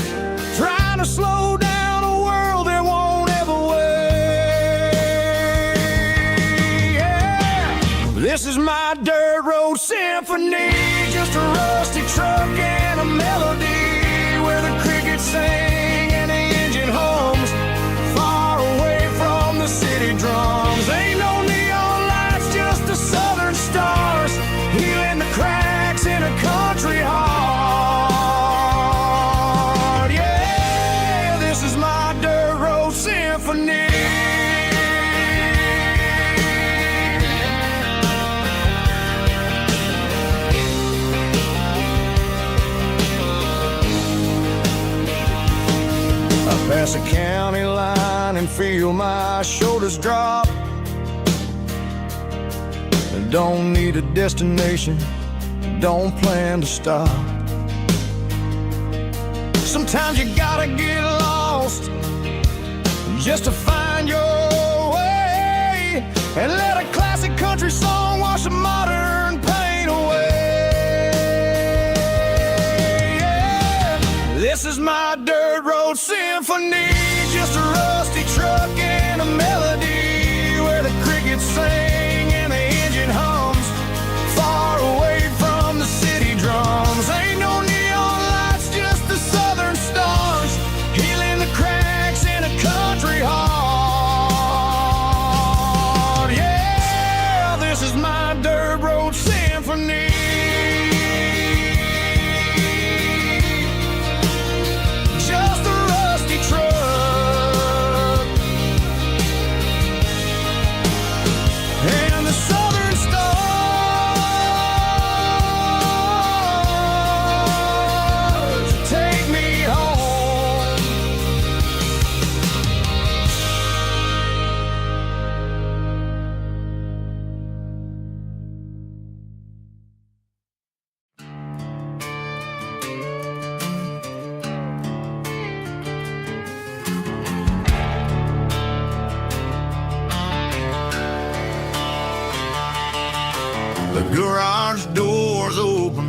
Speaker 3: trying to slow down a world that won't ever wait. Yeah. This is my dirt road symphony, just a rusty truck and a melody, where the crickets sing and the engine hums, far away from the city drums. Ain't no neon lights, just the southern stars, healing the cracks in a country heart. Yeah.
Speaker 1: can feel my shoulders drop. I don't need a destination, don't plan to stop. Sometimes you gotta get lost just to find your way, and let a classic country song wash the modern pain away. Yeah. This is my dirt road symphony, just a rusty truck and a melody where the crickets sing and the engine hums, far away from the city drums. Ain't no neon lights, just the southern stars, healing the cracks in a country heart. Yeah, this is my dirt road symphony. Just a rusty truck and the southern stars take me home. The garage door's open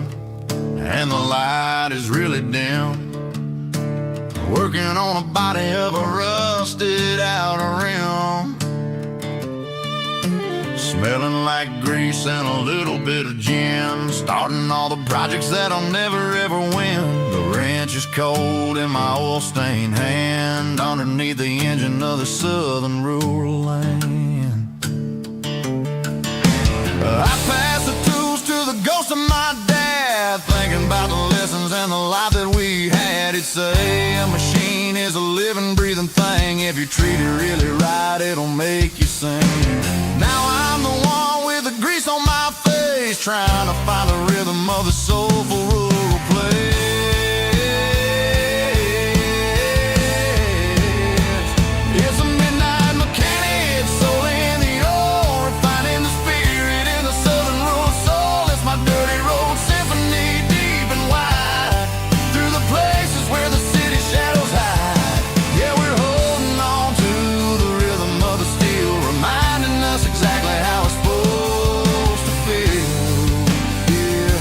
Speaker 1: and the light is really dim. Working on a body of a rusted out rim, smelling like grease and a little bit of gin. Starting all the projects that I'll never ever win. The wrench is cold in my oil-stained hand, underneath the engine of the southern rural land. I pass the tools to the ghost of my dad, thinking about the lessons and the life that we had. He'd say a machine is a living, breathing thing. If you treat it really right, it'll make you sing. Now I'm the one with the grease on my face, trying to find the rhythm of the soulful rural place. It's a midnight mechanic, soul in the ore, finding the spirit in the southern rural soul. It's my dirty road symphony, deep and wide, through the places where the city shadows hide. Yeah, we're holding on to the rhythm of the steel, reminding us exactly how it's supposed to feel. Yeah.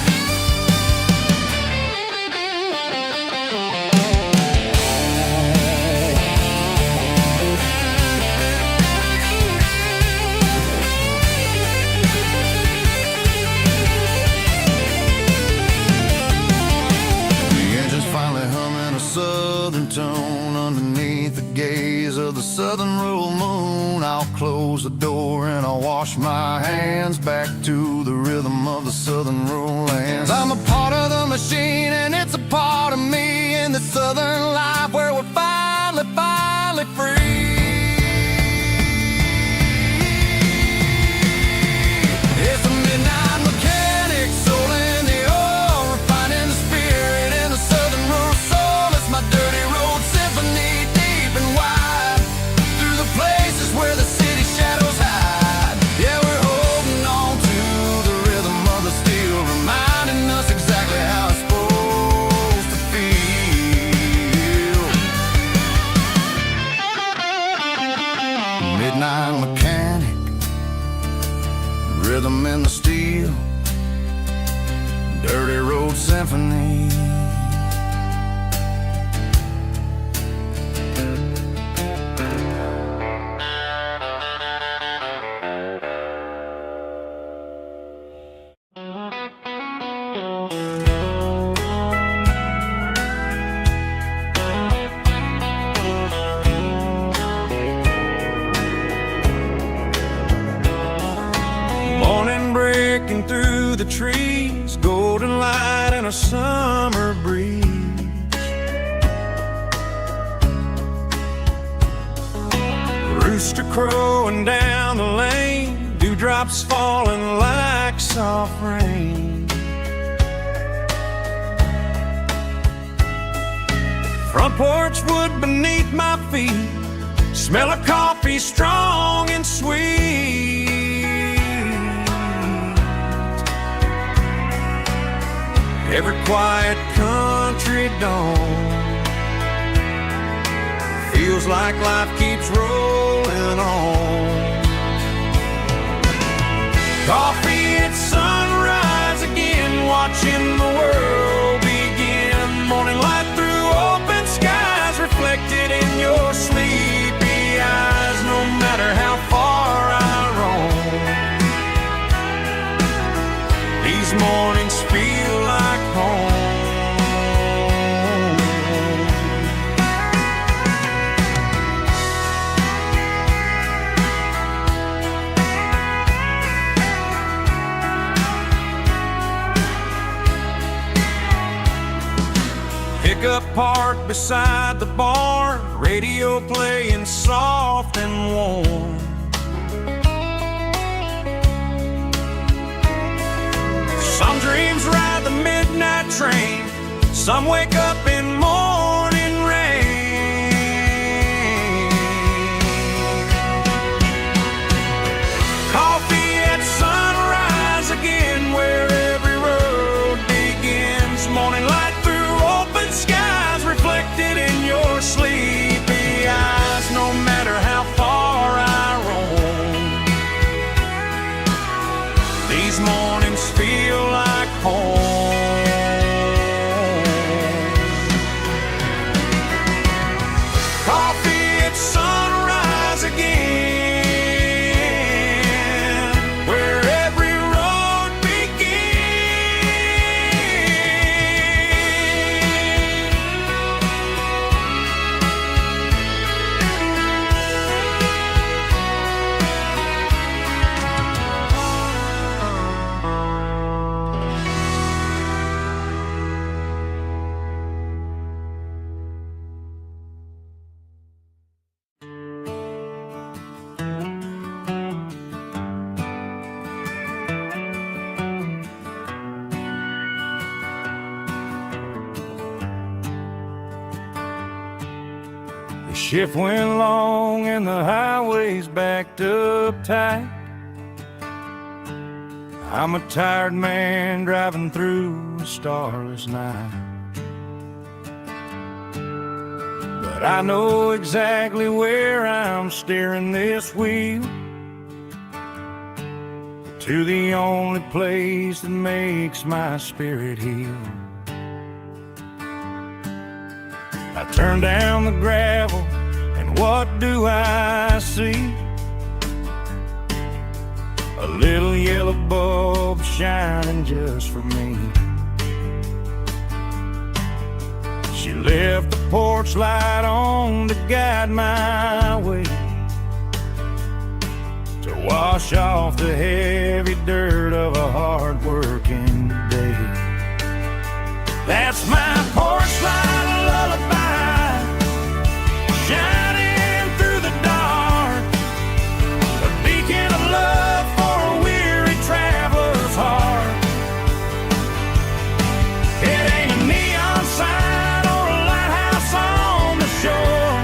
Speaker 1: The engine's finally humming a southern tone underneath the gaze of the southern rural moon. I'll close the door and I'll wash my hands back to the rhythm of the southern rural lands. I'm a part of the machine and it's a part of me in the southern life where we're finally free. It's a midnight mechanic, soul in the ore, finding the spirit in the southern rural soul. It's my dirty road symphony, deep and wide, through the places where the city shadows hide. Yeah, we're holding on to the rhythm of the steel, reminding us exactly how it's supposed to feel. Midnight mechanic, rhythm in the steel, dirty road symphony.
Speaker 3: Morning breaking through the trees, golden light and a summer breeze. Rooster crowing down the lane, dewdrops falling like soft rain. Front porch wood beneath my feet,
Speaker 2: Smell of coffee strong and sweet. Every quiet country dawn feels like life keeps rolling on. Coffee at sunrise again, watching the world begin. Morning light through open skies, reflected in your sleepy eyes. No matter how far I roam, these mornings feel like home. Pickup parked beside the barn, radio playing soft and warm. Some dreams ride the midnight train, some wake up in morning rain. Coffee at sunrise again, where every road begins. Morning light through open skies, reflected in your sleepy eyes. No matter how far I roam, these mornings feel like home. Coffee at sunrise again, where every road The shift went long and the highway's backed up tight. I'm a tired man driving through a starless night. But I know exactly where I'm steering this wheel, to the only place that makes my spirit heal. I turn down the gravel, and what do I see? A little yellow bulb shining just for me. She left the porch light on to guide my way, to wash off the heavy dirt of a hard-working day. That's my porch light lullaby, shining through the dark, a beacon of love for a weary traveler's heart. It ain't a neon sign or a lighthouse on the shore,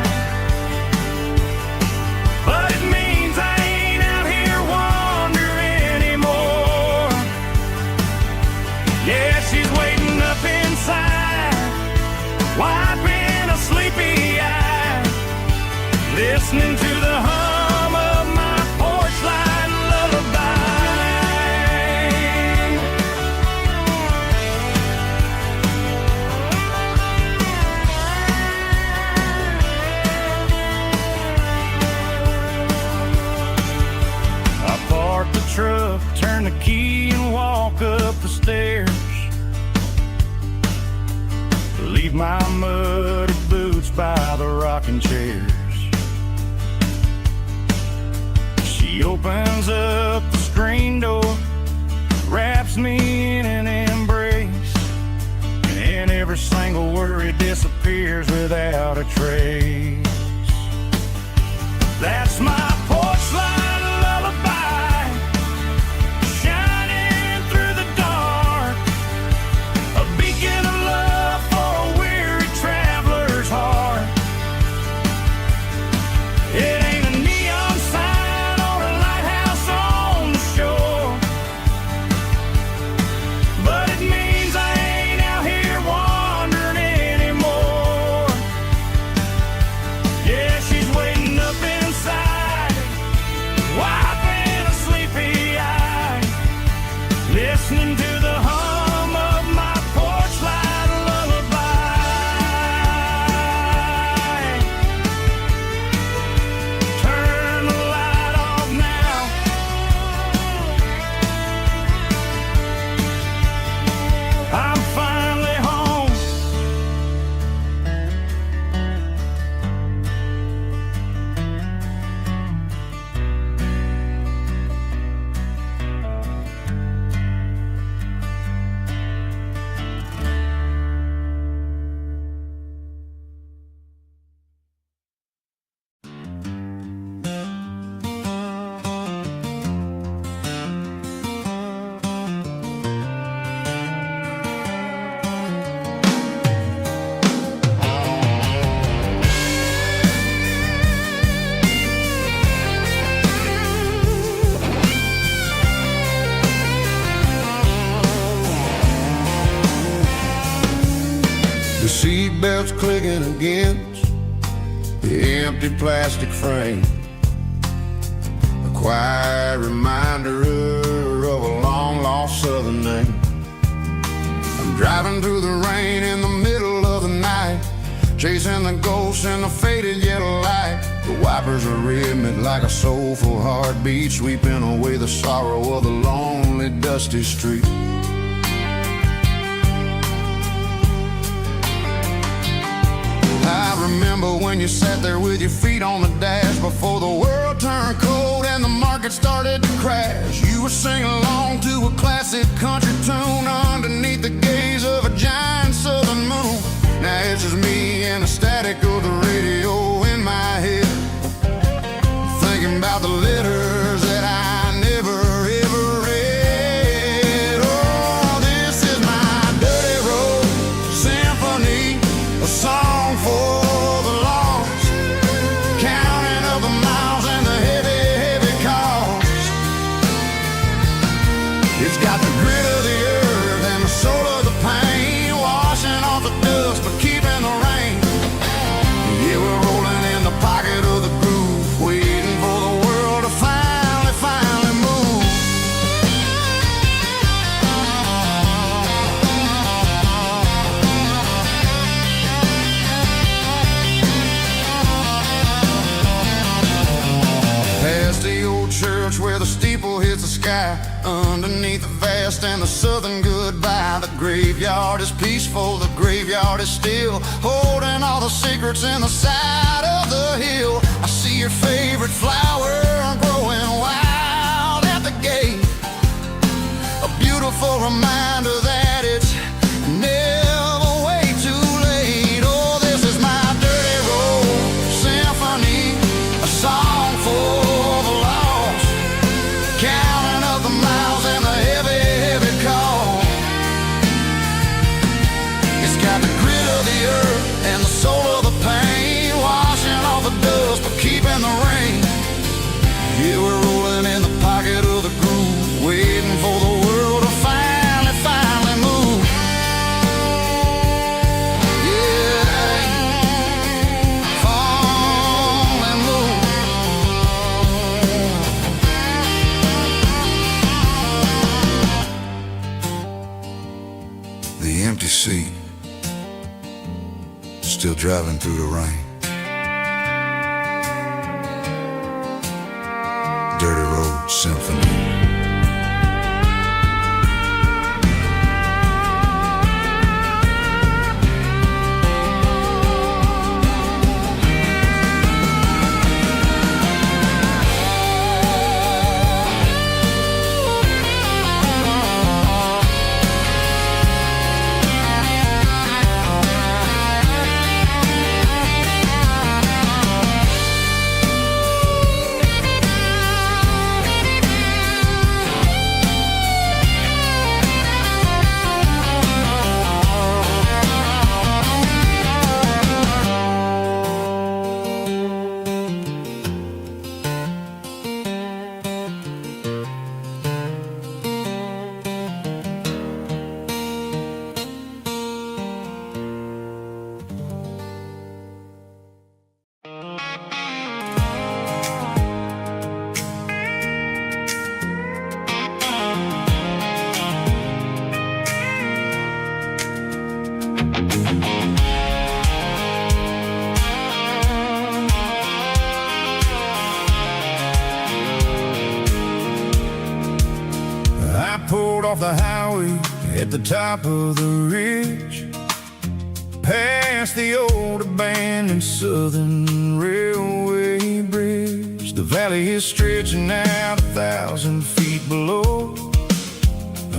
Speaker 2: but it means I ain't out here wandering anymore. Yeah, she's waiting up inside, wiping a sleepy eye, listening to the hum of my porch light lullaby. I park the truck, turn the key and walk up the stairs, leave my muddy boots by the rocking chairs. She opens up the screen door, wraps me in an embrace, and every single worry disappears without a trace. That's my porch light lullaby, shining through the dark, a beacon of love for a weary traveler's heart. Yeah. listening to the hum of my porch light lullaby. Turn the light off now. I'm finally home.
Speaker 1: The seatbelt's clicking against the empty plastic frame, a quiet reminder of a long-lost southern name. I'm driving through the rain in the middle of the night, chasing the ghosts in the faded yellow light. The wipers are rhythmic like a soulful heartbeat, sweeping away the sorrow of the lonely, dusty street. I remember when you sat there with your feet on the dash, before the world turned cold and the market started to crash. You were singing along to a classic country tune underneath the gaze of a giant southern moon. Now it's just me and the static of the radio in my head, thinking about the letters that I never ever read. Oh, this is my dirty road symphony, a song for the lost, counting up the miles and the heavy, heavy cost. It's got the grit of the earth and the soul of the pain, washing off the dust but keeping the rain. Yeah, we're rolling in the pocket of the groove, waiting for the world to finally, finally move. Past the old church where the steeple hits the sky, underneath the vast and the southern goodbye. The graveyard is peaceful, the graveyard is still, holding all the secrets in the side of the hill. I see your favorite flower growing wild at the gate, a beautiful reminder that it's never way too late. Oh, this is my dirty road symphony, a song for the lost, counting up the miles and the heavy, heavy call. It's got the grit of the earth and the soul of the pain, washing off the dust but keeping the rain. Yeah, we're rolling in the pocket of the groove, waiting for the world to finally, finally move. Yeah, fall and move. The empty seat, still driving through the rain. Dirty road symphony. pulled off the highway at the top of the ridge, past the old abandoned Southern Railway bridge. The valley is stretching out 1,000 feet below,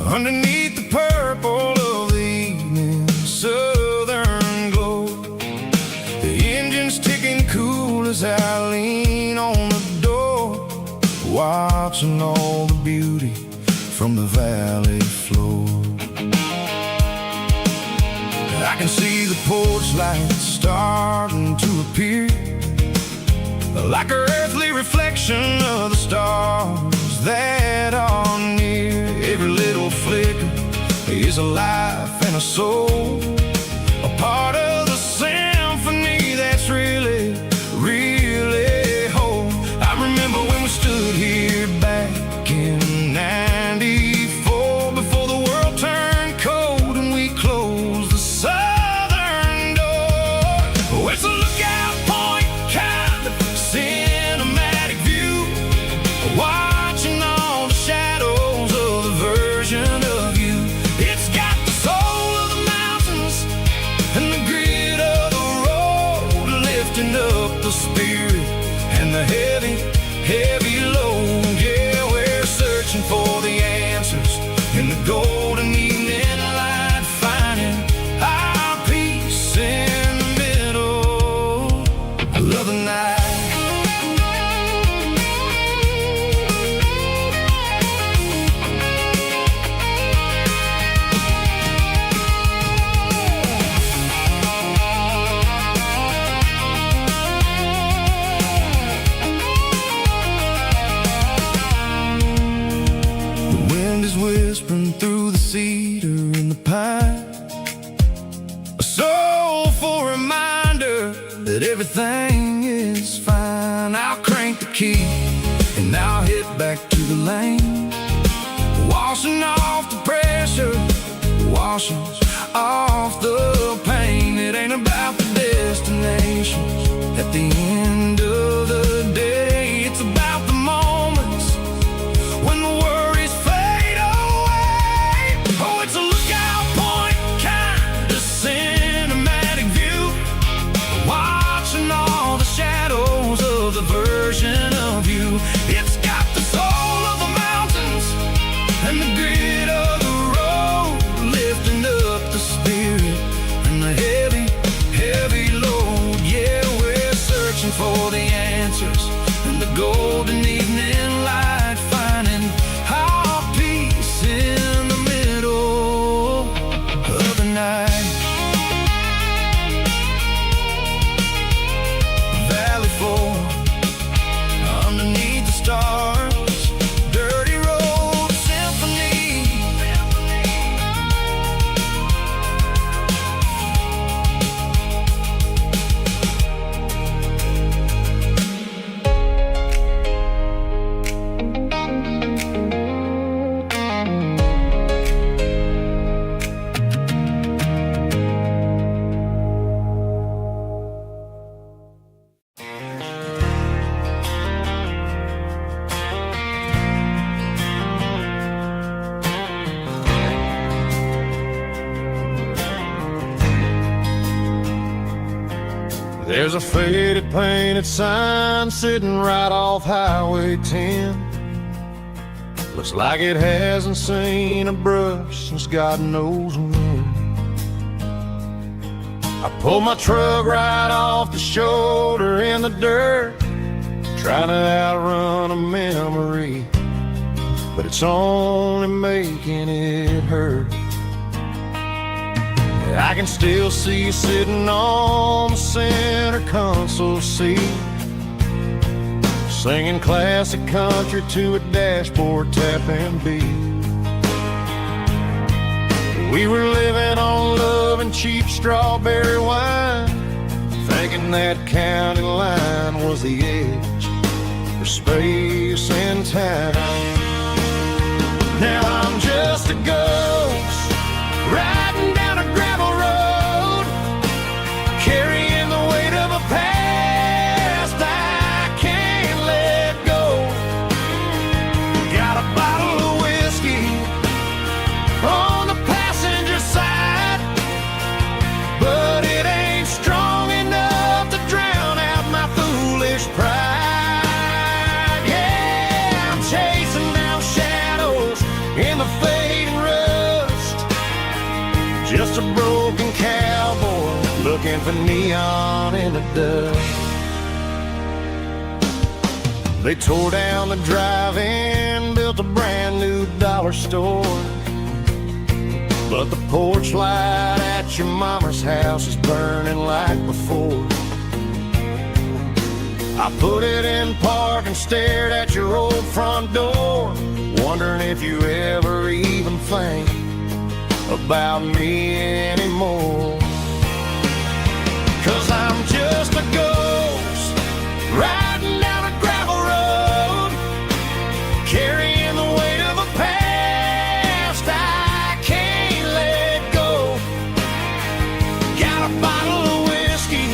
Speaker 1: underneath the purple of the evening southern glow. The engine's ticking cool as I lean on the door, watching all the beauty from the valley floor. I can see the porch lights starting to appear, like an earthly reflection of the stars that are near. Every little flicker is a life and a soul, a part of the symphony that's really, really whole. I remember when we stood here back in '94, before the world turned cold and we closed the southern door. Oh, it's a lookout point, kind of cinematic view, watching all the shadows of the version of you. It's got the soul of the mountains and the grit of the road, lifting up the spirit and the heavy, heavy load. Yeah, we're searching for the answers in the golden evening light, finding our peace in the middle of the night. The wind is whispering through the cedar and the pine, a soulful reminder that everything is fine. I'll crank the key and I'll hit back to the lane, washing off the pressure, washing off the pain. It ain't about the destinations at the end of the day, it's about the moments when the worries fade away. Oh, it's a lookout point, kind of cinematic view, watching all the shadows of the version of you. It's got the soul of the mountains and the grit of the road, lifting up the spirit and the heavy, heavy load. Yeah, we're searching for the answers in the golden evening light, finding our peace in the middle of the night. Valley floor, underneath the stars, dirty road symphony.
Speaker 3: There's a faded painted sign sitting right off Highway 10. Looks like it hasn't seen a brush since God knows when. I pulled my truck right off the shoulder in the dirt, trying to outrun a memory, but it's only making it hurt. I can still see you sitting on the center console seat, singing classic country to a dashboard tapping beat. We were living on love and cheap strawberry wine, thinking that county line was the edge for space and time. Now I'm just a ghost riding down a gravel road, carrying the weight of a past I can't let go. Got a bottle of whiskey
Speaker 1: in the fading rust. Just a broken cowboy looking for neon in the dust. They tore down the drive-in, built a brand new dollar store, but the porch light at your mama's house is burning like before. I put it in park and stared at your old front door, wondering if you ever even think about me anymore. 'Cause I'm just a ghost riding down a gravel road, carrying the weight of a past I can't let go. Got a bottle of whiskey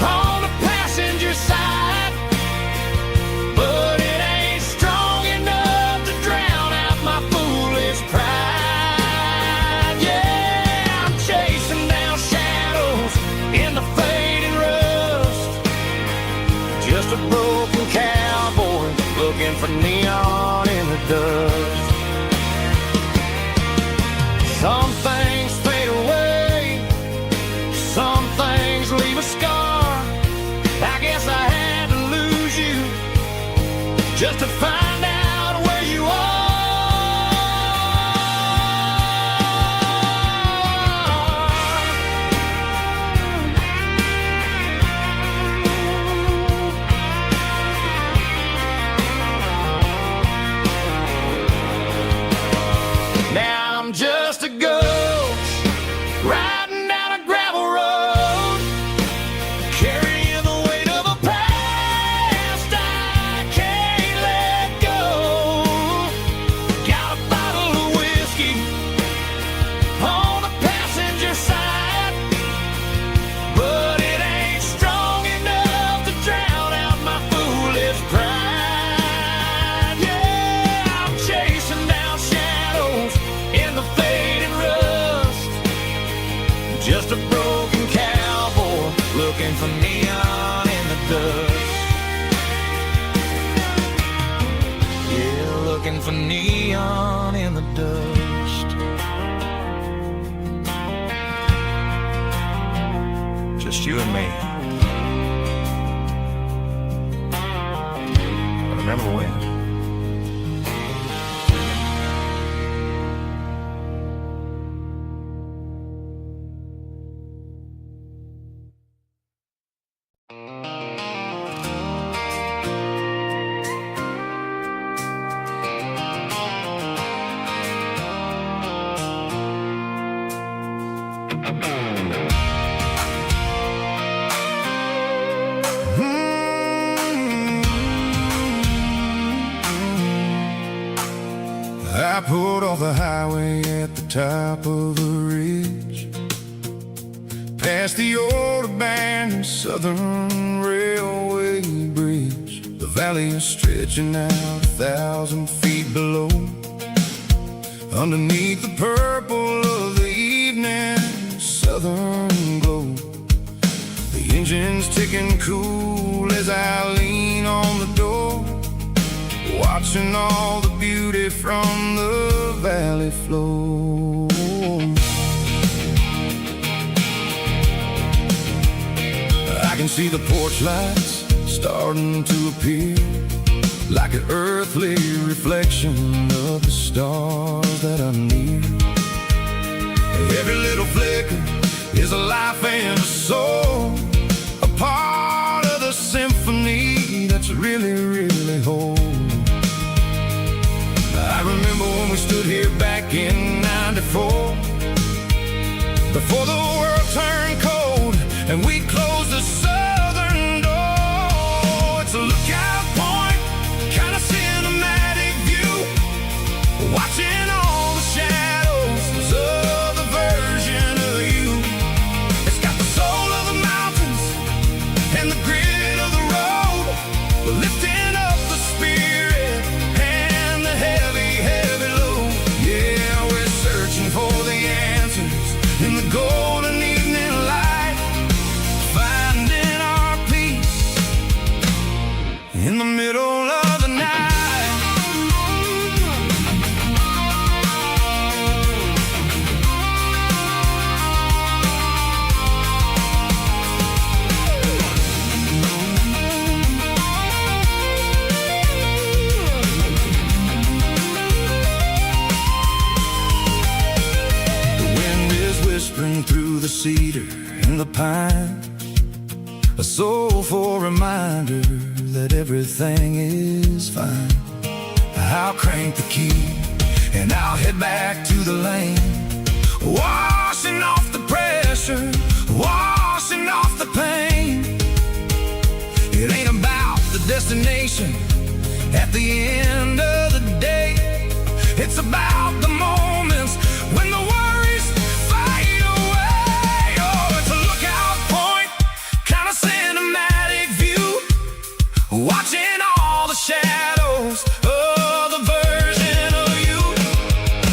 Speaker 1: on the passenger side, but it ain't strong enough to drown out my foolish pride. Yeah, I'm chasing down shadows in the fading rust. Just a broken cowboy looking for neon in the dust. Some things fade away, some things leave a scar. I guess I had to lose you just to find out where you are. Now I'm just a ghost riding down a gravel road, carrying the weight of a past I can't let go. Got a bottle of whiskey on the passenger side, but it ain't strong enough to drown out my foolish pride. Yeah, I'm chasing down shadows in the fading rust. Just a broken cowboy looking for neon in the dust. Yeah, looking for neon in the dust. Just you and me. I remember when. I pulled off the highway at the top of the ridge, past the old abandoned Southern Railway bridge. The valley is stretching out 1,000 feet below, underneath the purple of the evening southern glow. The engine's ticking cool as I lean on the door, watching all the beauty from the valley flow. I can see the porch lights starting to appear, like an earthly reflection of the stars that are near. Every little flicker is a life and a soul, a part of the symphony that's really, really whole. I remember when we stood here back in '94, before the world turned cold and we closed the southern door. It's a lookout point, kind of cinematic view, watching all the shadows of the version of you. It's got the soul of the mountains and the grit of the road, lifting up the spirit and the heavy, heavy load. Yeah, we're searching for the answers in the golden evening light, finding our peace in the middle of the night. to the cedar and the pine, a soulful reminder that everything is fine. I'll crank the key and I'll head back to the lane, washing off the pressure, washing off the pain. It ain't about the destination at the end of the day. It's about the moments when the worries fade away. Oh, it's a lookout point, kind of cinematic view, watching all the shadows of the version of you.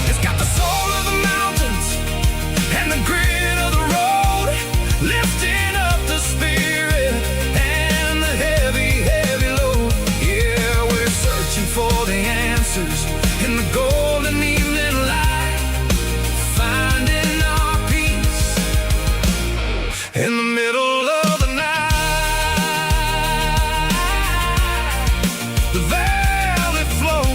Speaker 1: It's got the soul of the mountains and the grit of the road, lifting up the spirit and the heavy, heavy load. Yeah, we're searching for the answers in the golden evening light, finding our peace in the middle of the night. The velvet flow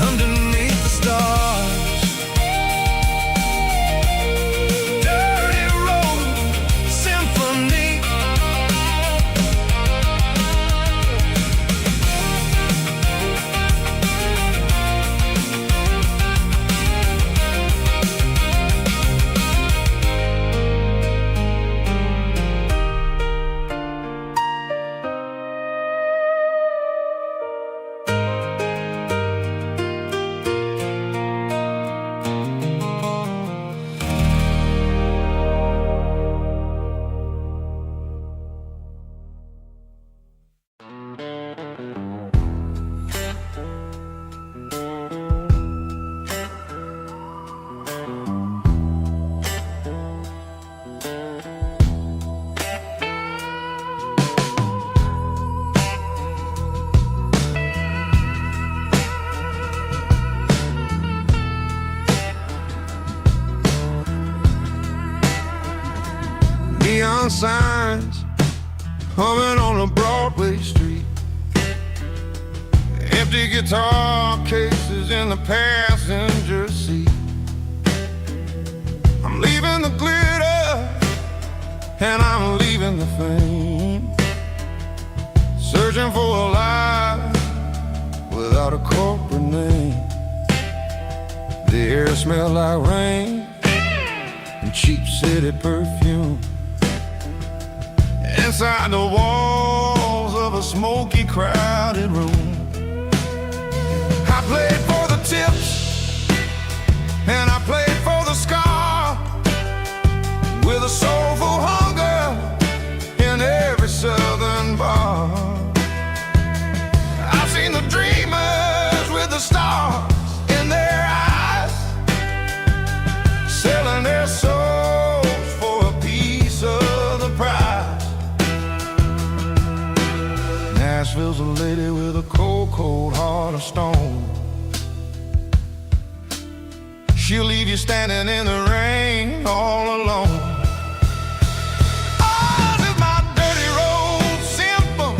Speaker 1: underneath the stars. Dirty road symphony.
Speaker 3: Neon signs humming on a Broadway street, empty guitar cases in the passenger seat. I'm leaving the glitter and I'm leaving the fame, searching for a life without a corporate name. The air smells like rain and cheap city perfume. Inside the walls of a smoky, crowded room, I played for the tips and I played for the scar, with a soulful hunger in every southern bar. I've seen the dreamers with the stars in their eyes, selling their souls for a piece of the prize. Nashville's a lady with a cold, cold heart of stone. She'll leave you standing in the rain all alone. Ours is my dirty road symphony,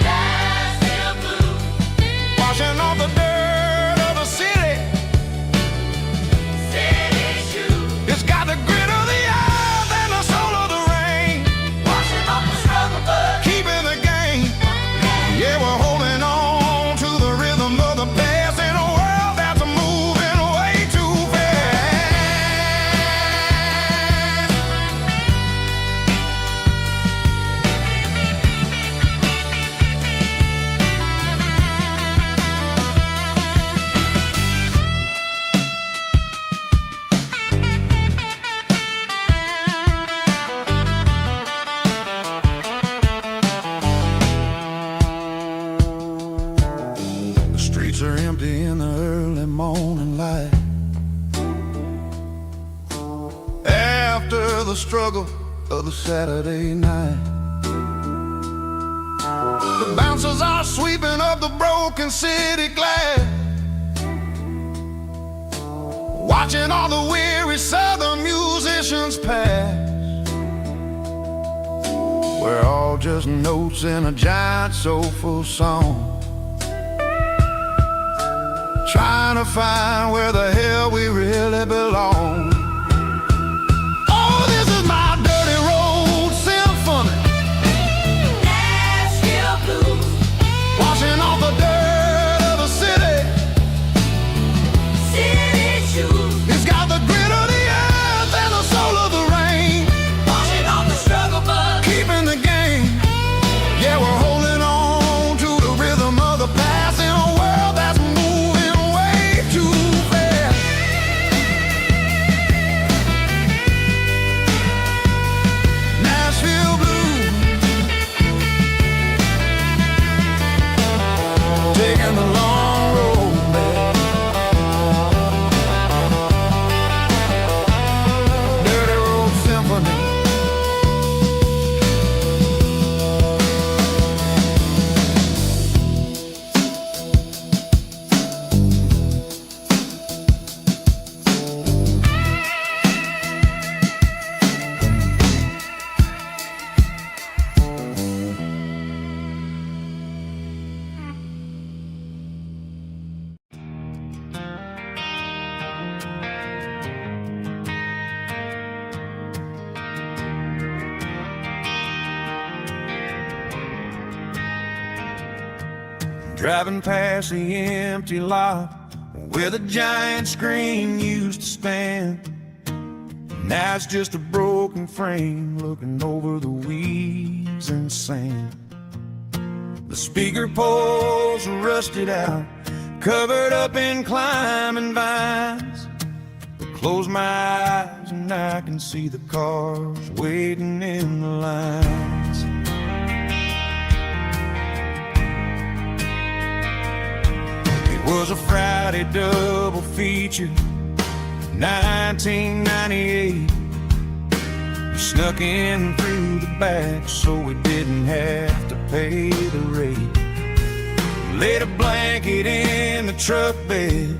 Speaker 3: Nashville blue, washing off the dirt of the city, city shoes. It's got the grit of the earth and the soul of the rain, washing off the struggle but keeping the game. Yeah, we're holding on to the rhythm of the past in a world that's moving way too fast. The streets are empty in the early morning light, after the struggle of the Saturday night. The bouncers are sweeping up the broken city glass, watching all the weary southern musicians pass. We're all just notes in a giant soulful song,
Speaker 1: trying to find where the hell we really belong. Oh, this is my dirty road symphony,
Speaker 5: Nashville blues,
Speaker 1: washing off the dirt of the city.
Speaker 5: city shoes,
Speaker 1: It's got the grit of the earth and the soul of the rain,
Speaker 5: washing off the struggle bug.
Speaker 1: keeping the game. Yeah, we're holding on to the rhythm of the past in a world that's moving way too fast. Nashville blues, taking the long road back. Dirty road symphony. Driving past the empty lot where the giant screen used to stand. Now it's just a broken frame looking over the weeds and sand. The speaker poles are rusted out, covered up in climbing vines. I close my eyes and I can see the cars waiting in the lines. It was a Friday double feature, 1998. We snuck in through the back so we didn't have to pay the rate. Laid a blanket in the truck bed,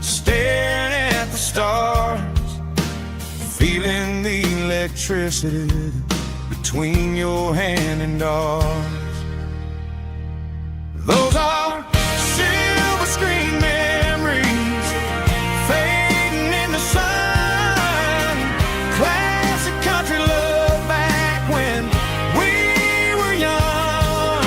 Speaker 1: staring at the stars, feeling the electricity between your hand and ours. Those are silver screen memories fading in the sun. Classic country love back when we were young.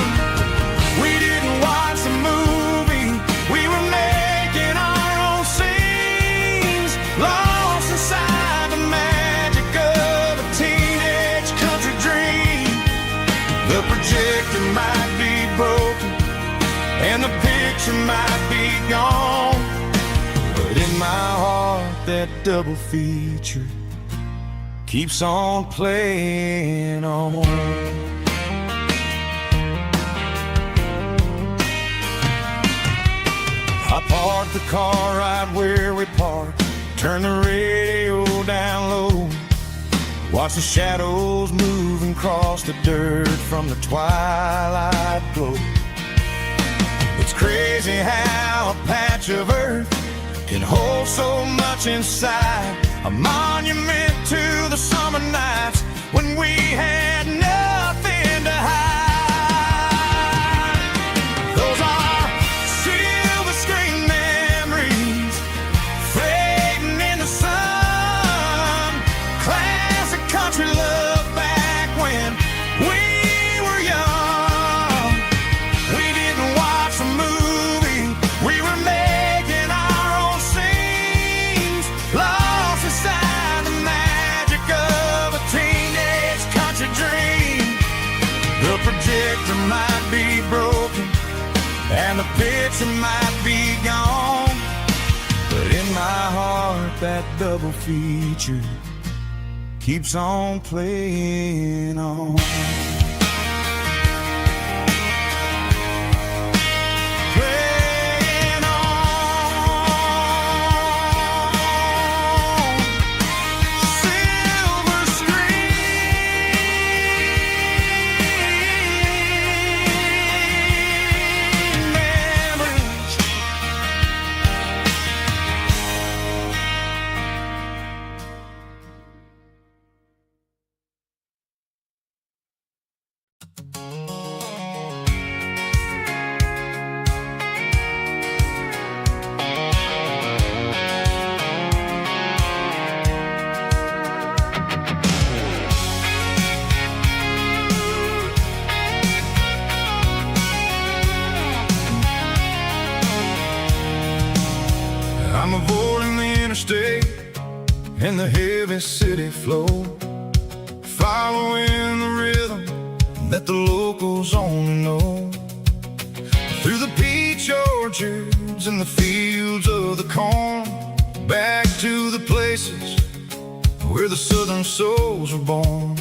Speaker 1: We didn't watch the movie, we were making our own scenes, lost inside the magic of a teenage country dream. The projector might be broken and the picture might be gone, but in my heart that double feature keeps on playing on. I parked the car right where we parked, turned the radio down low, watch the shadows moving across the dirt from the twilight glow. It's crazy how a patch of earth can hold so much inside, a monument to the summer nights when we had nothing to hide. Those are silver screen memories fading in the sun. Classic country love back when we were young. We didn't watch the movie, we were making our own scenes, lost inside the magic of a teenage country dream. The projector might be broken and the picture might be gone, but in my heart that double feature keeps on playing on. I'm avoiding the interstate and the heavy city flow, following the rhythm that the locals only know. Through the peach orchards and the fields of the corn, back to the places where the southern souls were born.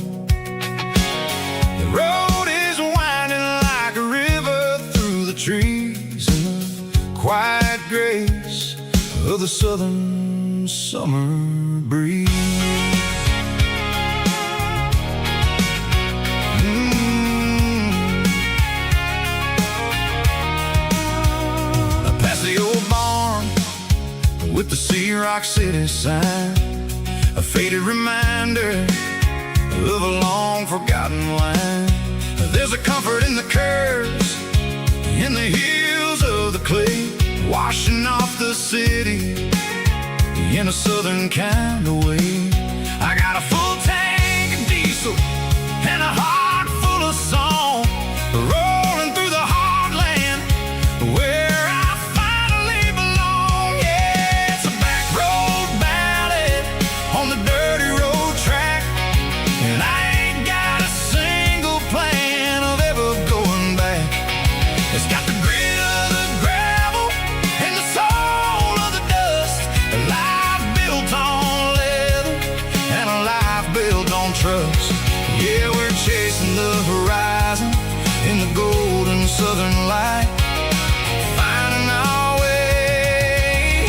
Speaker 1: The road is winding like a river through the trees in the quiet grace of the southern summer breeze. Past the old barn with the Sea Rock City sign, a faded reminder of a long forgotten line. There's a comfort in the curves, in the hills of the clay, washing off the city in a southern kind of way. I got a full tank of diesel and a heart full of song, rolling through the heartland where I finally belong. Yeah, it's a back road ballad on the dirty road track, and I ain't got a single plan of ever going back. It's got the grit of the gravel and the soul of the dust, a life built on leather and a life built on trust. Yeah, we're chasing the horizon in the golden southern light, finding our way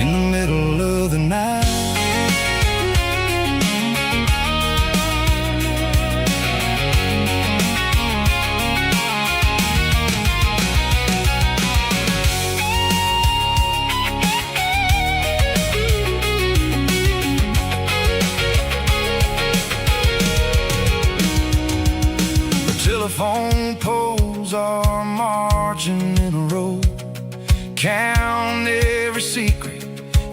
Speaker 1: in the middle of the night. Telephone poles are marching in a row, count every secret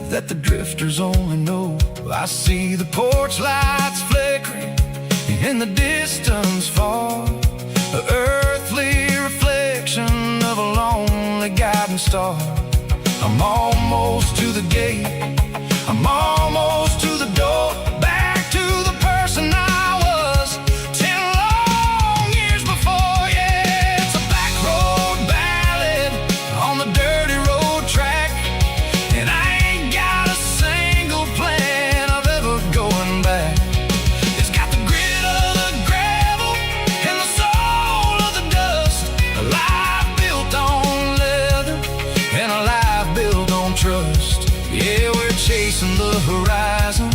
Speaker 1: that the drifters only know. I see the porch lights flickering in the distance far, an earthly reflection of a lonely guiding star. I'm almost to the gate, I'm almost to the door, back to the person I was 10 long years before. Yeah, it's a back road ballad on the dirty road track, and I ain't got a single plan of ever going back. It's got the grit of the gravel and the soul of the dust, a life built on leather and a life built on trust. Yeah, we're chasing the horizon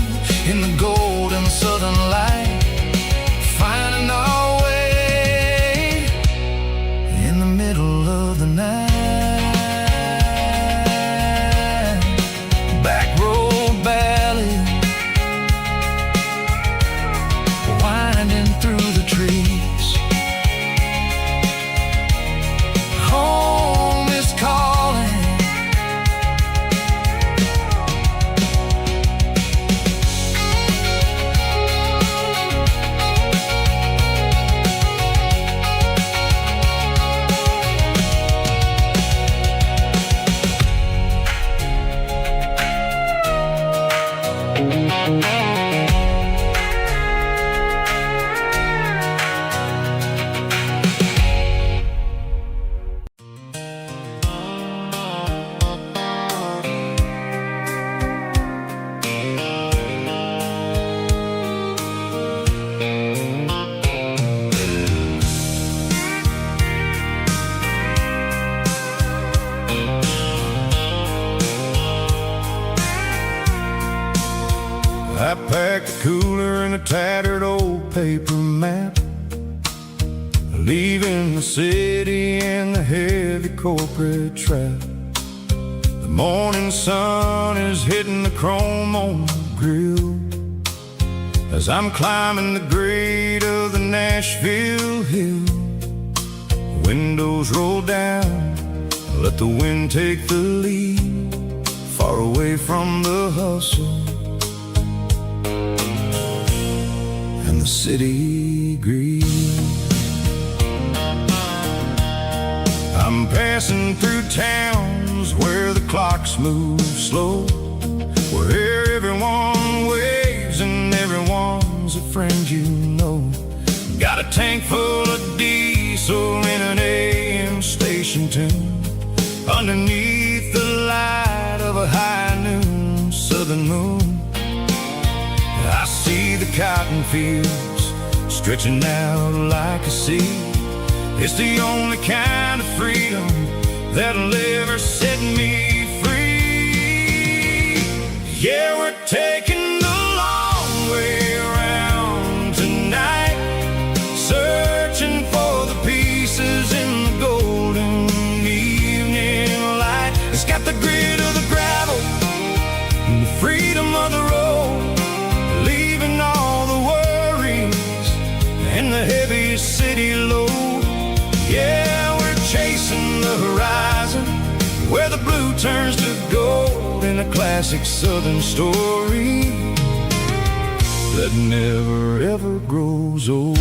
Speaker 1: in the golden southern light, finding our way in the middle of the night. Back road ballad, winding through the trees. Home is calling. I packed a cooler and a tattered old paper map, leaving the city and the heavy corporate trap. The morning sun is hitting the chrome on the grill as I'm climbing the grade of the Nashville hill. Windows roll down, let the wind take the lead, far away from the hustle and the city greed. I'm I'm passing through towns where the clocks move slow, where everyone waves and everyone's a friend you know. Got a tank full of diesel in an AM station tune, underneath the light of a high noon southern moon. I see the cotton fields stretching out like a sea. It's the only kind of freedom that'll ever set me free. Yeah, we're taking the long way around tonight, searching for the pieces in the golden evening light. It's got the grit of the gravel and the freedom of the road, leaving all the worries and the heavy city load. Yeah, we're chasing the horizon, where the blue turns to gold, in a classic southern story that never ever grows old.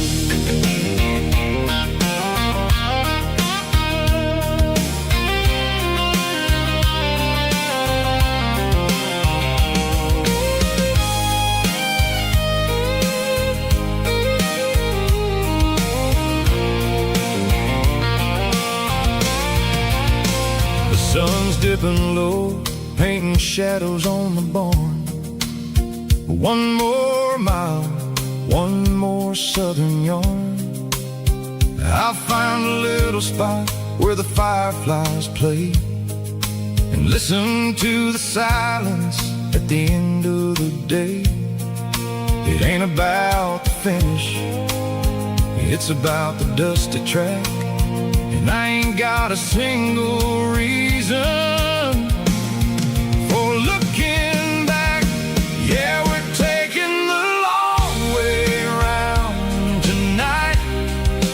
Speaker 1: Sun's dipping low, painting shadows on the barn. One more mile, one more southern yarn. I'll find a little spot where the fireflies play, and listen to the silence at the end of the day. It ain't about the finish, it's about the dusty track. And I ain't got a single reason for looking back. Yeah, we're taking the long way around tonight,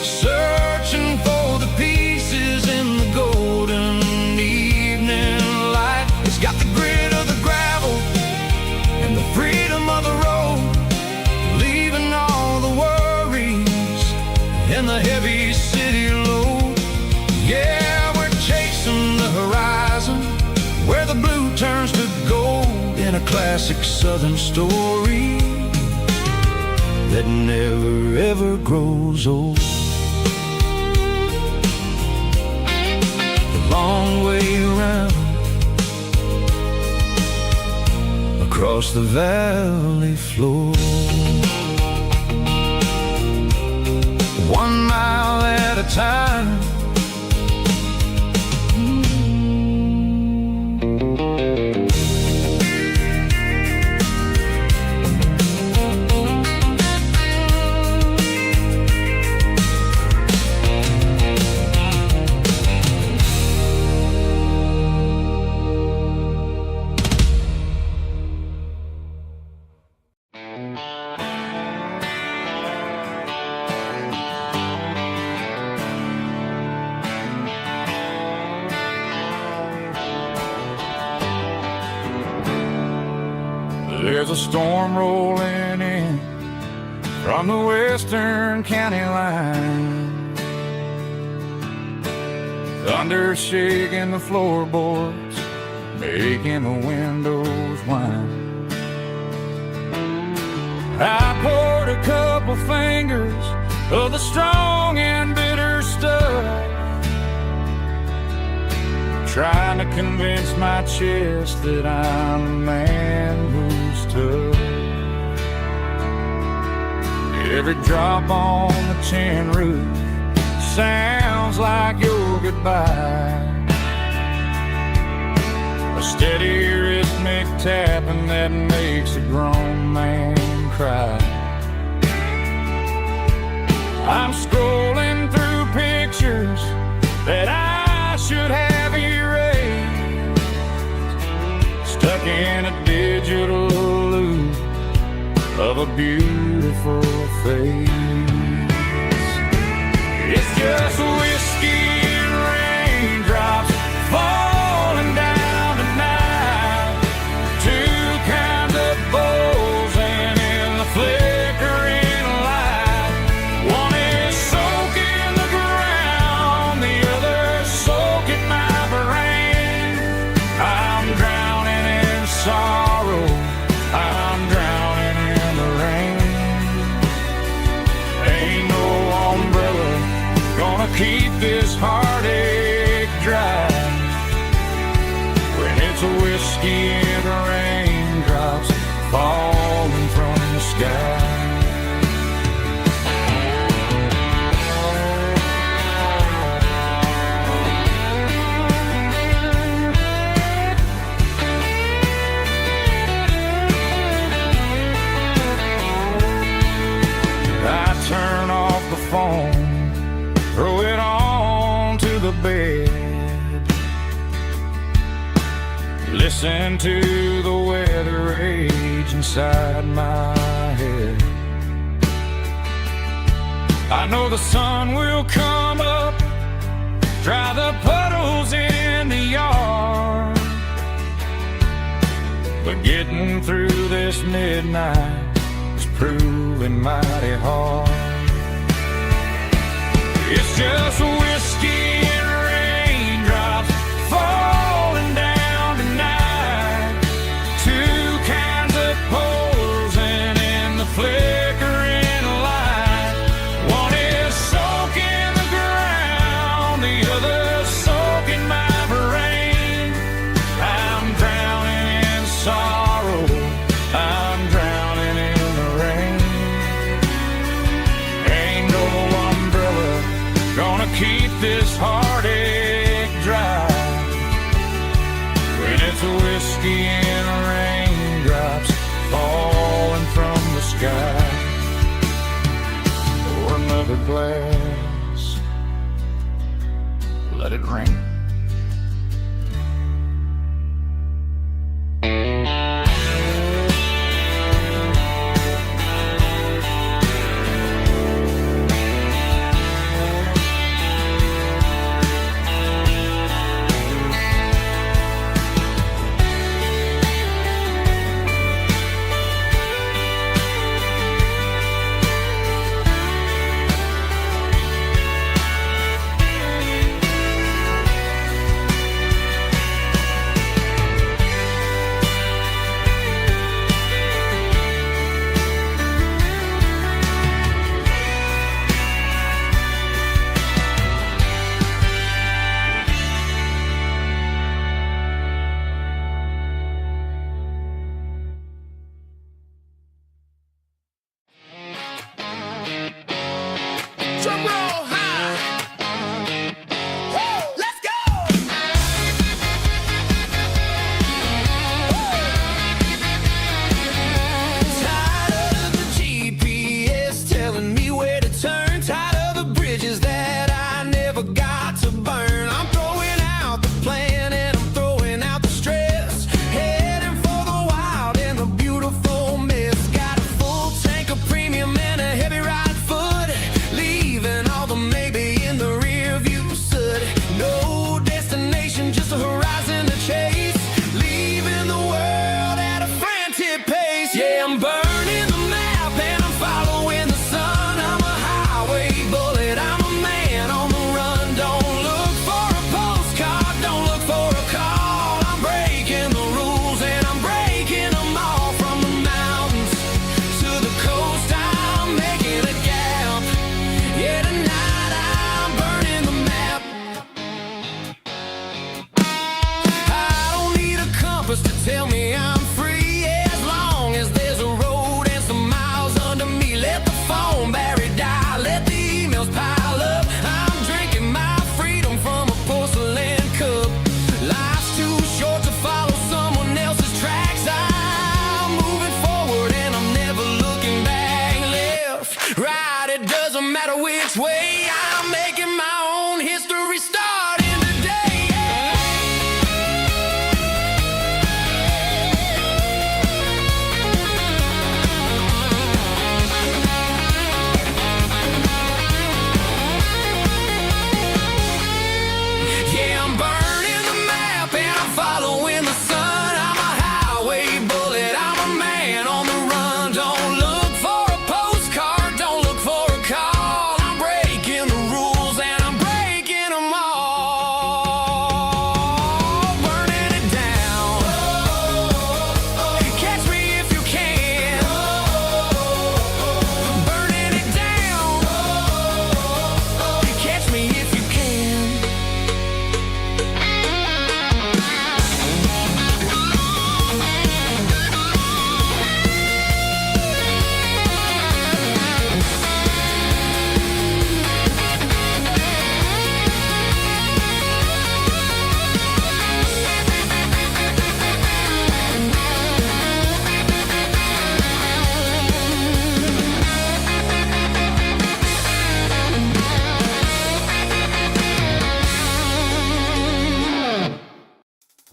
Speaker 1: searching for the pieces in the golden evening light. It's got the grit of the gravel and the freedom of the road, leaving all the worries and the heavy city load. Yeah, we're chasing the horizon, where the blue turns to gold, in a classic southern story that never ever grows old. The long way around, across the valley floor, 1 mile at a time.
Speaker 2: There's a storm rolling in from the western county line, thunder shaking the floorboards, making the windows whine. I poured a couple fingers of the strong and bitter stuff, trying to convince my chest that I'm a man who's tough. Every drop on the tin roof sounds like your goodbye, a steady rhythmic tapping that makes a grown man cry. I'm scrolling through pictures that I should have erased, stuck in a digital loop of a beautiful face. It's just whiskey and raindrops falling down tonight, two kinds of bowls, and in the flickering light, one is soaking the ground, the other soaking drive when it's a whiskey and raindrops falling from the sky. Turn off the phone, throw it on to the bed, listen to the weather rage inside my head. I know the sun will come up, dry the puddles in the yard, but getting through this midnight proving mighty hard. It's just whiskey and raindrops falling down tonight. Two kinds of posing in the flickering light. One is soaking the ground, the other soaking my brain. I'm drowning in sorrow, I'm drowning in the rain. Ain't no umbrella gonna keep this heartache dry when it's a whiskey and raindrops falling from the sky. Pour another glass, let it rain.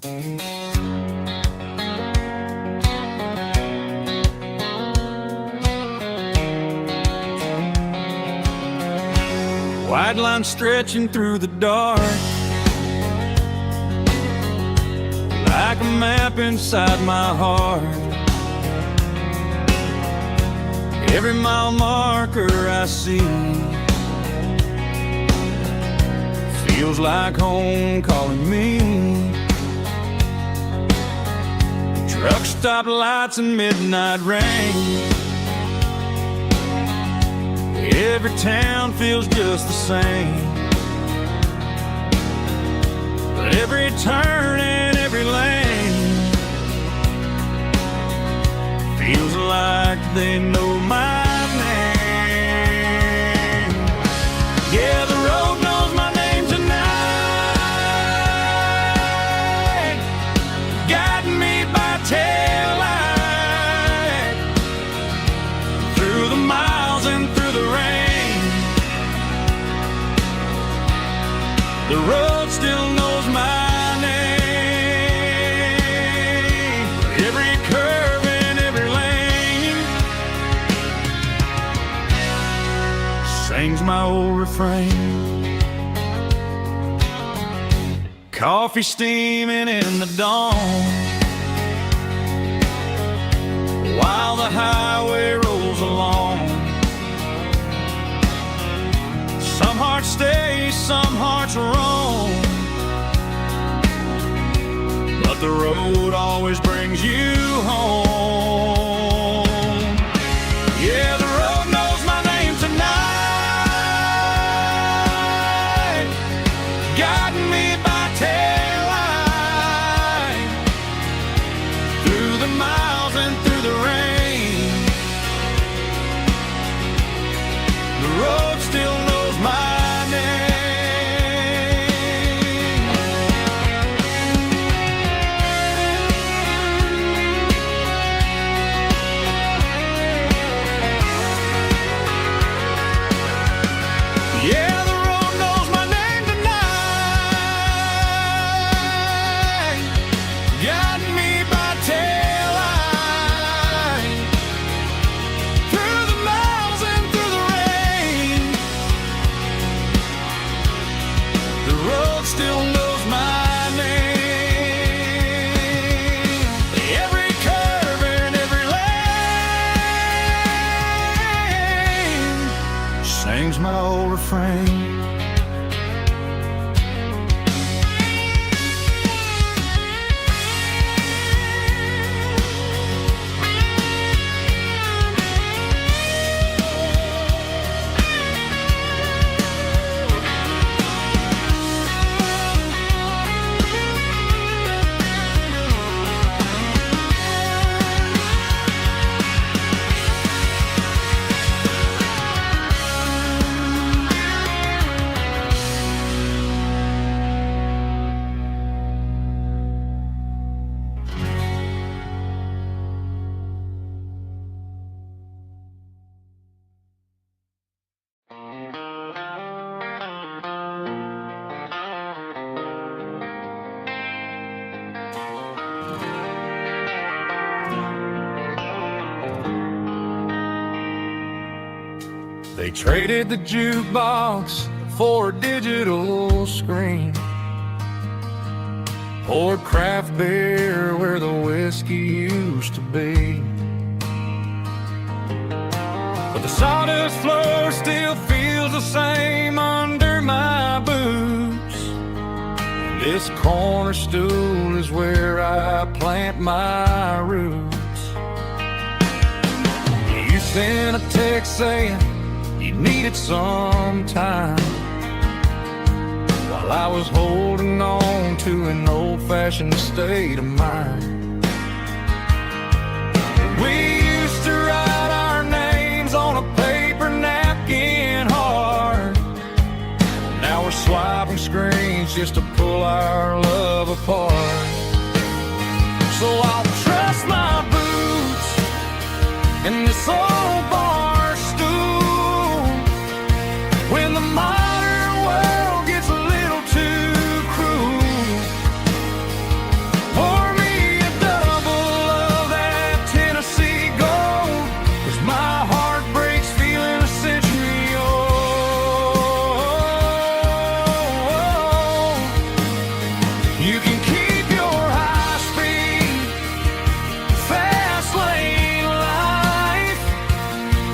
Speaker 2: White lines stretching through the dark, like a map inside my heart. Every mile marker I see feels like home calling me. Truck stop lights and midnight rain. Every town feels just the same, but every turn and every lane feels like they know my name. Yeah, the road knows my name tonight, guiding me by taillight through the miles and through the rain. The road still knows my name. Every curve and every lane sings my old refrain. Coffee steaming in the dawn, while the highway rolls along. Some hearts stay, some hearts roam, but the road always brings you home. Yeah, the road knows my name tonight, guiding me by taillight through the miles and through the rain. The road still knows my name. Yeah, the road knows my name tonight, guiding me by taillight through the miles and through the rain. The road still knows my name. Every curve and every lane sings my old refrain. They traded the jukebox for a digital screen, poured craft beer where the whiskey used to be. But the sawdust floor still feels the same under my boots. This corner stool is where I plant my roots. You sent a text saying you needed some time, while I was holding on to an old-fashioned state of mind. We used to write our names on a paper napkin hard. Now we're swiping screens just to pull our love apart. So I'll trust my boots in this old bar stool when the modern world gets a little too cruel. You can keep your high speed, fast lane life.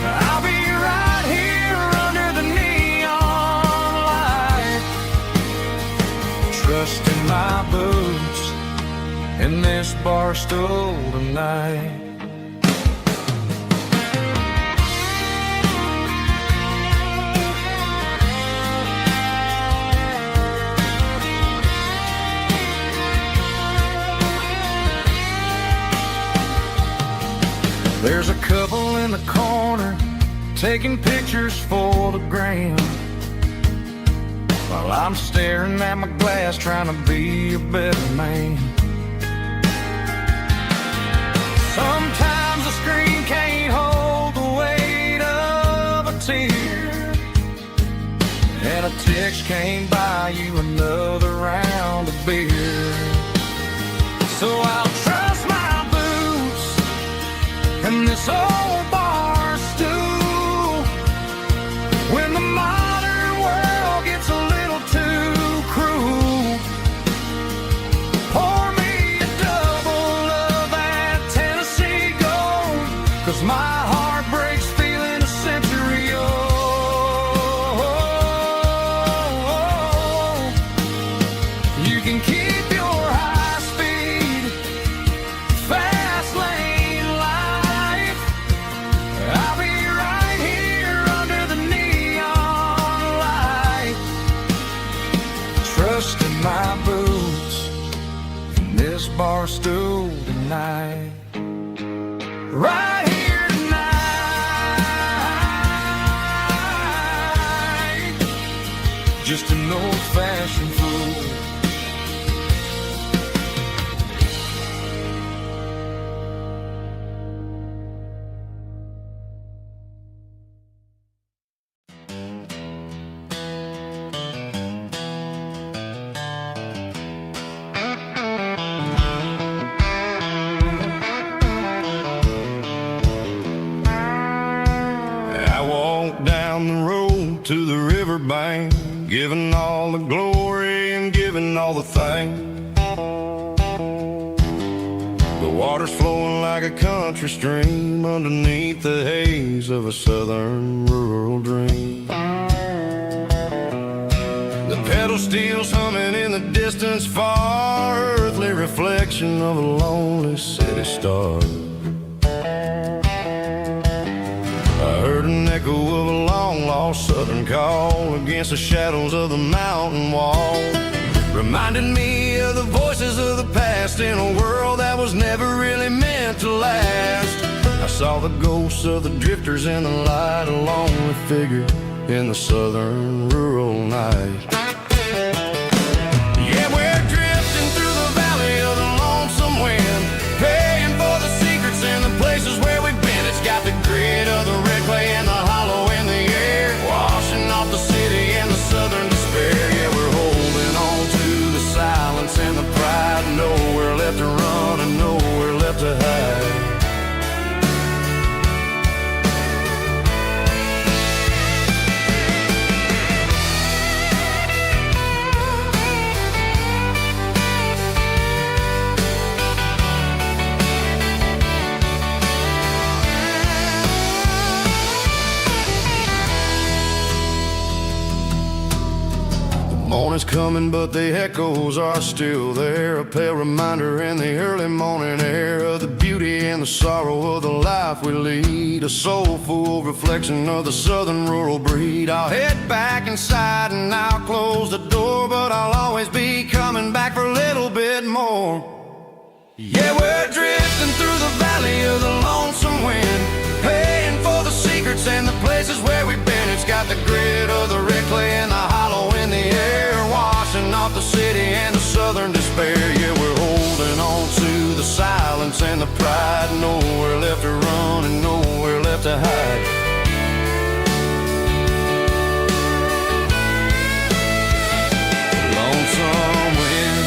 Speaker 2: I'll be right here under the neon light, trusting my boots in this bar stool tonight. There's a couple in the corner taking pictures for the gram, while I'm staring at my glass trying to be a better man. Sometimes the screen can't hold the weight of a tear, and a text can't buy you another round of beer. So I'll trust my boots and this old bar stool when the modern world gets a little too cruel. Pour me a double of that Tennessee Gold, 'cause my heart breaks feeling a century old. You can keep your high speed, fast lane life. I'll be right here under the neon light, trusting my boots in this bar stool tonight. Right here tonight, just an old-fashioned fool.
Speaker 1: I walked down the road to the riverbank, giving all the glory and giving all the thanks. The water's flowing like a country stream underneath the haze of a southern rural dream. The pedal steel's humming in the distance far, earthly reflection of a lonely city star. I heard an echo of a long-lost southern call against the shadows of the mountain wall, reminding me of the voices of the past in a world that was never really meant to last. I saw the ghosts of the drifters in the light, a lonely figure in the southern rural night. Yeah, we're drifting through the valley of the lonesome wind, paying for the secrets and the places where we've been. It's got the grit of the red clay and the hollow in the air, washing off the city and the southern despair. Yeah, we're holding on to the silence and the pride, nowhere left to run and nowhere left to hide. Morning's coming, but the echoes are still there, a pale reminder in the early morning air of the beauty and the sorrow of the life we lead, a soulful reflection of the southern rural breed. I'll head back inside and I'll close the door, but I'll always be coming back for a little bit more. Yeah, we're drifting through the valley of the lonesome wind, paying for the secrets and the places where we've been. It's got the grit of the red clay and the hollow in the air, washing off the city and the southern despair. Yeah, we're holding on to the silence and the pride, nowhere left to run and nowhere left to hide. Lonesome wind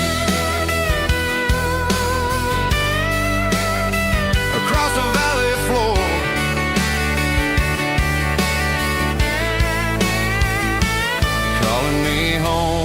Speaker 1: across the valley floor, calling me home.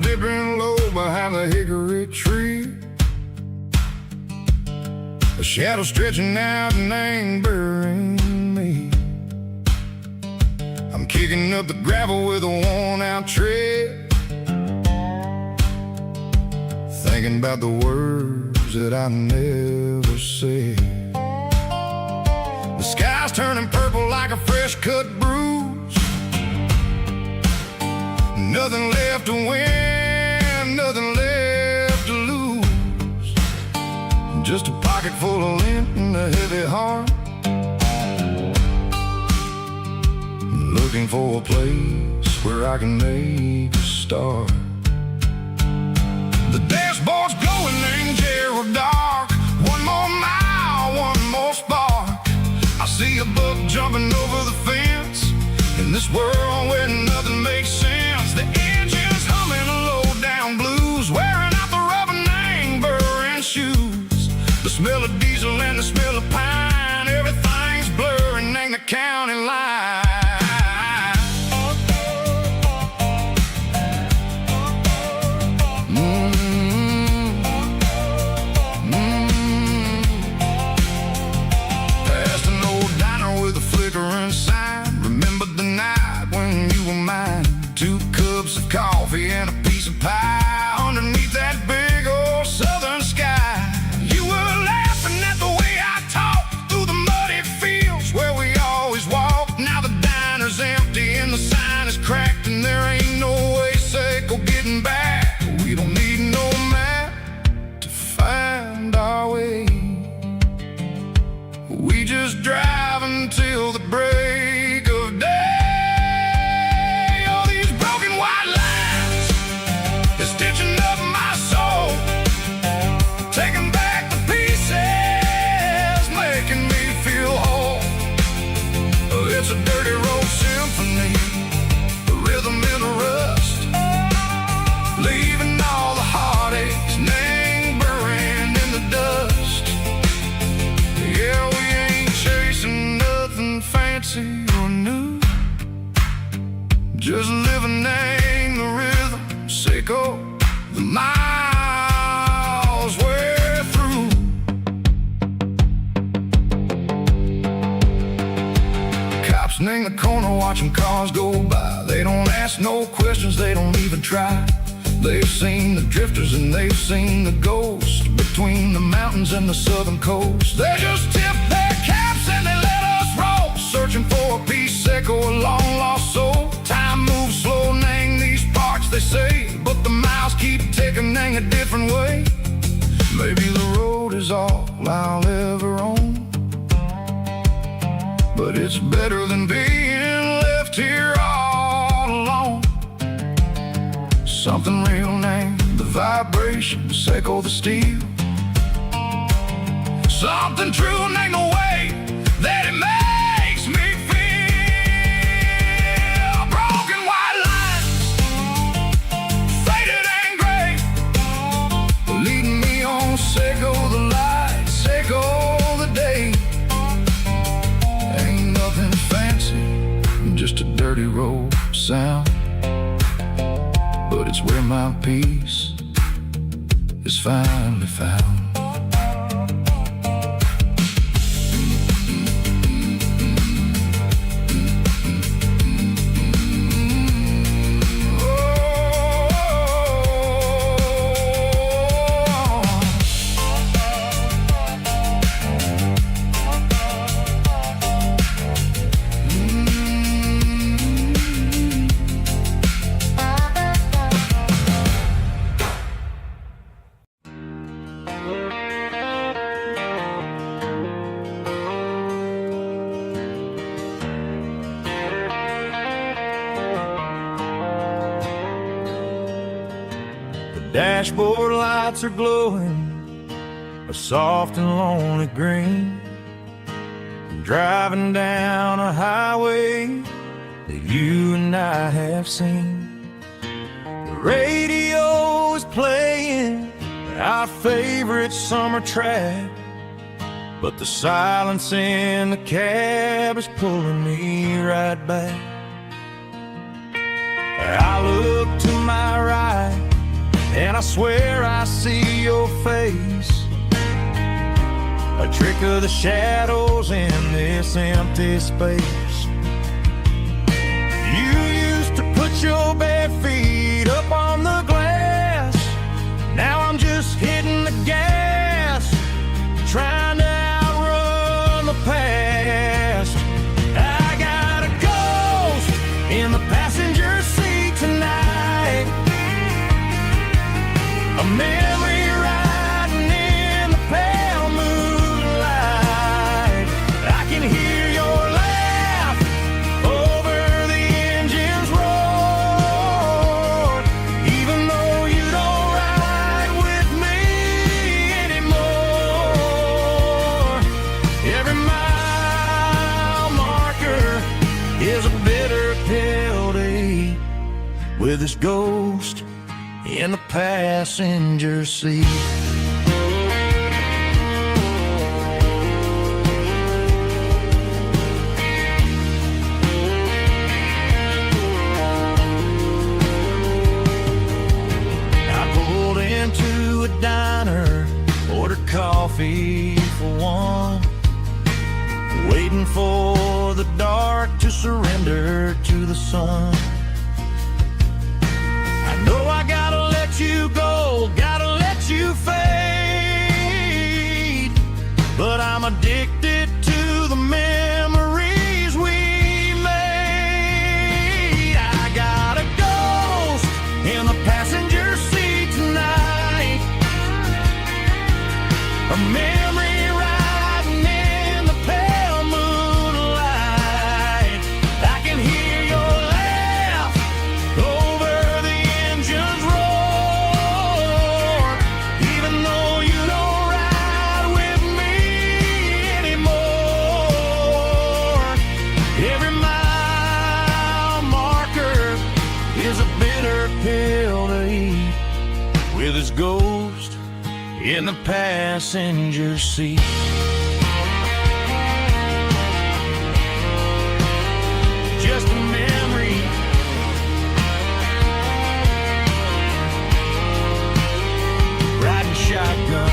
Speaker 1: dipping low behind the hickory tree. A shadow stretching out and ain't burying me. I'm kicking up the gravel with a worn-out tread, thinking about the words that I never said. The sky's turning purple like a fresh-cut bruise. Nothing left to win, nothing left to lose. Just a pocket full of lint and a heavy heart, looking for a place where I can make a start. The dashboard's glowing, ain't Gerald dark. One more mile, one more spark. I see a buck jumping over the fence in this world where nothing makes sense. The engine's humming a low-down blues, wearing out the rubber name burring shoes. The smell of diesel and the smell of pine, everything's blurring, ain't the county line. Coffee and a piece of pie underneath that big old southern sky. You were laughing at the way I talked through the muddy fields where we always walked. Now the diner's empty and the sign is cracked, and there ain't no way safe or getting back. We don't need no map to find our way. We just drive until the break of day. It's a dirty road symphony, a rhythm in the rust, leaving all the heartaches and anger buried in the dust. Yeah, we ain't chasing nothing fancy or new, just living in the rhythm, sick of the miles we're through. In the corner watching cars go by, they don't ask no questions, they don't even try. They've seen the drifters and they've seen the ghosts between the mountains and the southern coast. They just tip their caps and they let us roll, searching for a piece or a long lost soul. Time moves slow, nang these parts they say, but the miles keep ticking, nang a different way. Maybe the road is all I'll ever own, but it's better than being left here all alone. Something real named the vibration, echo the steel. Something true named the way that it makes me feel. Broken white lines, faded and gray, leading me on, echo the lights, echo the day. Just a dirty road sound, but it's where my peace is finally found.
Speaker 2: Dashboard lights are glowing a soft and lonely green. I'm driving down a highway that you and I have seen. The radio is playing our favorite summer track, but the silence in the cab is pulling me right back. I look to my right
Speaker 1: and I swear I see your face. A trick of the shadows in this empty space. You used to put your bare feet up on the glass. Now I'm just hitting the gas, trying to outrun the past. I got a ghost in the passenger seat tonight, a memory riding in the pale moonlight. I can hear your laugh over the engine's roar, even though you don't ride with me anymore. Every mile marker is a bitter pill to eat, with this ghost in the passenger seat. I pulled into a diner, ordered coffee for one, waiting for the dark to surrender to the sun. I know I gotta let you go, gotta let you fade, but I'm addicted to the memories we made. I got a ghost in the passenger seat tonight, a memory riding in the pale moonlight. I can hear your laugh over the engine's roar, even though you don't ride with me anymore. Every mile marker is a bitter pill to eat, with its ghost in the passenger seat. Just a memory, riding shotgun.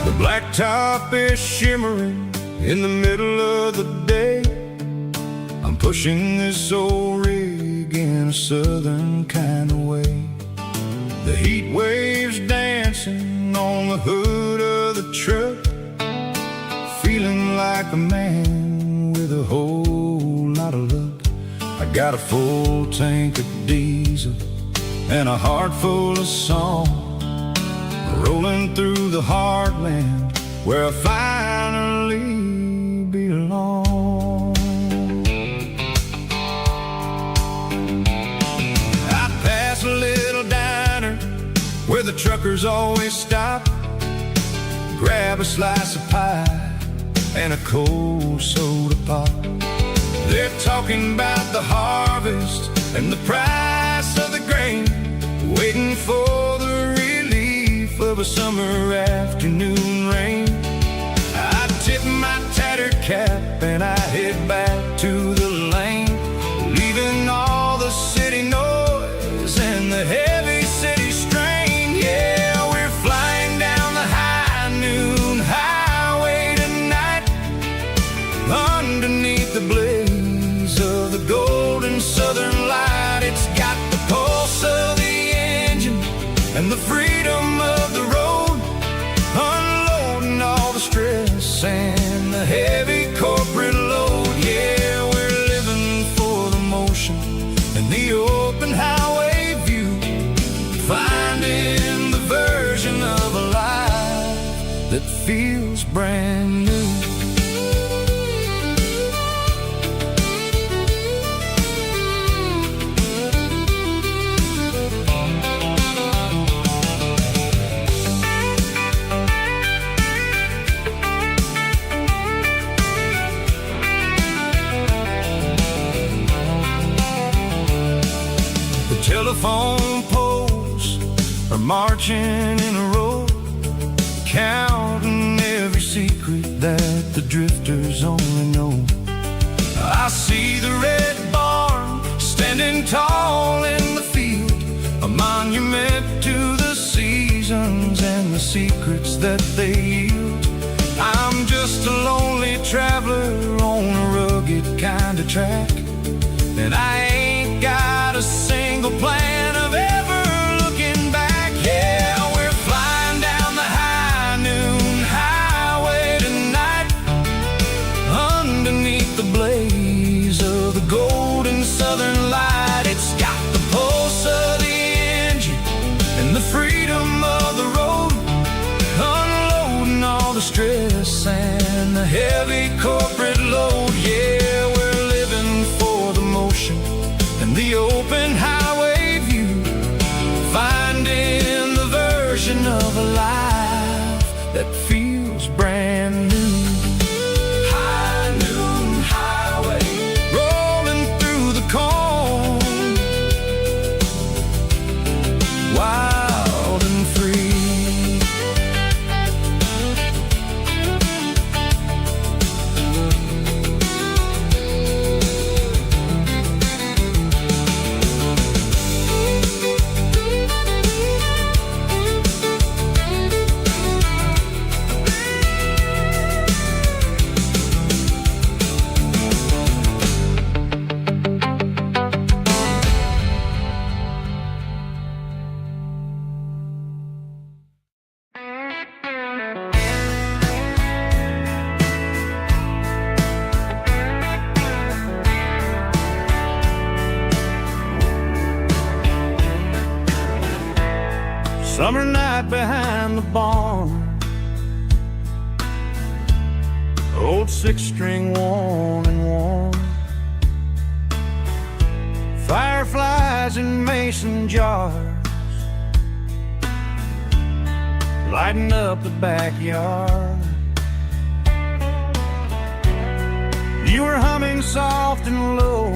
Speaker 1: The blacktop is shimmering in the middle of the day. I'm pushing this old rig in a southern kind of way. The heat waves dancing on the hood of the truck, feeling like a man with a whole lot of luck. I got a full tank of diesel and a heart full of song, rolling through the heartland where I finally belong. I pass a little diner where the truckers always stop, grab a slice of pie and a cold soda pop. They're talking about the harvest and the price of the grain, waiting for the relief of a summer afternoon rain. I tip my tattered cap and I head back to the lane, leaving all the city noise and the heavy city strain. Yeah, we're flying down the high noon highway tonight, underneath the blaze of the golden southern light. It's got the pulse of the engine and the freedom of the road, unloading all the stress and the that feels brand new. Telephone poles are marching in a row, counting every secret that the drifters only know. I see the red barn standing tall in the field, a monument to the seasons and the secrets that they yield. I'm just a lonely traveler on a rugged kind of track, and I ain't got a single plan of ever looking back. Yeah, we're flying down the high noon highway tonight, underneath the blaze of the golden southern light. It's got the pulse of the engine and the freedom of the road, unloading all the stress and the heavy corporate load. Yeah, we're living for the motion and the open highway view, finding the version of a life that feels brand new. High noon highway, rolling through the corn, wild and free. Summer night behind the barn, old six-string worn and worn, fireflies in mason jars, lighting up the backyard. You were humming soft and low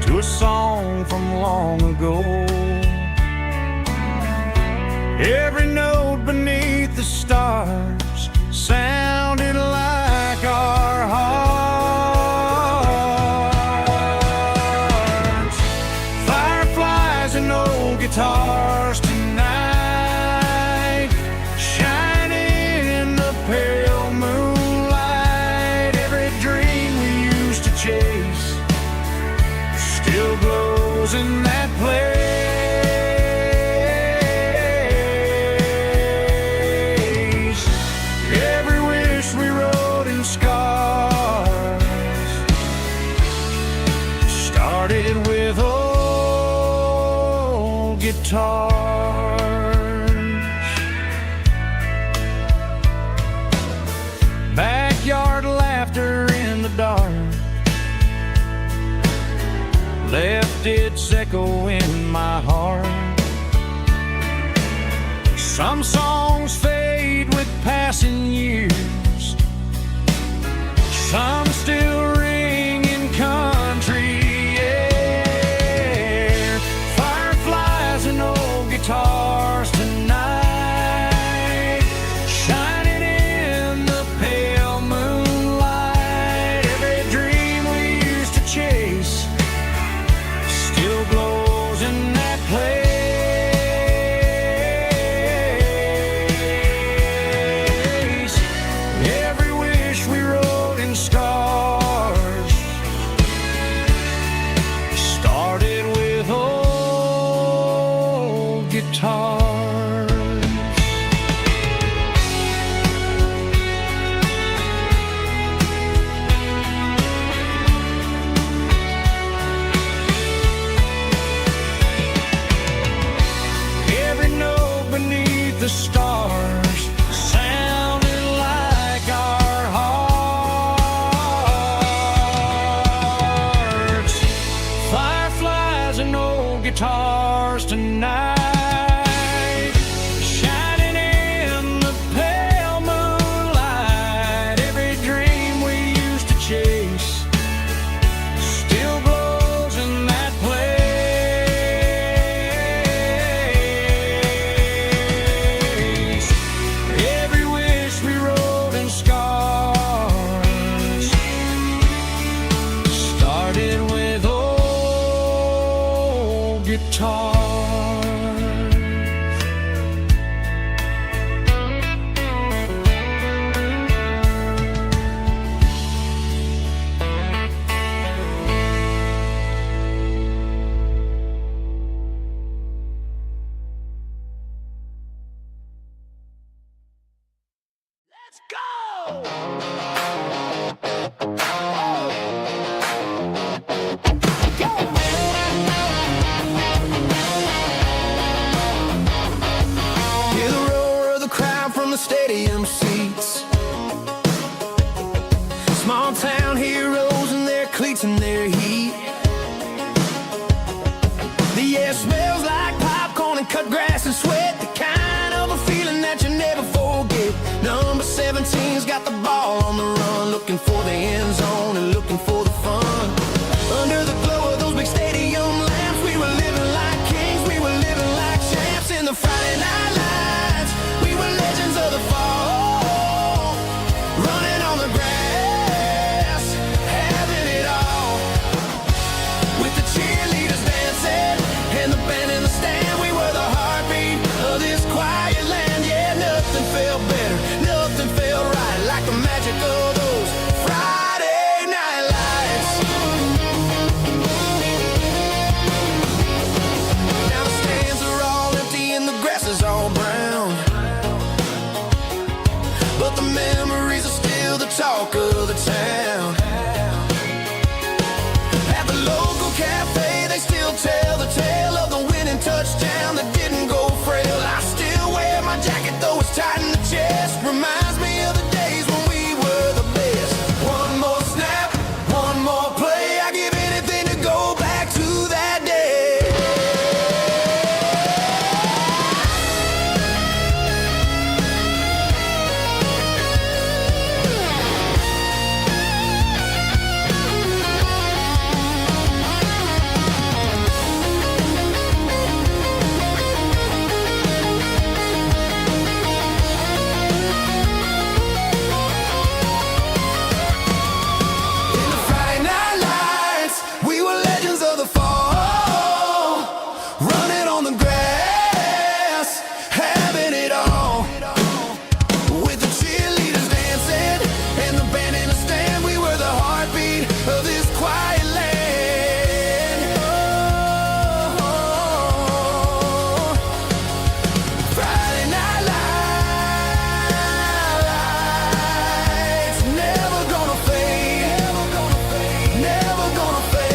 Speaker 1: to a song from long ago. Every note beneath the stars sounded like our hearts. Fireflies and old guitars tonight, shining in the pale moonlight. Every dream we used to chase still glows in that place. Every wish we wrote in scars started with old guitars. Backyard laughter in the dark left its echo in my heart. Some songs fade with passing years, some still ring in country air. Fireflies and old guitars tonight, shining in the pale moonlight. Every dream we used to chase still glows in that place. Every wish we wrote in scars started with old guitars. Every note beneath the
Speaker 2: guitars tonight, shining in the pale moonlight. Every dream we used to chase still glows in that place. Every wish we wrote in scars started with old guitars. Let's go!
Speaker 3: Hear the roar of the crowd from the stadium seats. Small town heroes in their cleats and their heat. The air smells like popcorn and cut grass and sweat. The kind of a feeling that you never forget. Number 17's got the ball on the run, looking for the end zone and looking for the fun. Under the glow of those big stadium lamps, we were living like kings, we were living like champs. In the Friday night lights, we were legends of the fall, running on the grass, having it all. With the cheerleaders dancing and the band in the stand, we were the heartbeat of this quiet land. Yeah, nothing felt better, nothing felt right like the magic of those Friday night lights. Now the stands are all empty and the grass is all brown, but the memories are still the talk of the town. At the local cafe, they still tell the tale of the winning touchdown that didn't go frail. I still wear my jacket though it's tight in the chest. Reminds me of the days when we were the best. One more snap, one more play. I give anything to go back to that day. In the Friday night lights, we were legends of the fall, running on the grass, having it all. With the cheerleaders dancing and the band in the stand, we were the heartbeat of this quiet land. Oh, Friday night lights, never gonna fade, never gonna fade, never gonna fade.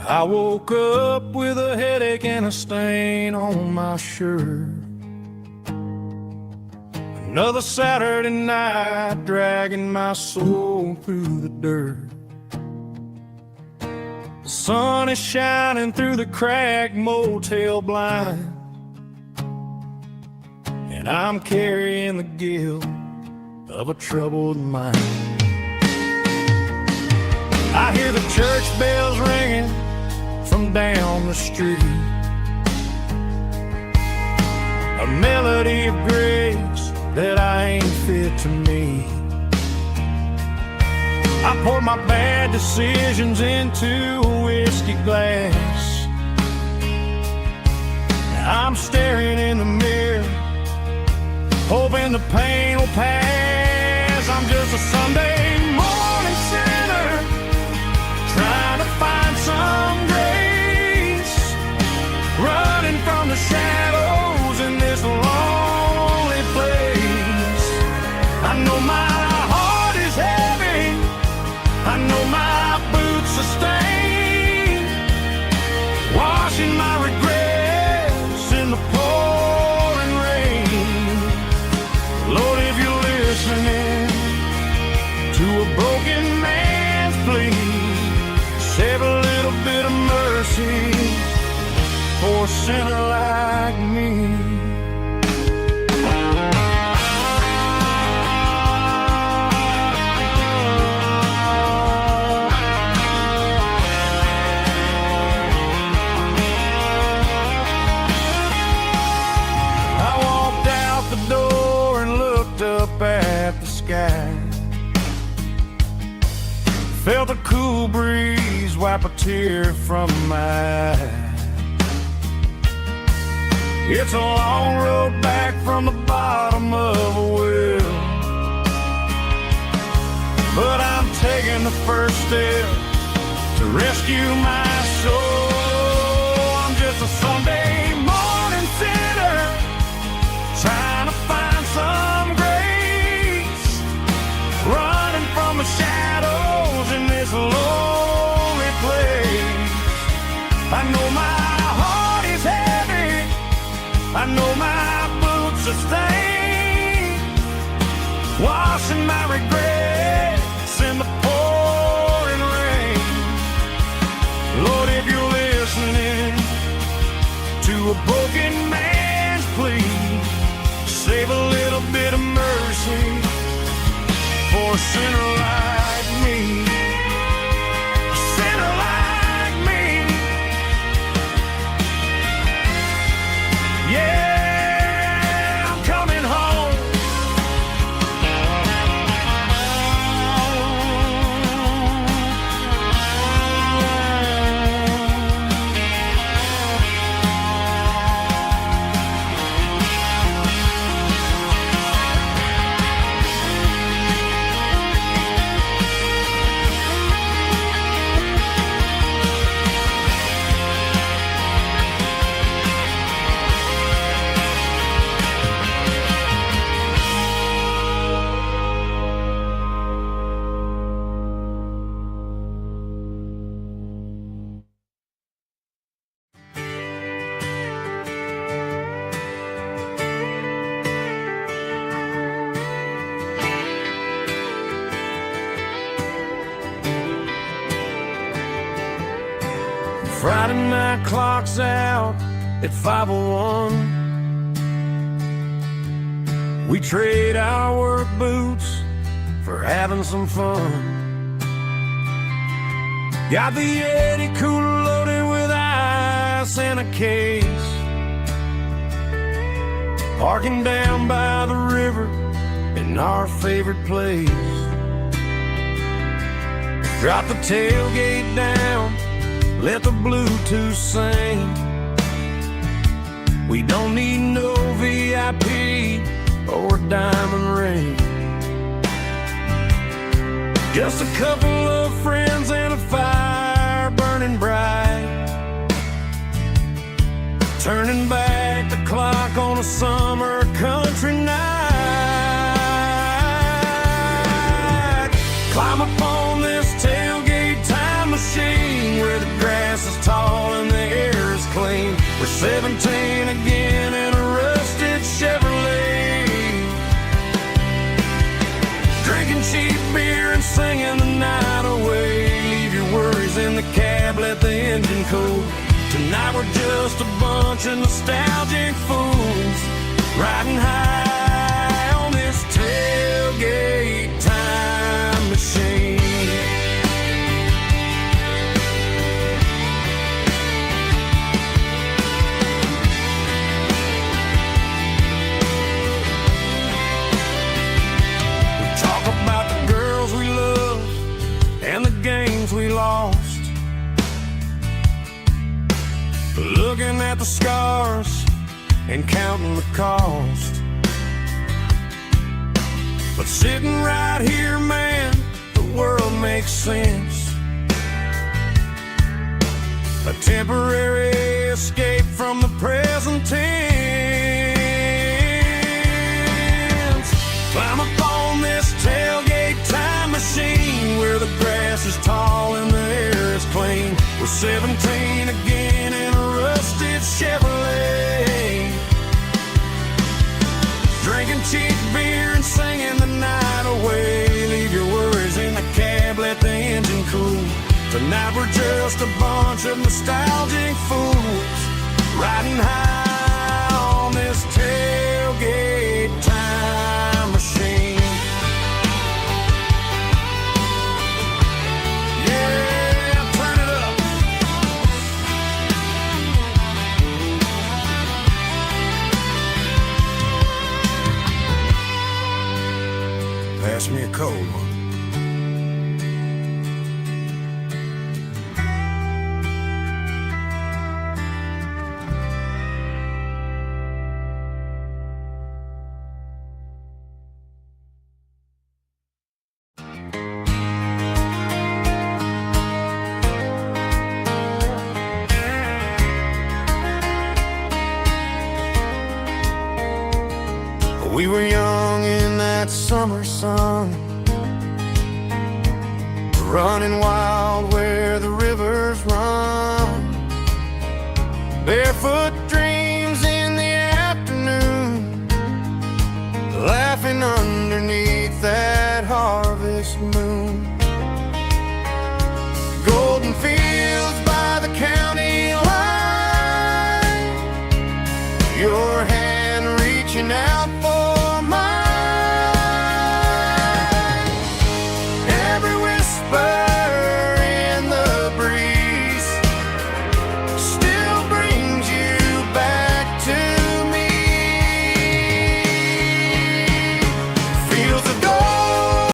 Speaker 2: I woke up with a headache and a stain on my shirt. Another Saturday night dragging my soul through the dirt. The sun is shining through the cracked motel blind, and I'm carrying the guilt of a troubled mind. I hear the church bells ringing from down the street, a melody of grace that I ain't fit to meet. I pour my bad decisions into a whiskey glass
Speaker 1: I'm staring in the mirror, hoping the pain will pass. I'm just a Sunday morning sinner, trying to find some grace, running from the shadows in this lonely place. I know my heart is heavy, I know my boots are stained, washing my regrets in the pouring rain. Lord, if you're listening to a broken man's plea, save a little bit of mercy for a sinner like me. At the sky, felt a cool breeze wipe a tear from my eye. It's a long road back from the bottom of a well, but I'm taking the first step to rescue my soul. I'm just a Sunday morning sinner, trying to find some grace, running from the shadows in this lonely place. I know my heart is heavy, I know my boots are stained, washing my regrets in the pouring rain. Lord, if you're listening to a broken man's plea, save a little bit of mercy for a sinner like me. A sinner like me. Yeah, I'm coming home. Friday night clock's out at 5:01. We trade our work boots for having some fun. Got the Yeti cooler loaded with ice and a case, parking down by the river in our favorite place. Drop the tailgate down, let the Bluetooth sing. We don't need no VIP or a diamond ring. Just a couple of friends and a fire burning bright, turning back the clock on a summer country night. Climb up on this tailgate time machine where the grass is tall and the air is clean. We're 17 again in a rusted Chevrolet, drinking cheap beer and singing the night away. Leave your worries in the cab, let the engine cool. Tonight we're just a bunch of nostalgic fools, riding high on this tailgate time machine. We talk about the girls we love and the games we lost, looking at the scars
Speaker 3: and counting the cost. But sitting right here, man, the world makes sense. A temporary escape from the present tense. Climb upon this tailgate time machine where the grass is tall and the air is clean. We're 17 again in a rusted Chevrolet, drinking cheap beer and singing the night away. Leave your worries in the cab, let the engine cool. Tonight we're just a bunch of nostalgic fools riding high on this tailgate time machine. Yeah, turn it up. Pass me a cold one. We were young in that summer sun, running wild where the rivers run, barefoot